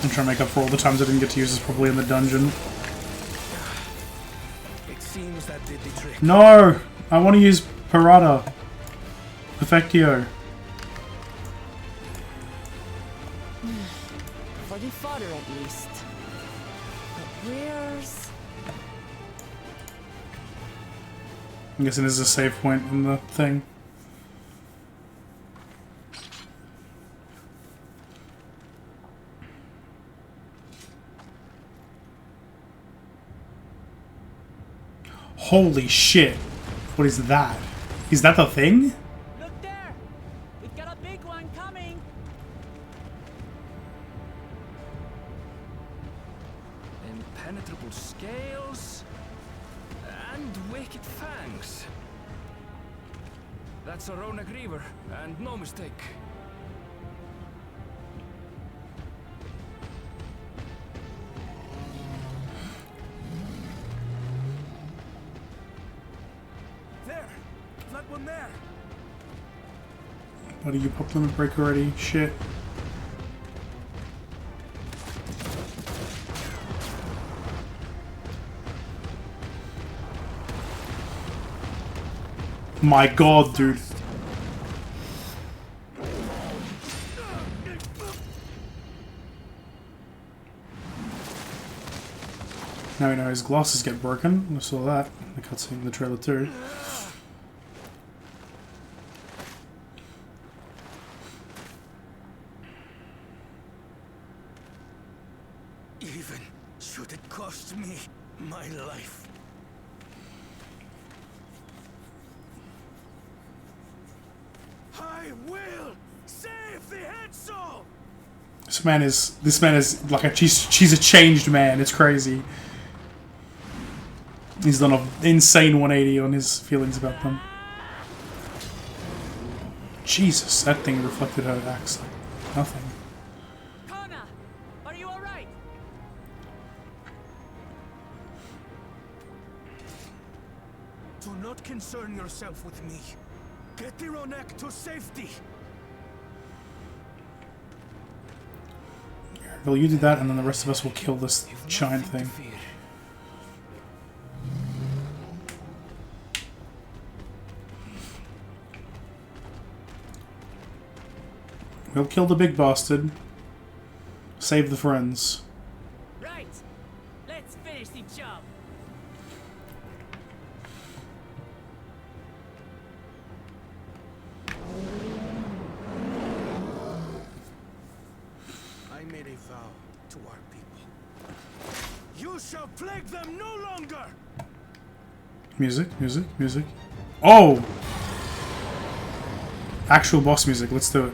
I'm trying to make up for all the times I didn't get to use this properly in the dungeon. It seems that did the trick. No! I want to use Parada. FFXIV. For the fodder at least. But where's... I'm guessing this is a save point in the thing. Holy shit. What is that? Is that the thing? Look there! We've got a big one coming! Impenetrable scales and wicked fangs. That's a Rona Griever, and no mistake. There! That one there! What are you pop limit break already? Shit. My god, dude. Now we know his glasses get broken. I saw that in the cutscene in the trailer too. Even should it cost me my life. I will save the head soul! This man is like she's a changed man. It's crazy. He's done an insane 180 on his feelings about them. Jesus, that thing reflected her axe like nothing. Kona! Are you alright? Do not concern yourself with me. Get the Ronek to safety. Well, you do that, and then the rest of us will kill this giant thing. We'll kill the big bastard. Save the friends. Right! Let's finish the job! I made a vow to our people. You shall plague them no longer! Music, music, music. Oh! Actual boss music, let's do it.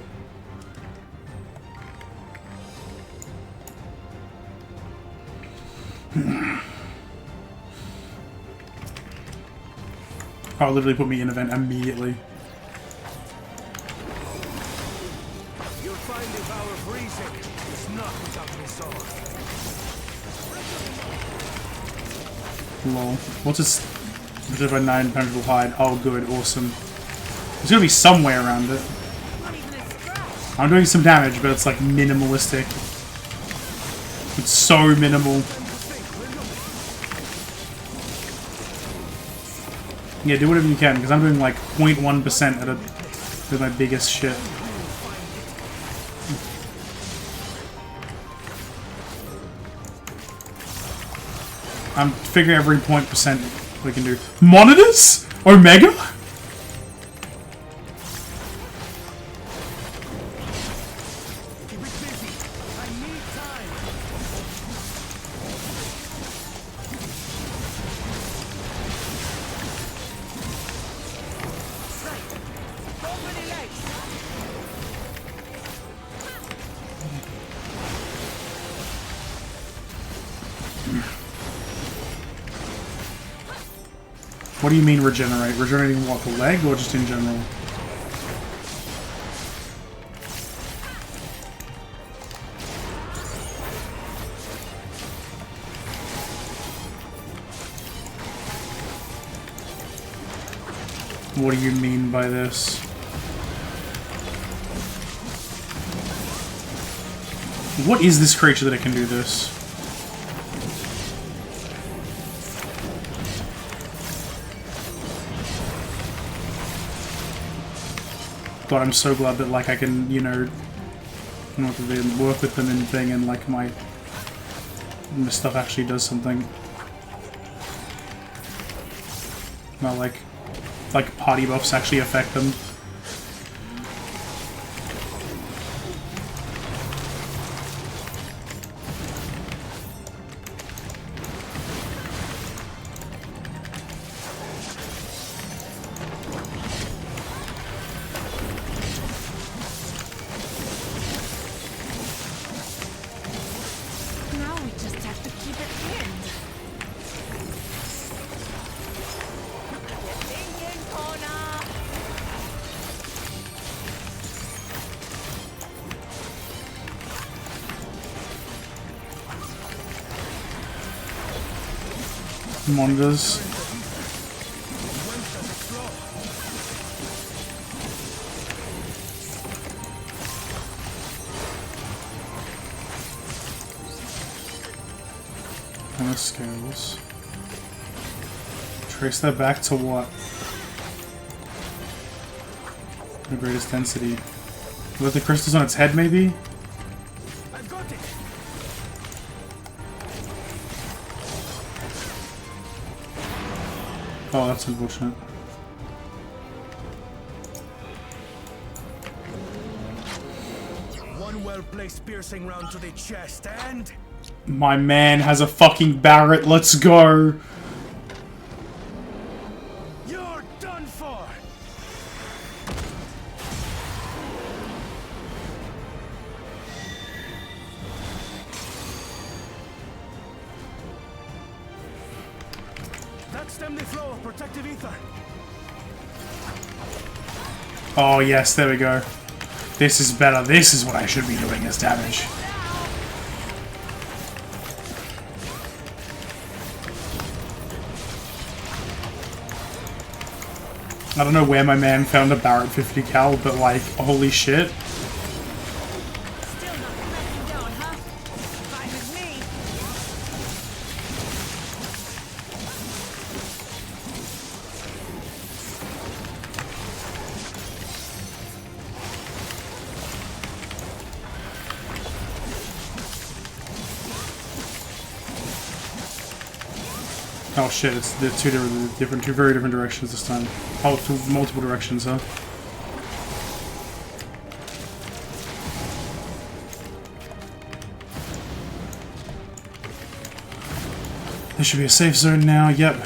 Oh, literally put me in event immediately. You'll find the power of reason is not without resolve. Lol. What's this? If I 9 impenetrable hide. Oh, good, awesome. There's gonna be some way around it. I'm doing some damage, but it's like minimalistic. It's so minimal. Yeah, do whatever you can, because I'm doing like 0.1% at my biggest shit. I'm figuring every 0.% we can do. Monitors? Omega? What do you mean regenerate? Regenerating what, the leg, or just in general? What do you mean by this? What is this creature that it can do this? God, I'm so glad that, like, I can, you know, work with them in thing and, like, my stuff actually does something. Not like party buffs actually affect them. Monitors. Scales. Trace that back to what? The greatest density. With the crystals on its head, maybe? Oh, that's unfortunate. One well-placed piercing round to the chest, and my man has a fucking Barrett. Let's go. you're done for. That stemmed the flow of protective ether. Oh yes, there we go. This is better. This is what I should be doing as damage. I don't know where my man found a Barrett 50 cal, but like, holy shit. Still not cracking down, huh? Fine with me. Oh shit, it's the two very different directions this time. Oh, two multiple directions, huh? There should be a safe zone now, yep.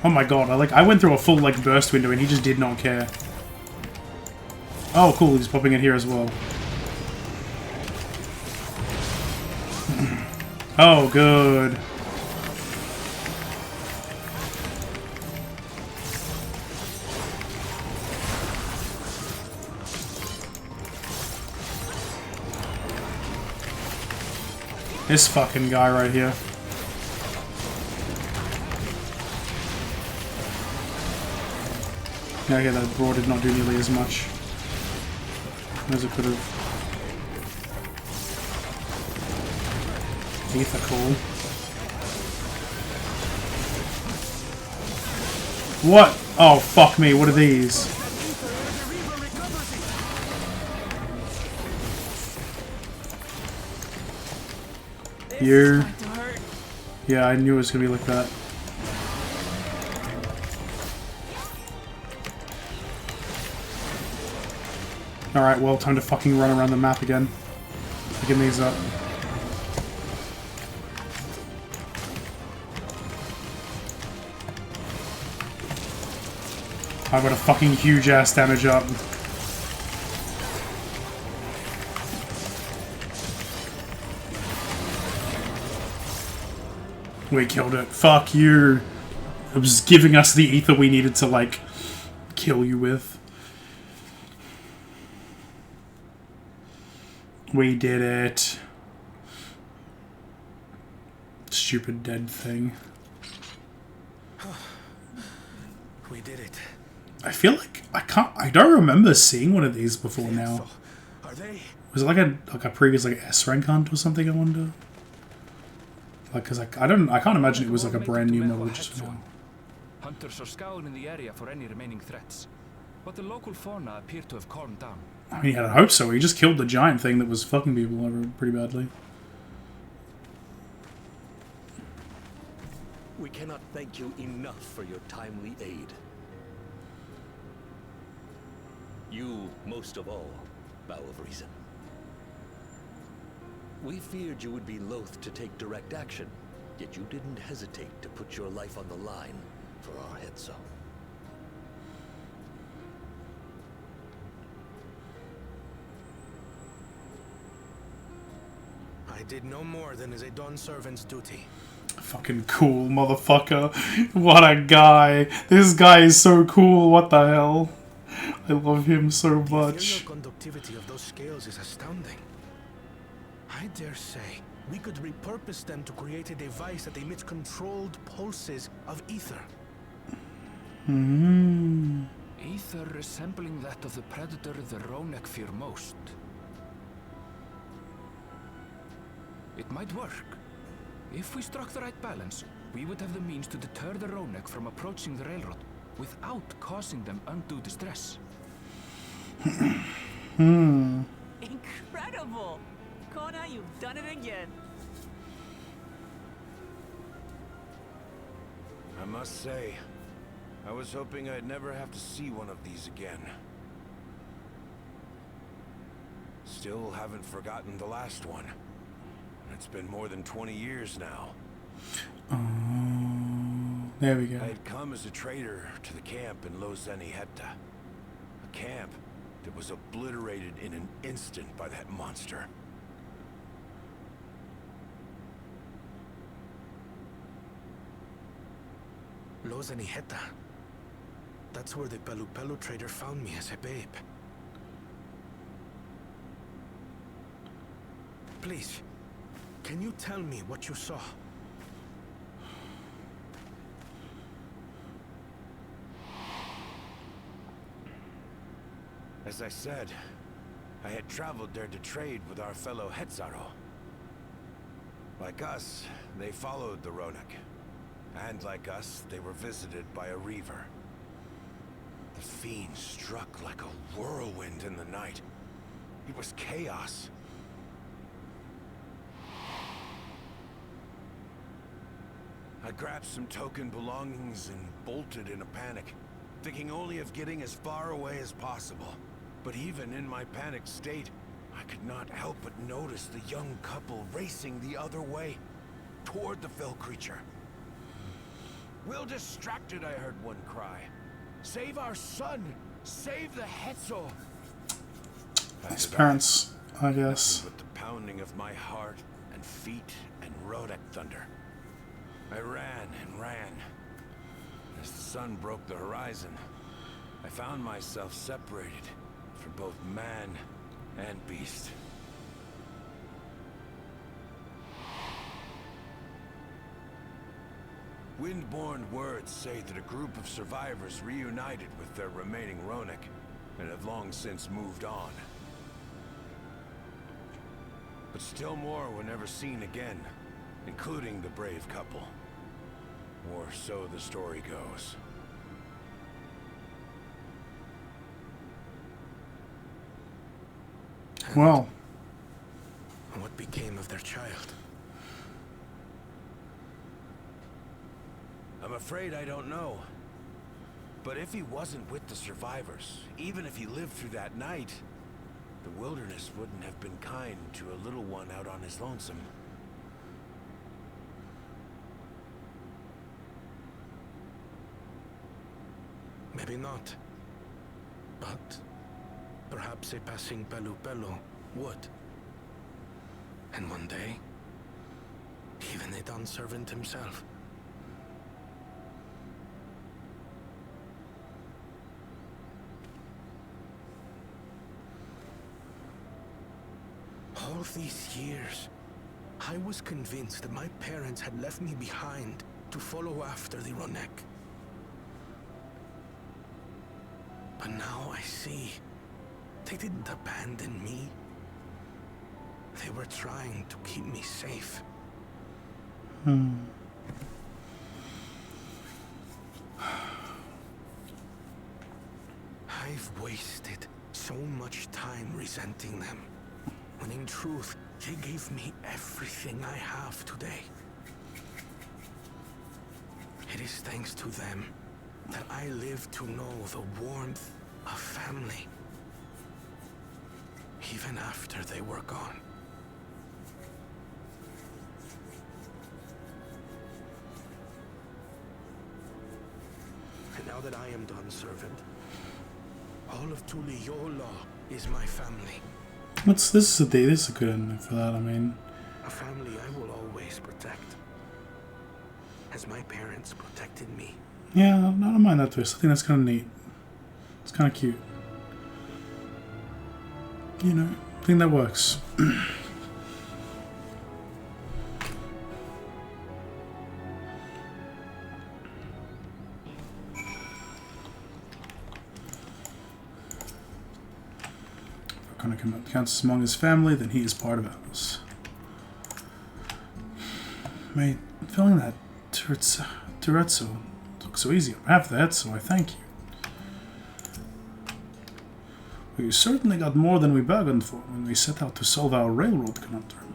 Oh my god, I went through a full, like, burst window and he just did not care. Oh, cool. He's popping in here as well. Oh, good. This fucking guy right here. Yeah, that brawl did not do nearly as much as it could have. Ether cool. What? Oh, fuck me. What are these? You. Yeah, I knew it was gonna be like that. Alright, well, time to fucking run around the map again. Picking these up. I've got a fucking huge ass damage up. We killed it. Fuck you. It was giving us the ether we needed to, like, kill you with. We did it. Stupid dead thing. We did it. I feel like I don't remember seeing one of these before now. Are they? Was it like a previous like S rank hunt or something? I wonder. Like, cause I can't imagine it was like a brand new model just now. Hunters are scouring the area for any remaining threats, but the local fauna appear to have calmed down. I mean, I'd hope so. He just killed the giant thing that was fucking people over pretty badly. We cannot thank you enough for your timely aid. You, most of all, bow of reason. We feared you would be loath to take direct action, yet you didn't hesitate to put your life on the line for our Hetzo. I did no more than is a Dawn servant's duty. Fucking cool, motherfucker. What a guy. This guy is so cool. What the hell? I love him so much. The conductivity of those scales is astounding. I dare say we could repurpose them to create a device that emits controlled pulses of ether. Ether resembling that of the predator the Ronek fear most. It might work. If we struck the right balance, we would have the means to deter the Ronek from approaching the railroad without causing them undue distress. Incredible! Kona, you've done it again. I must say, I was hoping I'd never have to see one of these again. Still haven't forgotten the last one. It's been more than 20 years now. There we go. I had come as a trader to the camp in Lozenihetta. A camp that was obliterated in an instant by that monster. Lozenihetta. That's where the Pelu trader found me as a babe. Please, can you tell me what you saw? As I said, I had traveled there to trade with our fellow Hetzaro. Like us, they followed the Ronek. And like us, they were visited by a reaver. The fiend struck like a whirlwind in the night. It was chaos. I grabbed some token belongings and bolted in a panic, thinking only of getting as far away as possible. But even in my panicked state, I could not help but notice the young couple racing the other way, toward the fell creature. "We're distracted," I heard one cry. "Save our son! Save the Hetzo!" His parents, I guess. With the pounding of my heart and feet and Rhodak thunder. I ran and ran. As the sun broke the horizon, I found myself separated from both man and beast. Windborne words say that a group of survivors reunited with their remaining Ronek and have long since moved on. But still more were never seen again, including the brave couple. Or so the story goes. Well, What became of their child? I'm afraid I don't know. But if he wasn't with the survivors, even if he lived through that night, the wilderness wouldn't have been kind to a little one out on his lonesome. Maybe not. But perhaps a passing Pelu would. And one day, even a Dawn servant himself. All these years, I was convinced that my parents had left me behind to follow after the Ronek. But now I see, they didn't abandon me. They were trying to keep me safe. I've wasted so much time resenting them, when in truth, they gave me everything I have today. It is thanks to them that I live to know the warmth of family, even after they were gone. And now that I am Dawn servant, all of Tuli, your law, is my family. this is a good ending for that. I mean, A family I will always protect, as my parents protected me. yeah, I don't mind that twist. I think that's kind of neat. It's kind of cute. You know, I think that works. Counts among his family, then he is part of ours. Mate, filling that Turretso took so easy on half the head, so I thank you. We certainly got more than we bargained for when we set out to solve our railroad conundrum.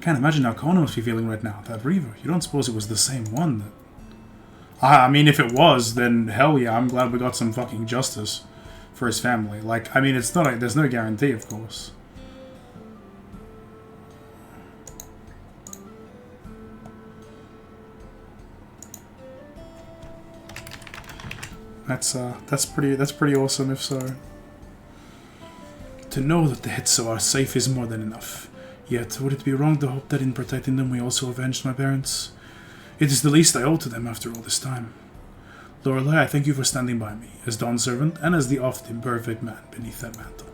Can't imagine how Kona must be feeling right now, that Reaver. You don't suppose it was the same one that... I mean, if it was, then hell yeah, I'm glad we got some fucking justice for his family. Like, I mean, it's not like, there's no guarantee, of course. That's pretty awesome, if so. To know that the Hetso are safe is more than enough. Yet, would it be wrong to hope that in protecting them we also avenged my parents? It is the least I owe to them after all this time. Lorelei, I thank you for standing by me, as Dawn's servant, and as the oft-imperfect man beneath that mantle.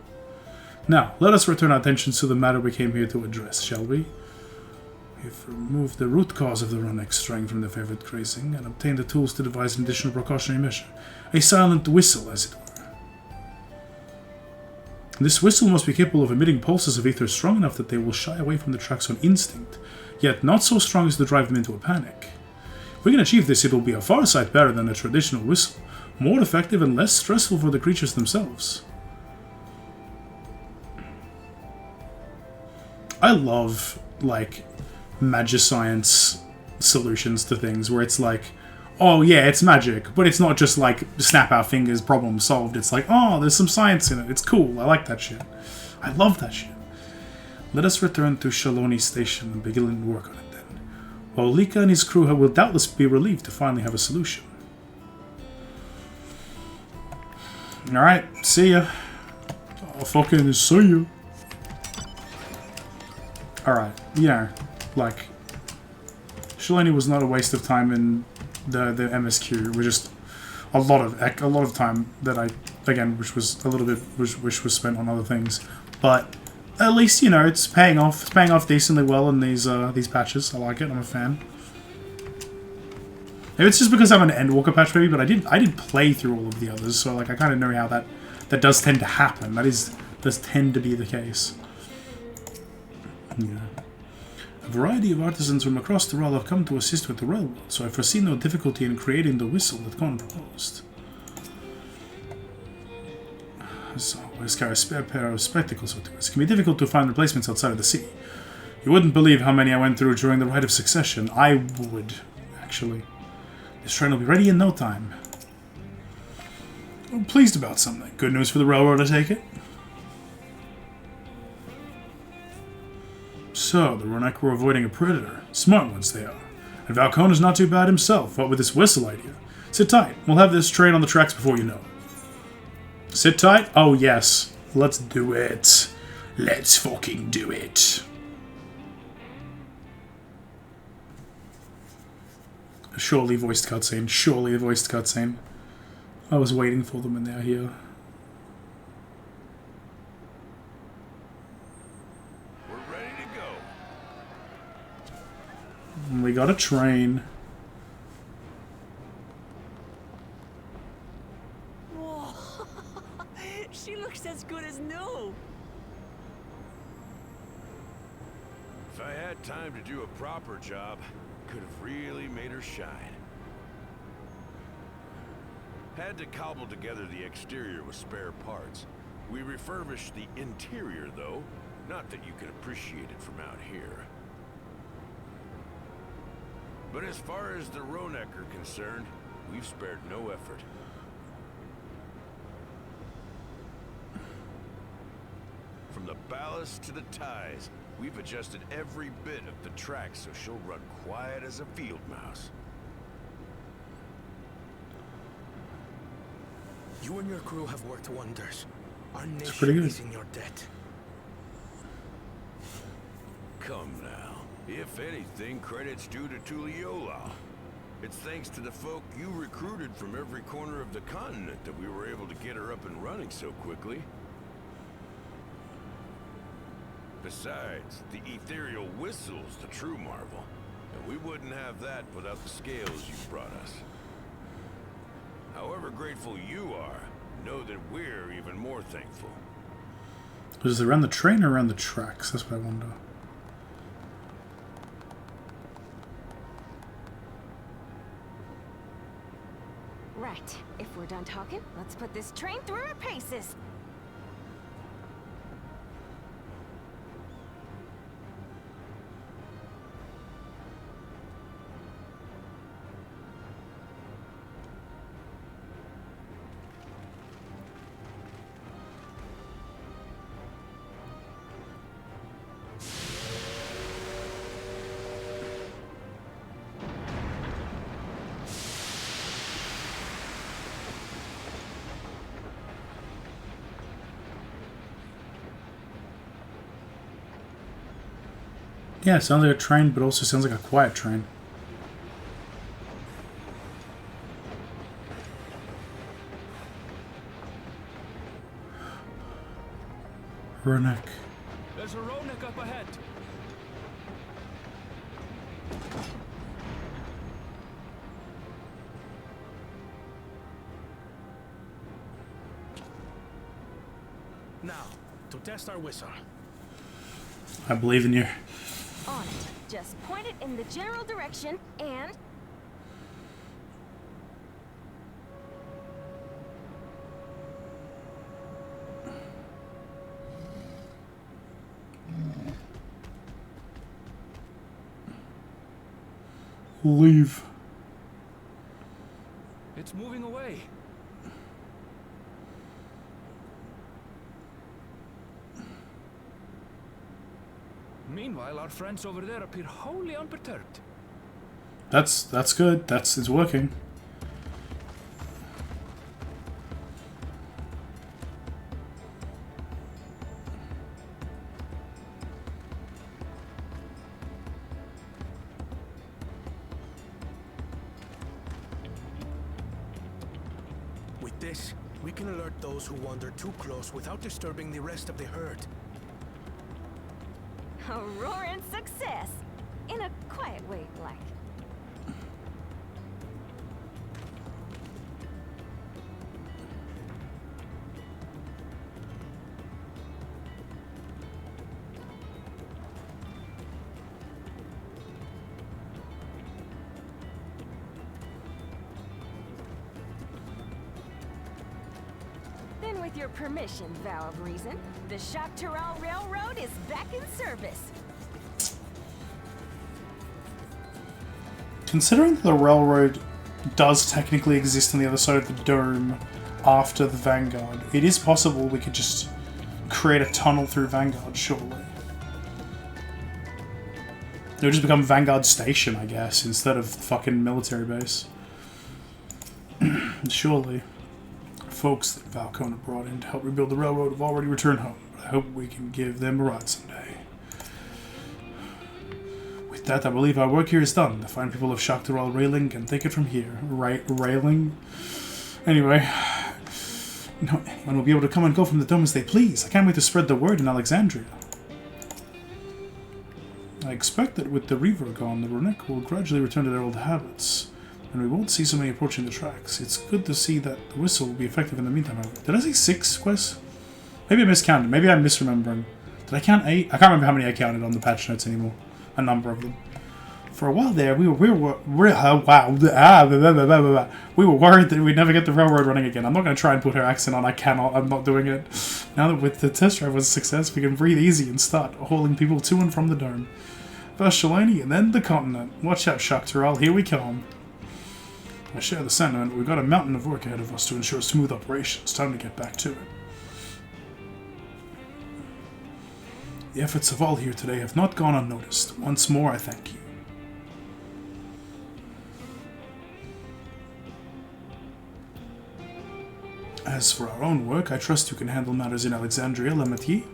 Now, let us return our attention to the matter we came here to address, shall we? We've removed the root cause of the Ronek straying from their favorite grazing, and obtained the tools to devise an additional precautionary measure. A silent whistle, as it were. This whistle must be capable of emitting pulses of ether strong enough that they will shy away from the tracks on instinct, yet not so strong as to drive them into a panic. If we can achieve this, it will be a far sight better than a traditional whistle, more effective and less stressful for the creatures themselves. I love, like, magiscience solutions to things where it's like, oh yeah, it's magic, but it's not just like, snap our fingers, problem solved. It's like, oh, there's some science in it. It's cool. I like that shit. I love that shit. Let us return to Shaloni Station and begin work on it. While Lika and his crew will doubtless be relieved to finally have a solution. Alright, see ya. I'll fucking see you. Alright, you know, like, Shalani was not a waste of time in the MSQ. It was just a lot of time that I, again, which was a little bit, which was spent on other things. But at least, you know, it's paying off. It's paying off decently well in these patches. I like it. I'm a fan. Maybe it's just because I'm an Endwalker patch, maybe, but I did play through all of the others, so like I kind of know how that does tend to happen. Does tend to be the case. Yeah. A variety of artisans from across the realm have come to assist with the railroad, so I foresee no difficulty in creating the whistle that Con proposed. So, always carry a spare pair of spectacles with us. It can be difficult to find replacements outside of the city. You wouldn't believe how many I went through during the Rite of Succession. I would, actually. This train will be ready in no time. I'm pleased about something. Good news for the railroad, I take it? So, the Ronek were avoiding a predator. Smart ones they are. And Valcona's not too bad himself, what with this whistle idea. Sit tight. We'll have this train on the tracks before you know it. Sit tight? Oh, yes. Let's do it. Let's fucking do it. Surely voiced cutscene. Surely a voiced cutscene. I was waiting for them when they're here. We're ready to go. And we got a train. Whoa. She looks as good as new. If I had time to do a proper job, could have really made her shine. Had to cobble together the exterior with spare parts. We refurbished the interior, though. Not that you can appreciate it from out here. But as far as the Ronek are concerned, we've spared no effort. From the ballast to the ties, we've adjusted every bit of the track so she'll run quiet as a field mouse. You and your crew have worked wonders. Our pretty nation good. is in your debt. Come now. If anything, credit's due to Tuliola. It's thanks to the folk you recruited from every corner of the continent that we were able to get her up and running so quickly. Besides, the ethereal whistle's the true marvel. And we wouldn't have that without the scales you've brought us. However grateful you are, know that we're even more thankful. Was it around the train or around the tracks? That's what I wonder. Right. If we're done talking, let's put this train through our paces. Yeah, it sounds like a train, but also sounds like a quiet train. Ronek. There's a Ronek up ahead. Now, to test our whistle. I believe in you. On it. Just point it in the general direction and... Leave. It's moving away. Meanwhile, our friends over there appear wholly unperturbed. That's good. It's working. this, we can alert those who wander too close without disturbing the rest of the herd. A roaring success! In a quiet way, like. Then with your permission, Vow of Reason, the Shaktaral Railroad is back in service. Considering the railroad does technically exist on the other side of the dome after the Vanguard, it is possible we could just create a tunnel through Vanguard, surely. It would just become Vanguard Station, I guess, instead of fucking military base. Surely. Folks that Valcona brought in to help rebuild the railroad have already returned home, but I hope we can give them a ride someday. With that, I believe our work here is done. The fine people of Shaktaral Railing can take it from here. Railing? Anyway, anyone will be able to come and go from the dome as they please. I can't wait to spread the word in Alexandria. I expect that with the Reaver gone, the Ronek will gradually return to their old habits, and we won't see so many approaching the tracks. It's good to see that the whistle will be effective in the meantime, however. Did I say 6 quests? Maybe I miscounted. Maybe I'm misremembering. Did I count 8? I can't remember how many I counted on the patch notes anymore. A number of them. For a while there, we were worried that we'd never get the railroad running again. I'm not going to try and put her accent on. I cannot. I'm not doing it. Now that with the test drive was a success, we can breathe easy and start hauling people to and from the dome. First Shalani and then the continent. Watch out, Shaktaral. Here we come. I share the sentiment. We've got a mountain of work ahead of us to ensure smooth operations. Time to get back to it. The efforts of all here today have not gone unnoticed. Once more, I thank you. As for our own work, I trust you can handle matters in Alexandria, Lemaitre.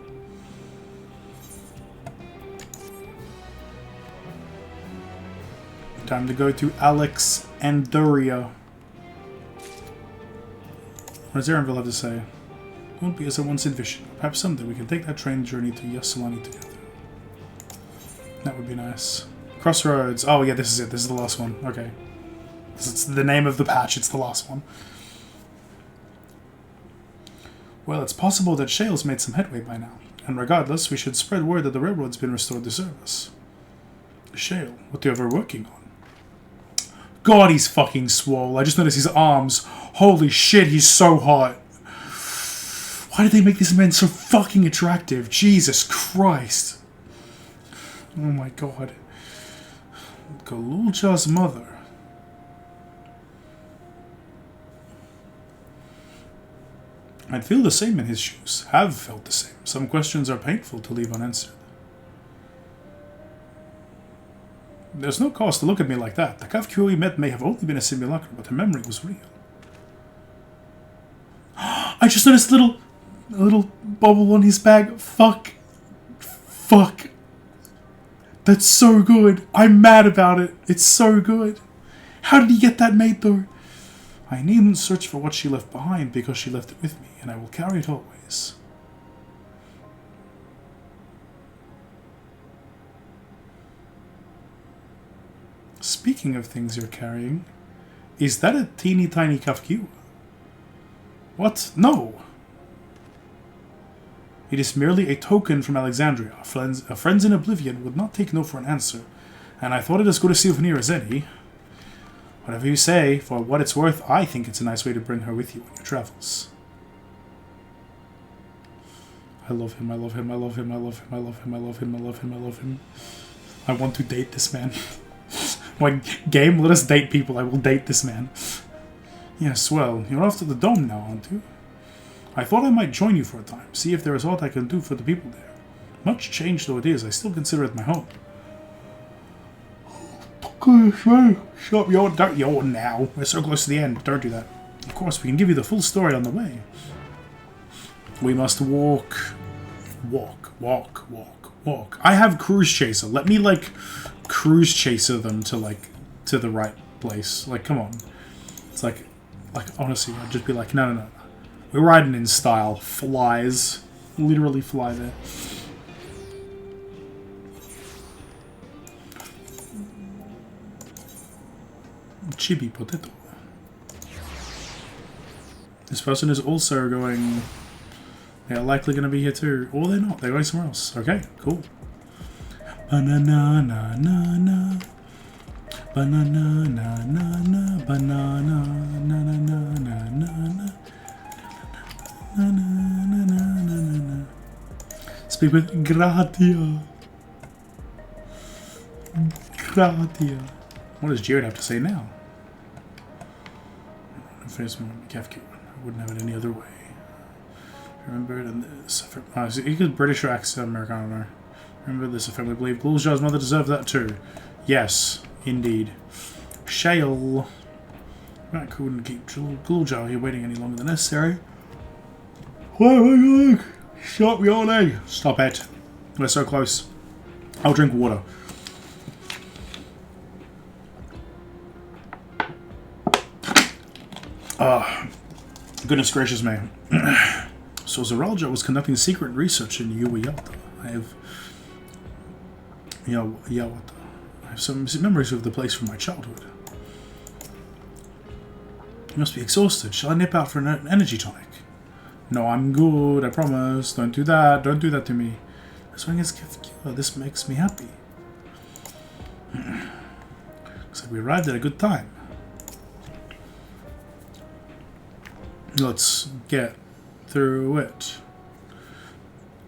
Time to go to Alexandria. What does Aaronville have to say? Won't be as I once envisioned. Perhaps someday we can take that train journey to Yassilani together. That would be nice. Crossroads. Oh yeah, this is it. This is the last one. Okay. It's the name of the patch. It's the last one. Well, it's possible that Shale's made some headway by now. And regardless, we should spread word that the railroad's been restored to service. Shale, what are you ever working on? God, he's fucking swole. I just noticed his arms. Holy shit, he's so hot. Why did they make this man so fucking attractive? Jesus Christ. Oh my god. Galulja's mother. I'd feel the same in his shoes. Have felt the same. Some questions are painful to leave unanswered. There's no cause to look at me like that. The Kafkir we met may have only been a simulacrum, but her memory was real. I just noticed a little bubble on his bag. Fuck. Fuck. That's so good. I'm mad about it. It's so good. How did he get that made, though? I needn't search for what she left behind because she left it with me, and I will carry it always. Speaking of things you're carrying, is that a teeny tiny Kafkiwa? What? No! It is merely a token from Alexandria. Friends in Oblivion would not take no for an answer, and I thought it as good a souvenir as any. Whatever you say, for what it's worth, I think it's a nice way to bring her with you on your travels. I love him, I love him, I love him, I love him, I love him, I love him, I love him, I love him. I want to date this man. Like, game, let us date people, I will date this man. Yes, well, you're off to the dome now, aren't you? I thought I might join you for a time, see if there is aught I can do for the people there. Much changed though it is, I still consider it my home. Stop, don't yawn now. We're so close to the end. Don't do that. Of course, we can give you the full story on the way. We must walk. I have Cruise Chaser. Let me, like, Cruise Chaser them to the right place. Like, come on. It's like, Like, honestly, I'd just be like, no, no, no. We're riding in style. Flies. Literally fly there. Chibi potato. This person is also going... They're likely going to be here too. Or they're not. They're going somewhere else. Okay, cool. Banana, na, na, na. Banana, na, na, na. Banana, na, na, na, na, na, na. Na, na, na, na, na, na. Speak with Gratia. Gratia. What does Jared have to say now? First one, Kafka. I wouldn't have it any other way. Remember this. He could British or accent Americano. Remember this. A family believe Ghouljar's mother deserved that too. Yes, indeed. Shale. I couldn't keep Ghouljar here waiting any longer than necessary. Why, stop yawning! Stop it. We're so close. I'll drink water. Goodness gracious me. So Zaralja was conducting secret research in Uwayata. I have some memories of the place from my childhood. You must be exhausted. Shall I nip out for an energy tonic? No, I'm good, I promise. Don't do that. Don't do that to me. This makes me happy. Looks like we arrived at a good time. Let's get through it.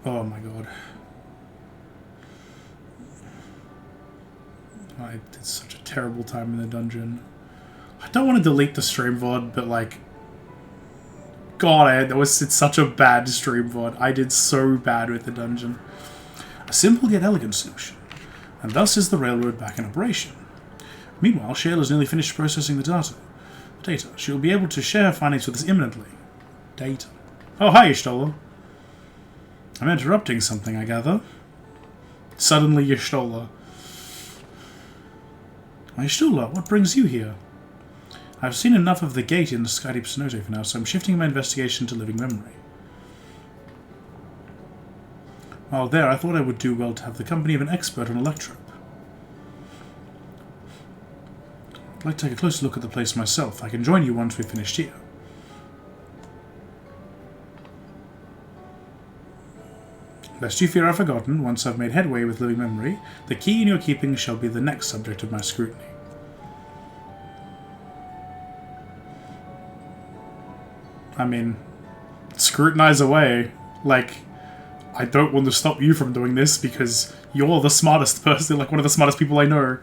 Oh my god. I did such a terrible time in the dungeon. I don't want to delete the stream VOD, but like... God, it's such a bad stream VOD. I did so bad with the dungeon. A simple yet elegant solution. And thus is the railroad back in operation. Meanwhile, Shale has nearly finished processing the data. She will be able to share her findings with us imminently. Data. Oh, hi, Y'shtola. I'm interrupting something, I gather. Suddenly, Y'shtola. Y'shtola, what brings you here? I've seen enough of the gate in the Skydeep Cenote for now, so I'm shifting my investigation to living memory. While there, I thought I would do well to have the company of an expert on electrope. I'd like to take a closer look at the place myself. I can join you once we've finished here. Lest you fear I've forgotten, once I've made headway with living memory, the key in your keeping shall be the next subject of my scrutiny. I mean, scrutinize away. Like, I don't want to stop you from doing this because you're the smartest person, like one of the smartest people I know.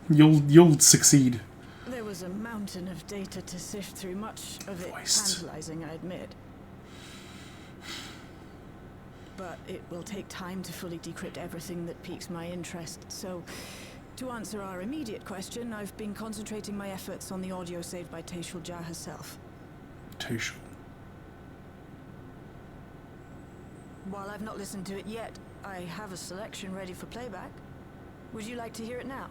You'll succeed. There was a mountain of data to sift through, much of it tantalizing, I admit. But it will take time to fully decrypt everything that piques my interest, so to answer our immediate question, I've been concentrating my efforts on the audio saved by Taishul Jah herself. Taishul. While I've not listened to it yet, I have a selection ready for playback. Would you like to hear it now?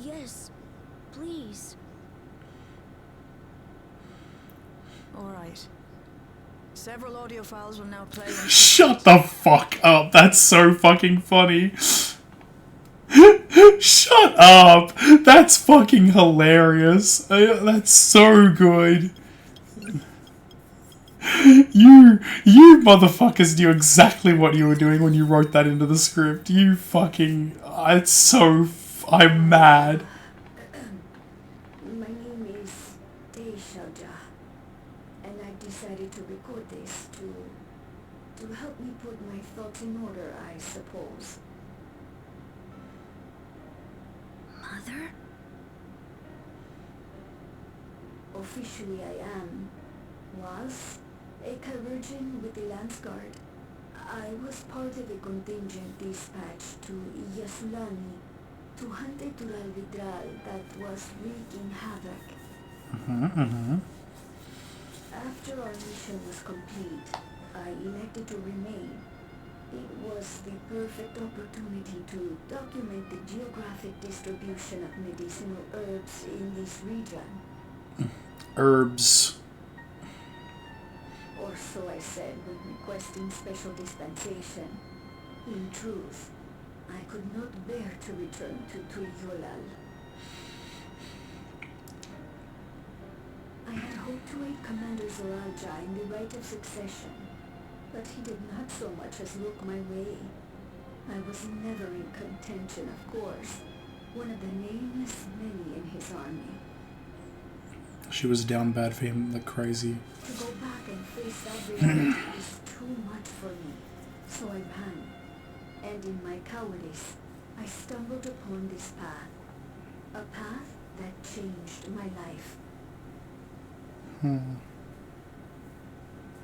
Yes, please. All right. Several audio files will now play. Shut the fuck up. That's so fucking funny. Shut up. That's fucking hilarious. That's so good. You motherfuckers knew exactly what you were doing when you wrote that into the script. You fucking... It's so... I'm mad. My name is Taishul Jah, and I decided to record this to help me put my thoughts in order, I suppose. Mother? Officially I am. Was a chirurgeon with the Lance Guard. I was part of a contingent dispatched to Yasulani to hunt a Tural Vidral that was wreaking havoc. After our mission was complete, I elected to remain. It was the perfect opportunity to document the geographic distribution of medicinal herbs in this region. Herbs. Or so I said when requesting special dispensation. In truth, I could not bear to return to Tuliyollal. I had hoped to aid Commander Zoralja in the right of succession, but he did not so much as look my way. I was never in contention, of course, one of the nameless many in his army. She was down bad for him like crazy. To go back and face that reality was too much for me, so I ran. And in my cowardice, I stumbled upon this path. A path that changed my life.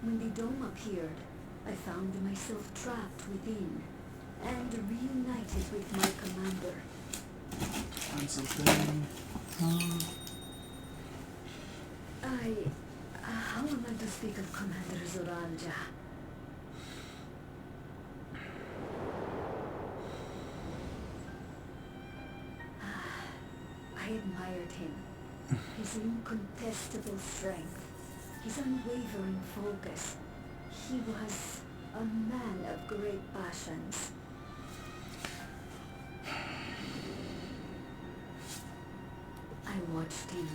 When the dome appeared, I found myself trapped within and reunited with my commander. Find something. How am I to speak of Commander Zoralja? I admired him. His incontestable strength, his unwavering focus. He was a man of great passions. I watched him,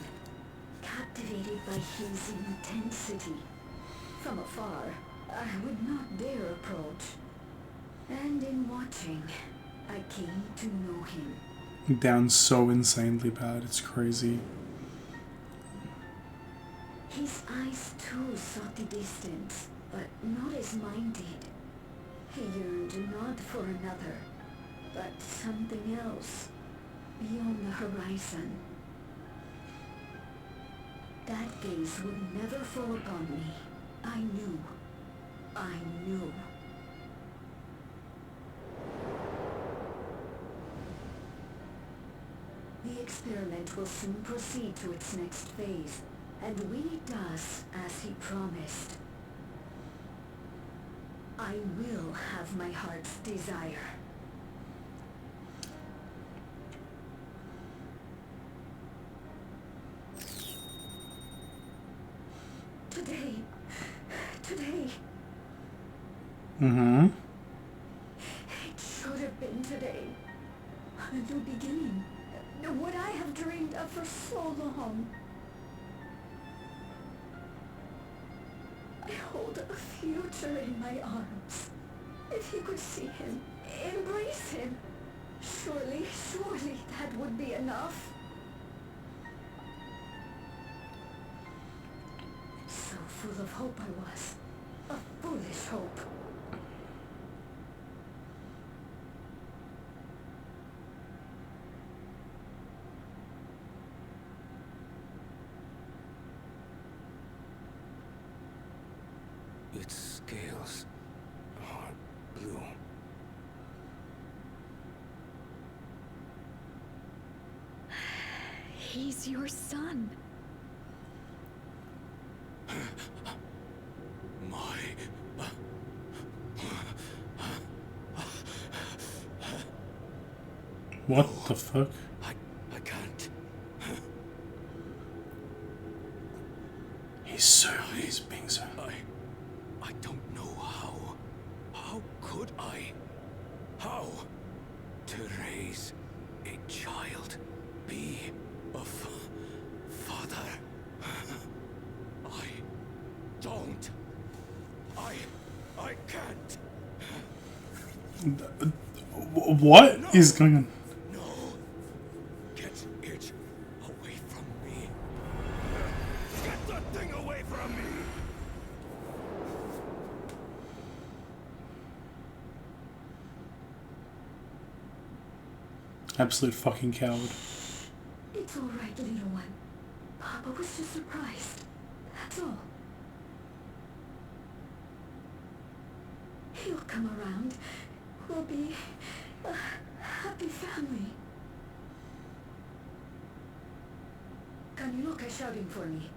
captivated by his intensity. From afar, I would not dare approach. And in watching, I came to know him. Down so insanely bad, it's crazy. His eyes too sought the distance, but not as mine did. He yearned not for another, but something else, beyond the horizon. That gaze would never fall upon me. I knew. The experiment will soon proceed to its next phase, and when it does, as he promised, I will have my heart's desire. Today. Mm-hmm. It should have been today. A new beginning. What I have dreamed of for so long. I hold a future in my arms. If he could see him, embrace him, surely that would be enough. So full of hope I was. A foolish hope. Its scales are blue. He's your son. What the fuck? I can't. He's being so... I don't know how. How could I? How? To raise a child, be a father. I don't. I can't. What is going on? No. Get it away from me. Get that thing away from me. Absolute fucking coward. It's all right, little one. Papa was just surprised. That's all. He'll come around. We'll be a happy family. Kaniloka's shouting for me.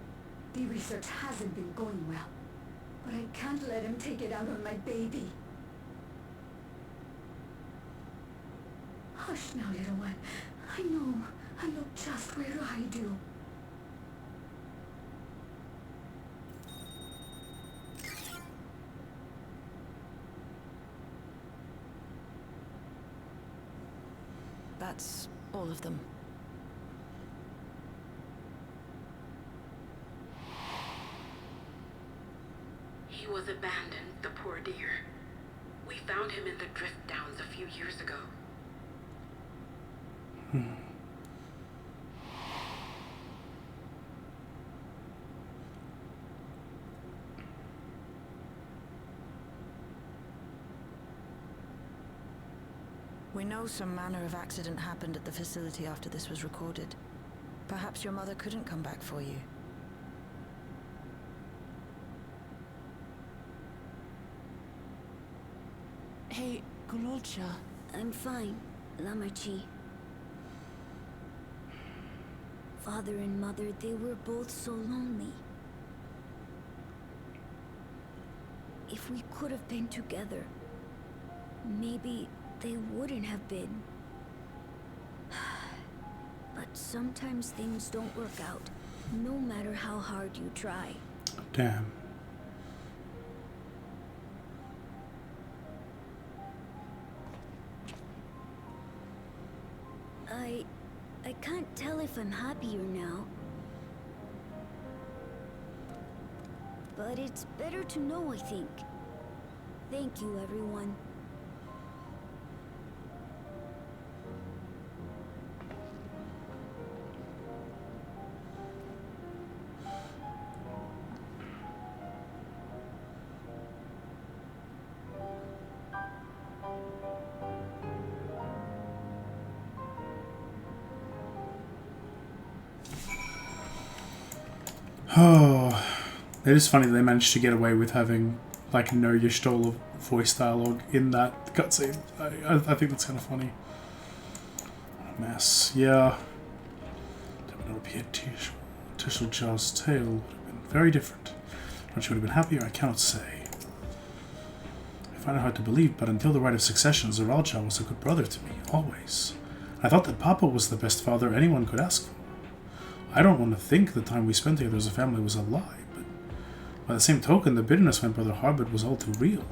The research hasn't been going well. But I can't let him take it out on my baby. Hush now, little one. I know just where to hide you. That's all of them. He was abandoned, the poor dear. We found him in the drift downs a few years ago. We know some manner of accident happened at the facility after this was recorded. Perhaps your mother couldn't come back for you. Hey, Gololcha. I'm fine, Lamarchi. Father and mother, they were both so lonely. If we could have been together, maybe they wouldn't have been. But sometimes things don't work out, no matter how hard you try. Damn. I can't tell if I'm happier now. But it's better to know, I think. Thank you, everyone. Oh, it is funny that they managed to get away with having like no Y'shtola voice dialogue in that cutscene. I think that's kind of funny. What a mess. Yeah. That would not be a Tisheljar's tale would have been very different. But she would have been happier, I cannot say. I find it hard to believe, but until the rite of succession, Zaralja was a good brother to me, always. I thought that Papa was the best father anyone could ask for. I don't want to think the time we spent together as a family was a lie, but by the same token, the bitterness my brother harbored was all too real.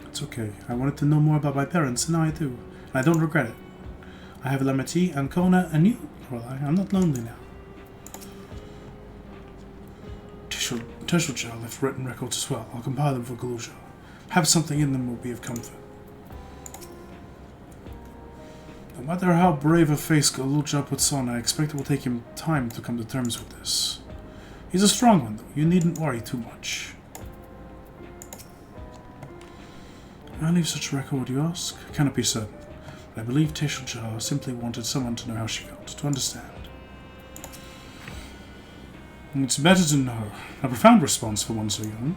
It's okay. I wanted to know more about my parents, and now I do. And I don't regret it. I have Lamati and Kona and you. Well, I'm not lonely now. Tisheljar left written records as well. I'll compile them for Gololcha. Perhaps something in them will be of comfort. No matter how brave a face Gololcha puts on, I expect it will take him time to come to terms with this. He's a strong one, though. You needn't worry too much. Why leave such a record, you ask? I cannot be certain, but I believe Tisheljar simply wanted someone to know how she felt, to understand. And it's better to know. A profound response for one so young.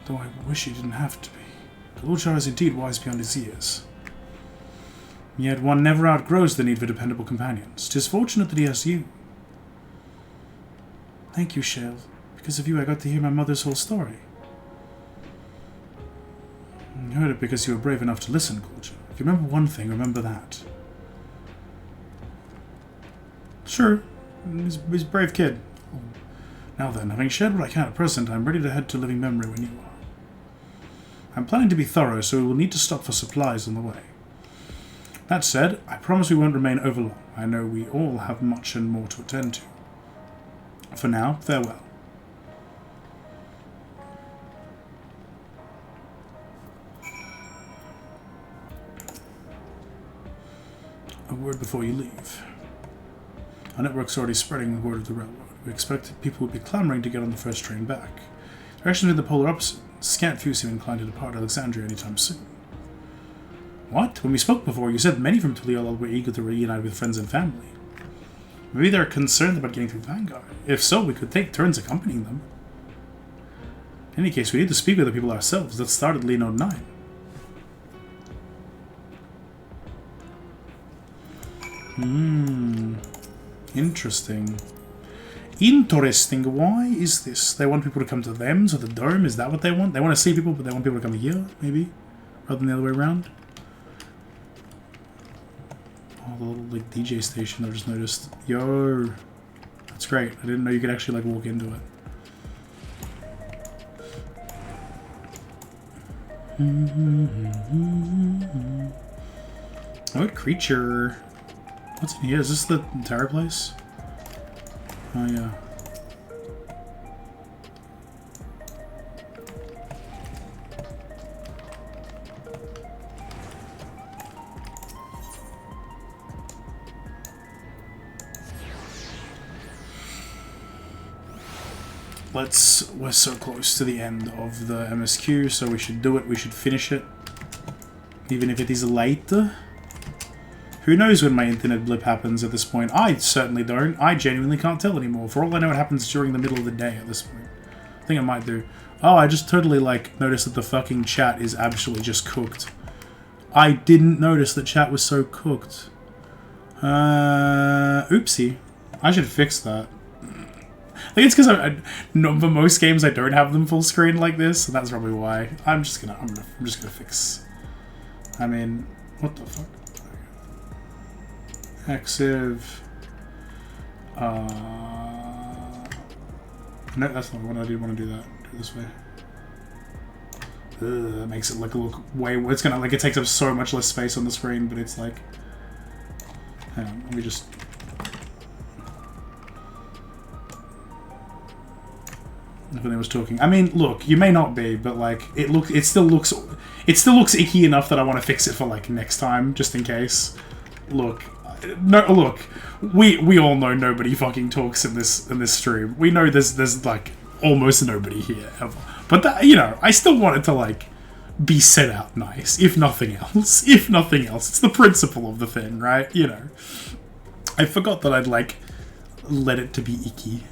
Though I wish he didn't have to be. Gololcha is indeed wise beyond his years. Yet one never outgrows the need for dependable companions. 'Tis fortunate that he has you. Thank you, Shale. Because of you, I got to hear my mother's whole story. You heard it because you were brave enough to listen, Gololcha. If you remember one thing, remember that. Sure, he's a brave kid. Now then, having shared what I can at present, I'm ready to head to living memory when you are. I'm planning to be thorough, so we will need to stop for supplies on the way. That said, I promise we won't remain overlong. I know we all have much and more to attend to. For now, farewell. A word before you leave. Our network's already spreading the word of the railroad. We expected people would be clamoring to get on the first train back. Directions are the polar opposite. Scant few seem inclined to depart Alexandria anytime soon. What? When we spoke before, you said many from Tuliyollal were eager to reunite with friends and family. Maybe they're concerned about getting through Vanguard. If so, we could take turns accompanying them. In any case, we need to speak with the people ourselves. Let's start at Node 9. Interesting. Interesting. Why is this? They want people to come to them, to the dome? Is that what they want? They want to see people, but they want people to come here, maybe? Rather than the other way around? Oh, the little like DJ station I just noticed. Yo, that's great. I didn't know you could actually like walk into it. What creature? What's in here? Is this the entire place? Oh yeah. We're so close to the end of the MSQ, so we should do it, we should finish it. Even if it is late. Who knows when my internet blip happens at this point? I certainly don't. I genuinely can't tell anymore. For all I know, it happens during the middle of the day at this point. I think it might do. Oh, I just totally, like, noticed that the fucking chat is actually just cooked. I didn't notice that chat was so cooked. Oopsie. I should fix that. I think it's because for most games I don't have them full screen like this, so that's probably why. I'm just gonna fix. I mean, what the fuck? FFXIV. No, that's not what I did want to do. That do it this way. That makes it look way. It's gonna like it takes up so much less space on the screen, but it's like. Hang on, let me just. When I was talking, I mean, look, you may not be, but like, it still looks icky enough that I want to fix it for like next time, just in case. Look, no, look, we all know nobody fucking talks in this stream. We know there's like almost nobody here ever, but that, you know, I still want it to like be set out nice, if nothing else. If nothing else, it's the principle of the thing, right? You know, I forgot that I'd like let it to be icky.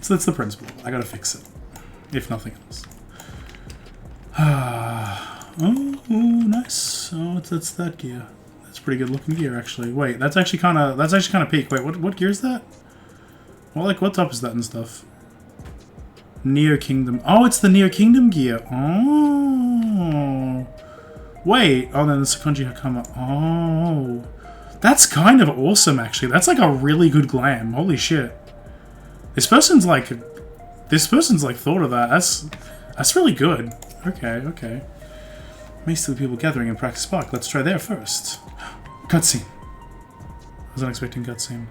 That's the principle. I gotta fix it, if nothing else. Oh, nice. Oh, that's that gear. That's pretty good looking gear, actually. Wait, that's actually kind of peak. Wait, what gear is that? Well, like, what top is that and stuff? Neo Kingdom. Oh, it's the Neo Kingdom gear. Oh. Wait. Oh, then the Sekonji Hakama. Oh. That's kind of awesome, actually. That's like a really good glam. Holy shit. This person's like thought of that. That's really good. Okay. May still be people gathering in Practice Park. Let's try there first. Cutscene. I was unexpecting cutscene.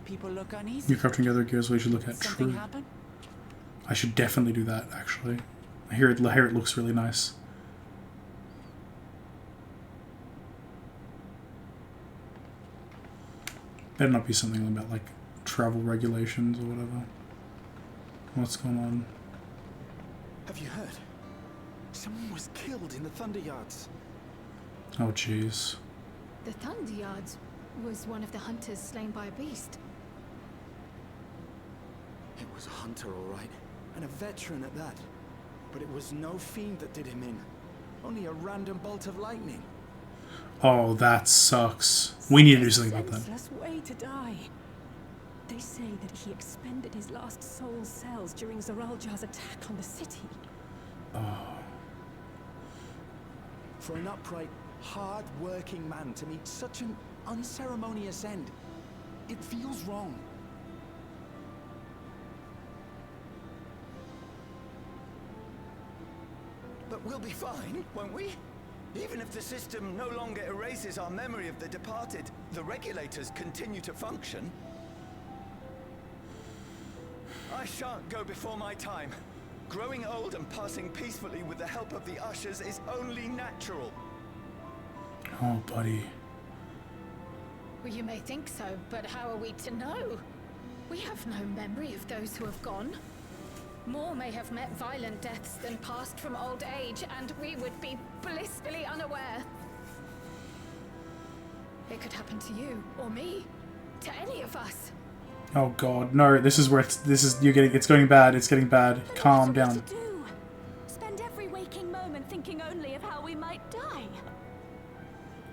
People look uneasy. You're crafting other gears, we should look at. True. Happen? I should definitely do that, actually. I hear it looks really nice. Better not be something about, like, travel regulations or whatever. What's going on? Have you heard? Someone was killed in the Thunder Yards. Oh, jeez. The Thunder Yards was one of the hunters slain by a beast. It was a hunter, all right, and a veteran at that. But it was no fiend that did him in. Only a random bolt of lightning. Oh, that sucks. We need to do something about that. Senseless way to die. They say that he expended his last soul cells during Zoraljar's attack on the city. Oh. For an upright, hard-working man to meet such an unceremonious end, it feels wrong. But we'll be fine, won't we? Even if the system no longer erases our memory of the departed, the regulators continue to function. I shan't go before my time. Growing old and passing peacefully with the help of the ushers is only natural. Oh, buddy. Well, you may think so, but how are we to know? We have no memory of those who have gone. More may have met violent deaths than passed from old age, and we would be blissfully unaware. It could happen to you, or me, to any of us. Oh god, no, this is where it's going bad, it's getting bad. Calm down. Spend every waking moment thinking only of how we might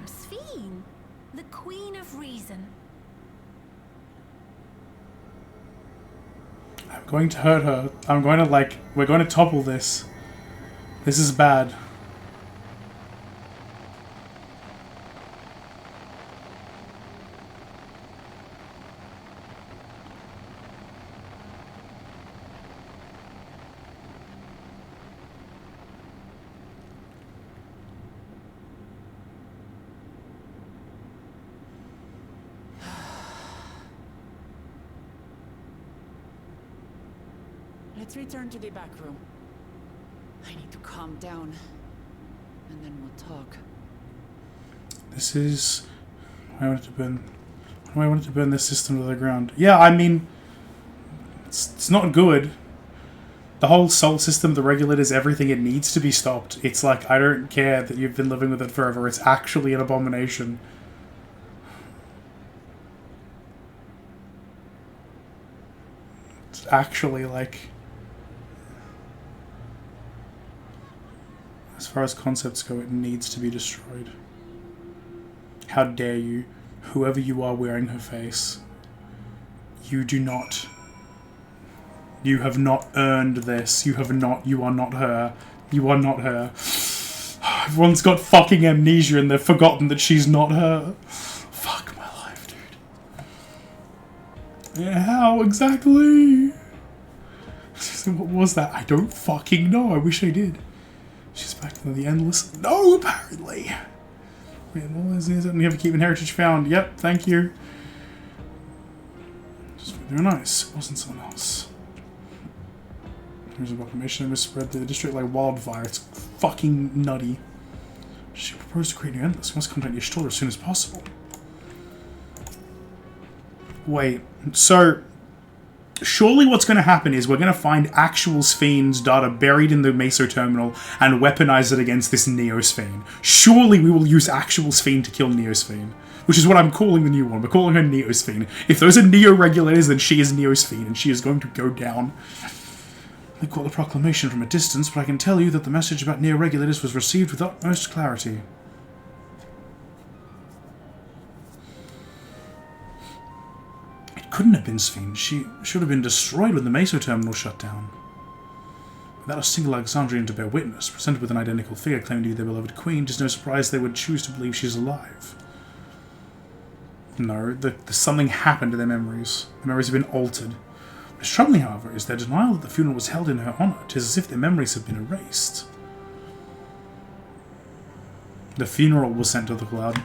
am Sphene, the Queen of Reason. I'm going to hurt her. I'm going to, like, we're going to topple this. This is bad. Let's return to the back room. I need to calm down, and then we'll talk. This is... I wanted to burn... I wanted to burn this system to the ground. Yeah, I mean... It's not good. The whole soul system, the regulators, everything, it needs to be stopped. It's like, I don't care that you've been living with it forever. It's actually an abomination. It's actually, like... As far as concepts go, it needs to be destroyed. How dare you, whoever you are wearing her face. You do not. You have not earned this. You have not. You are not her. You are not her. Everyone's got fucking amnesia and they've forgotten that she's not her. Fuck my life, dude. Yeah, how exactly? What was that? I don't fucking know. I wish I did. She's back to the endless. No, apparently. Wait, what is it? You have a keeping heritage found. Yep, thank you. Just very nice. It wasn't someone else. There's a proclamation that was spread through the district like wildfire. It's fucking nutty. She proposed to create new endless. We must contact Ishtar as soon as possible. Wait, so surely what's going to happen is we're going to find actual Sphene's data buried in the Meso terminal and weaponize it against this Neo-Sphene. Surely we will use actual Sphene to kill Neo-Sphene, which is what I'm calling the new one. We're calling her Neo-Sphene. If those are Neo-regulators, then she is Neo-Sphene, and she is going to go down. They caught the proclamation from a distance, but I can tell you that the message about Neo-regulators was received with utmost clarity. Couldn't have been Sphene. She should have been destroyed when the Meso terminal shut down. Without a single Alexandrian to bear witness, presented with an identical figure claiming to be their beloved queen, it is no surprise they would choose to believe she's alive. No, something happened to their memories. Their memories have been altered. What's troubling, however, is their denial that the funeral was held in her honour. It is as if their memories have been erased. The funeral was sent to the cloud.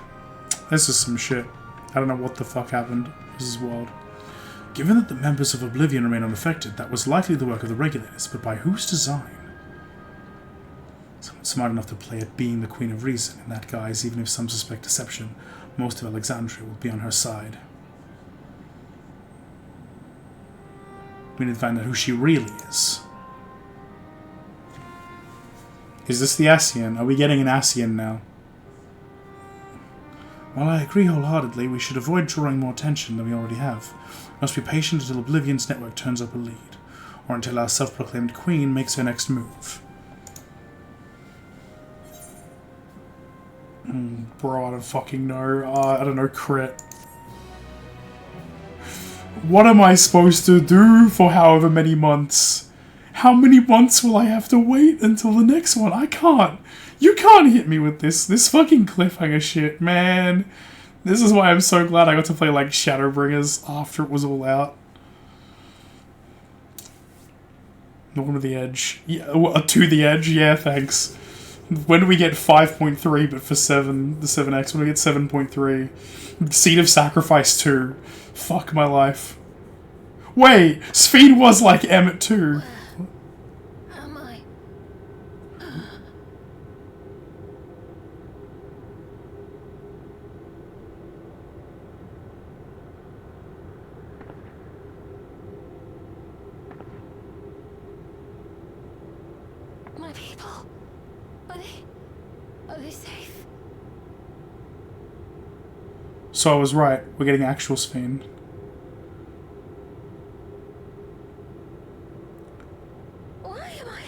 This is some shit. I don't know what the fuck happened. This is wild. Given that the members of Oblivion remain unaffected, that was likely the work of the regulators, but by whose design? Someone smart enough to play at being the Queen of Reason in that guise, even if some suspect deception, most of Alexandria will be on her side. We need to find out who she really is. Is this the Ascian? Are we getting an Ascian now? While I agree wholeheartedly, we should avoid drawing more attention than we already have. We must be patient until Oblivion's network turns up a lead, or until our self-proclaimed queen makes her next move. Bro, I don't fucking know. I don't know, crit. What am I supposed to do for however many months? How many months will I have to wait until the next one? I can't. You can't hit me with this fucking cliffhanger shit, man. This is why I'm so glad I got to play, like, Shadowbringers after it was all out. Not to the edge. Yeah, to the edge? Yeah, thanks. When do we get 5.3, but for 7, the 7X? When do we get 7.3? Seed of Sacrifice 2. Fuck my life. Wait! Sphene was like Emmett too. Am I? My people. Are they safe? So I was right. We're getting actual Sphene. Why am I?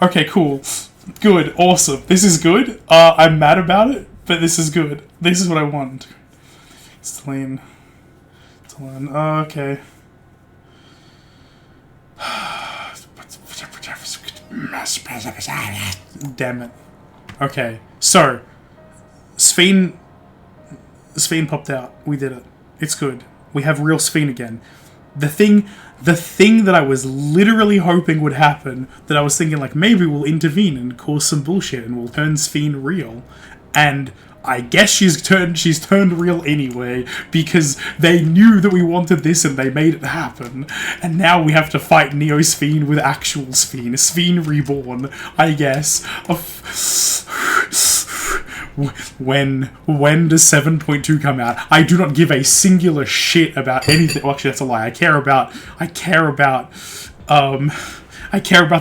Okay, cool. Good. Awesome. This is good. I'm mad about it, but this is good. This is what I want. Celine. Okay. Damn it. Okay. So, Sphene popped out. We did it. It's good. We have real Sphene again. The thing that I was literally hoping would happen, that I was thinking like maybe we'll intervene and cause some bullshit and we'll turn Sphene real, and I guess she's turned real anyway because they knew that we wanted this and they made it happen, and now we have to fight Neo Sphene with actual Sphene, Sphene reborn, I guess. When does 7.2 come out? I do not give a singular shit about anything. Well, actually, that's a lie. I care about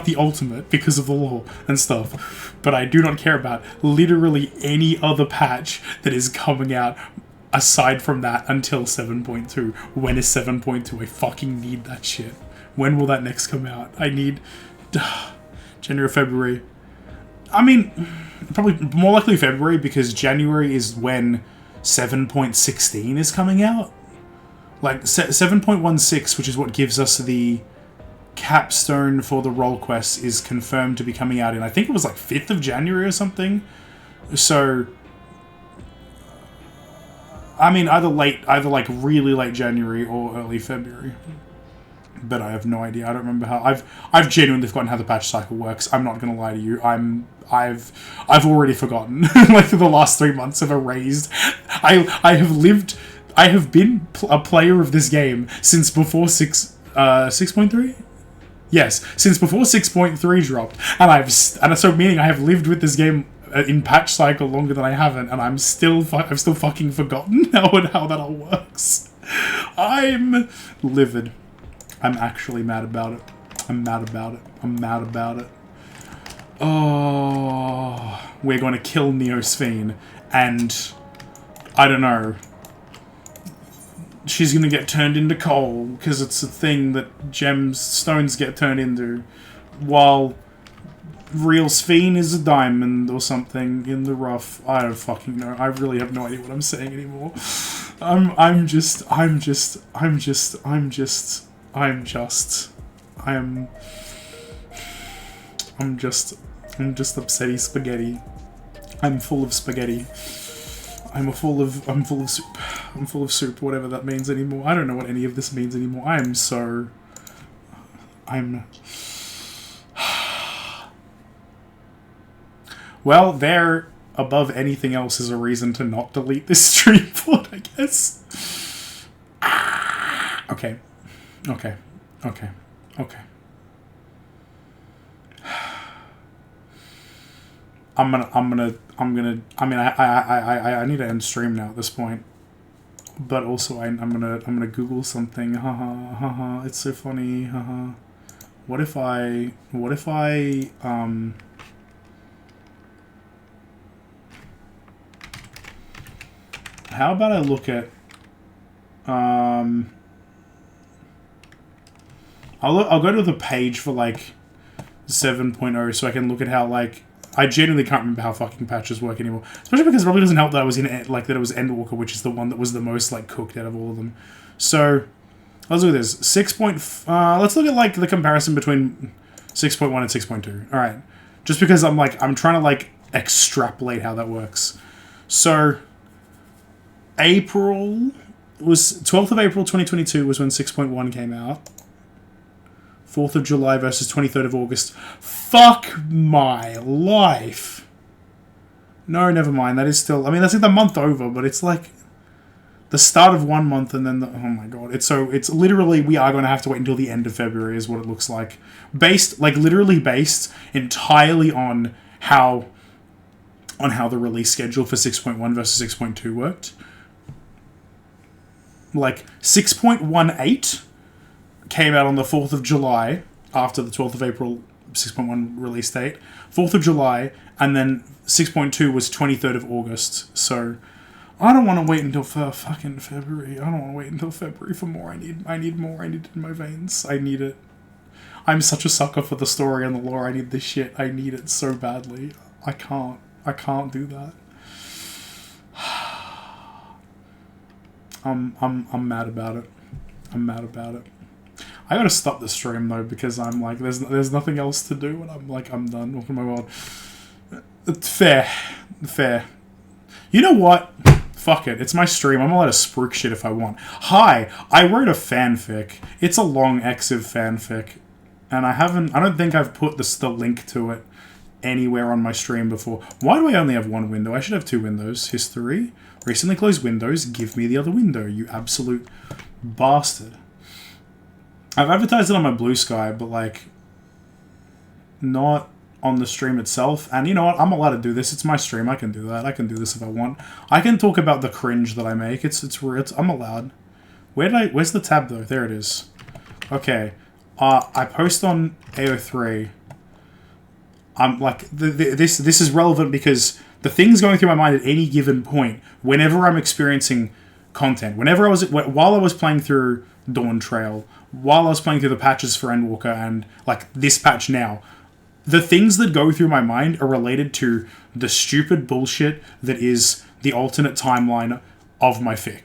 the ultimate because of the lore and stuff, but I do not care about literally any other patch that is coming out aside from that until 7.2. When is 7.2? I fucking need that shit. When will that next come out? I need January or February. I mean, probably more likely February, because January is when 7.16 is coming out. Like, 7.16, which is what gives us the capstone for the role quest, is confirmed to be coming out in, I think it was like 5th of January or something. So, I mean, either like really late January or early February. But I have no idea. I don't remember how. I've genuinely forgotten how the patch cycle works. I'm not gonna lie to you. I've already forgotten. Like, the last 3 months have erased. I have been a player of this game since before 6.3. Yes, since before 6.3 dropped, and so meaning I have lived with this game in patch cycle longer than I haven't, and I've still fucking forgotten how that all works. I'm livid. I'm actually mad about it. I'm mad about it. Oh, we're going to kill Neo Sphene, and I don't know. She's going to get turned into coal, because it's a thing that stones get turned into, while real Sphene is a diamond or something in the rough. I don't fucking know. I really have no idea what I'm saying anymore. I'm just upsetty spaghetti. I'm full of spaghetti. I'm full of soup. I'm full of soup, whatever that means anymore. I don't know what any of this means anymore. Well, there, above anything else, is a reason to not delete this stream pod, I guess. Okay. I need to end stream now at this point. But also, I'm gonna Google something. Haha, it's so funny. Haha. What if I how about I look at I'll go to the page for like 7.0 so I can look at how, like, I genuinely can't remember how fucking patches work anymore. Especially because it probably doesn't help that I was in, like, that it was Endwalker, which is the one that was the most, like, cooked out of all of them. So, let's look at this. Let's look at, like, the comparison between 6.1 and 6.2. Alright. Just because I'm trying to, like, extrapolate how that works. So, 12th of April 2022 was when 6.1 came out. 4th of July versus 23rd of August. Fuck my life. No, never mind. That is still... I mean, that's like the month over, but it's like the start of 1 month and then the... Oh my god. It's literally... We are going to have to wait until the end of February is what it looks like. Literally based entirely on how the release schedule for 6.1 versus 6.2 worked. Like, 6.18... came out on the 4th of July, after the 12th of April 6.1 release date. 4th of July, and then 6.2 was 23rd of August. So, I don't want to wait until fucking February. I don't want to wait until February for more. I need more. I need it in my veins. I need it. I'm such a sucker for the story and the lore. I need this shit. I need it so badly. I can't do that. I'm mad about it. I'm mad about it. I gotta stop the stream though, because I'm like, there's nothing else to do, and I'm like, I'm done. Welcome to my world. It's fair. You know what? Fuck it. It's my stream. I'm allowed to spruik shit if I want. Hi, I wrote a fanfic. It's a long EXIV fanfic, and I don't think I've put the link to it anywhere on my stream before. Why do I only have one window? I should have two windows. History. Recently closed windows. Give me the other window, you absolute bastard. I've advertised it on my Blue Sky, but like, not on the stream itself. And you know what? I'm allowed to do this. It's my stream. I can do that. I can do this if I want. I can talk about the cringe that I make. I'm allowed. Where's the tab though? There it is. Okay. I post on AO3. I'm like, this is relevant because the things going through my mind at any given point, whenever I'm experiencing content, while I was playing through Dawntrail, while I was playing through the patches for Endwalker, and like this patch now, the things that go through my mind are related to the stupid bullshit that is the alternate timeline of my fic.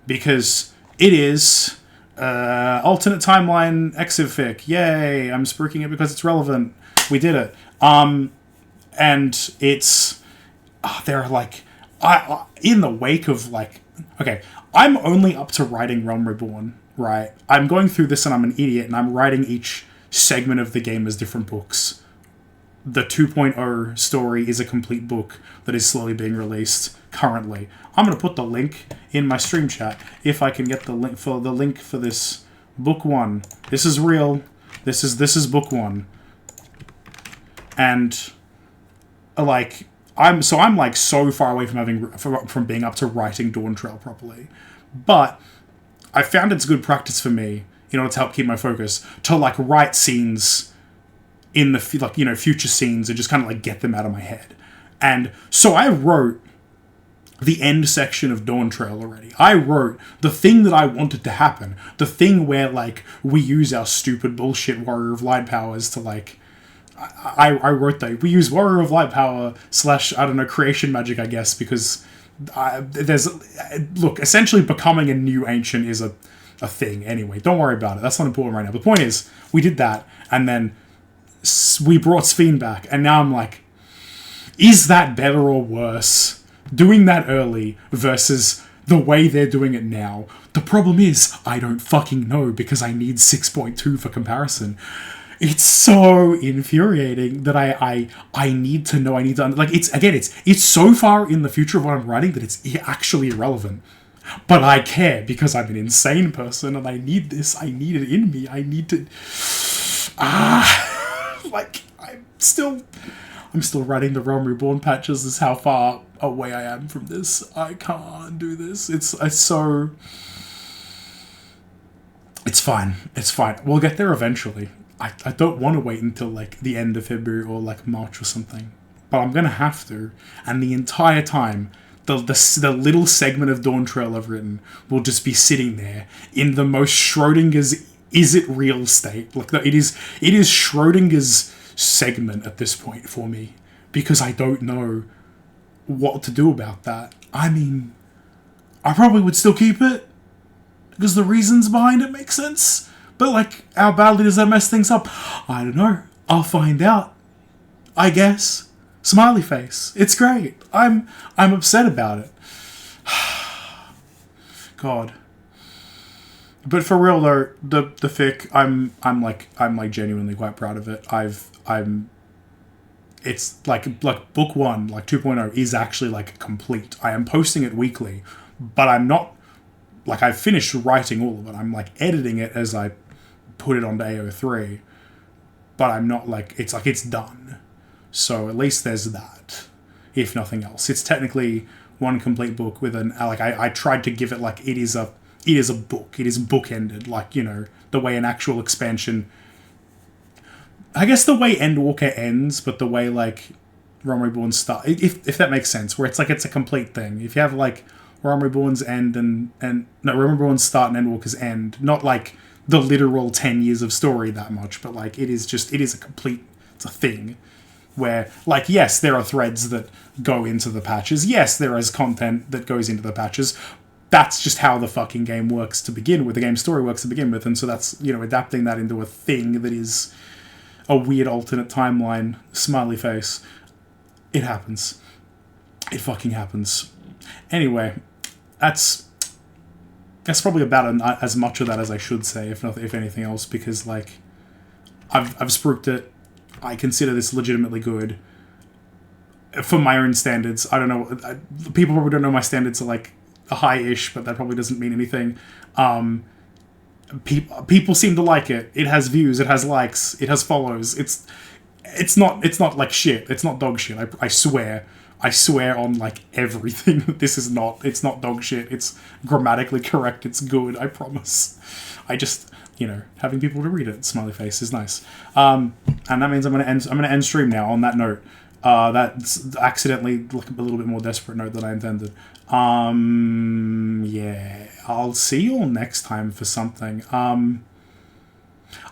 Because it is alternate timeline EXIV fic. Yay! I'm spruiking it because it's relevant. We did it. And it's... there are like... in the wake of like... Okay, I'm only up to writing Realm Reborn, right? I'm going through this and I'm an idiot, and I'm writing each segment of the game as different books. The 2.0 story is a complete book that is slowly being released currently. I'm going to put the link in my stream chat if I can get the link for this book 1. This is real. This is book 1. And like I'm like so far away from being up to writing Dawntrail properly. But I found it's good practice for me in order to help keep my focus to like write scenes in the future scenes and just kind of like get them out of my head. And so I wrote the end section of Dawntrail already. I wrote the thing that I wanted to happen, the thing where like we use our stupid bullshit Warrior of Light powers to like I wrote that we use Warrior of Light power / creation magic, I guess, because essentially becoming a new ancient is a thing anyway. Don't worry about it. That's not important right now. The point is, we did that, and then we brought Sphene back, and now I'm like, is that better or worse? Doing that early versus the way they're doing it now. The problem is, I don't fucking know, because I need 6.2 for comparison. It's so infuriating that I need to know. I need to like. It's so far in the future of what I'm writing that it's actually irrelevant. But I care because I'm an insane person and I need this. I need it in me. I need to. Like I'm still writing the Realm Reborn patches. Is how far away I am from this. I can't do this. It's fine. It's fine. We'll get there eventually. I don't want to wait until like the end of February or like March or something, but I'm gonna have to. And the entire time, the little segment of Dawntrail I've written will just be sitting there in the most Schrodinger's is it real state. Like it is Schrodinger's segment at this point for me, because I don't know what to do about that. I mean, I probably would still keep it because the reasons behind it make sense. But like, how badly does that mess things up? I don't know. I'll find out. I guess. Smiley face. It's great. I'm upset about it. God. But for real though, the fic, I'm like genuinely quite proud of it. It's like book 1, like 2.0 is actually like complete. I am posting it weekly, but I'm not like I've finished writing all of it. I'm like editing it as I put it onto AO3, but I'm not like it's done. So at least there's that, if nothing else. It's technically one complete book with an like I tried to give it like it is a book. It is bookended, like, you know, the way an actual expansion. I guess the way Endwalker ends, but the way like Realm Reborn start, if that makes sense, where it's like it's a complete thing. If you have like Realm Reborn's end and Realm Reborn's start and Endwalker's end, not like the literal 10 years of story that much, but like it's a thing where, like, yes, there are threads that go into the patches, yes, there is content that goes into the patches. That's just how the fucking game works to begin with, the game story works to begin with, and so that's, you know, adapting that into a thing that is a weird alternate timeline, smiley face. It happens. It fucking happens. Anyway, that's probably about as much of that as I should say, if anything else, because, like, I've spruiked it. I consider this legitimately good. For my own standards, I don't know. People probably don't know my standards are, like, high-ish, but that probably doesn't mean anything. People seem to like it. It has views. It has likes. It has follows. It's not like shit. It's not dog shit. I swear. I swear on, like, everything that it's not dog shit. It's grammatically correct. It's good. I promise. I just, you know, having people to read it, smiley face, is nice. And that means I'm gonna end stream now on that note. That's accidentally like a little bit more desperate note than I intended. Yeah, I'll see you all next time for something. I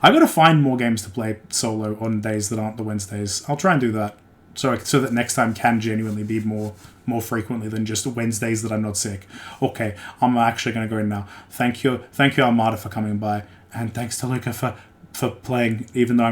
gotta find more games to play solo on days that aren't the Wednesdays. I'll try and do that. So that next time can genuinely be more frequently than just Wednesdays that I'm not sick. Okay, I'm actually going to go in now. Thank you Armada for coming by, and thanks to Luca for playing, even though I'm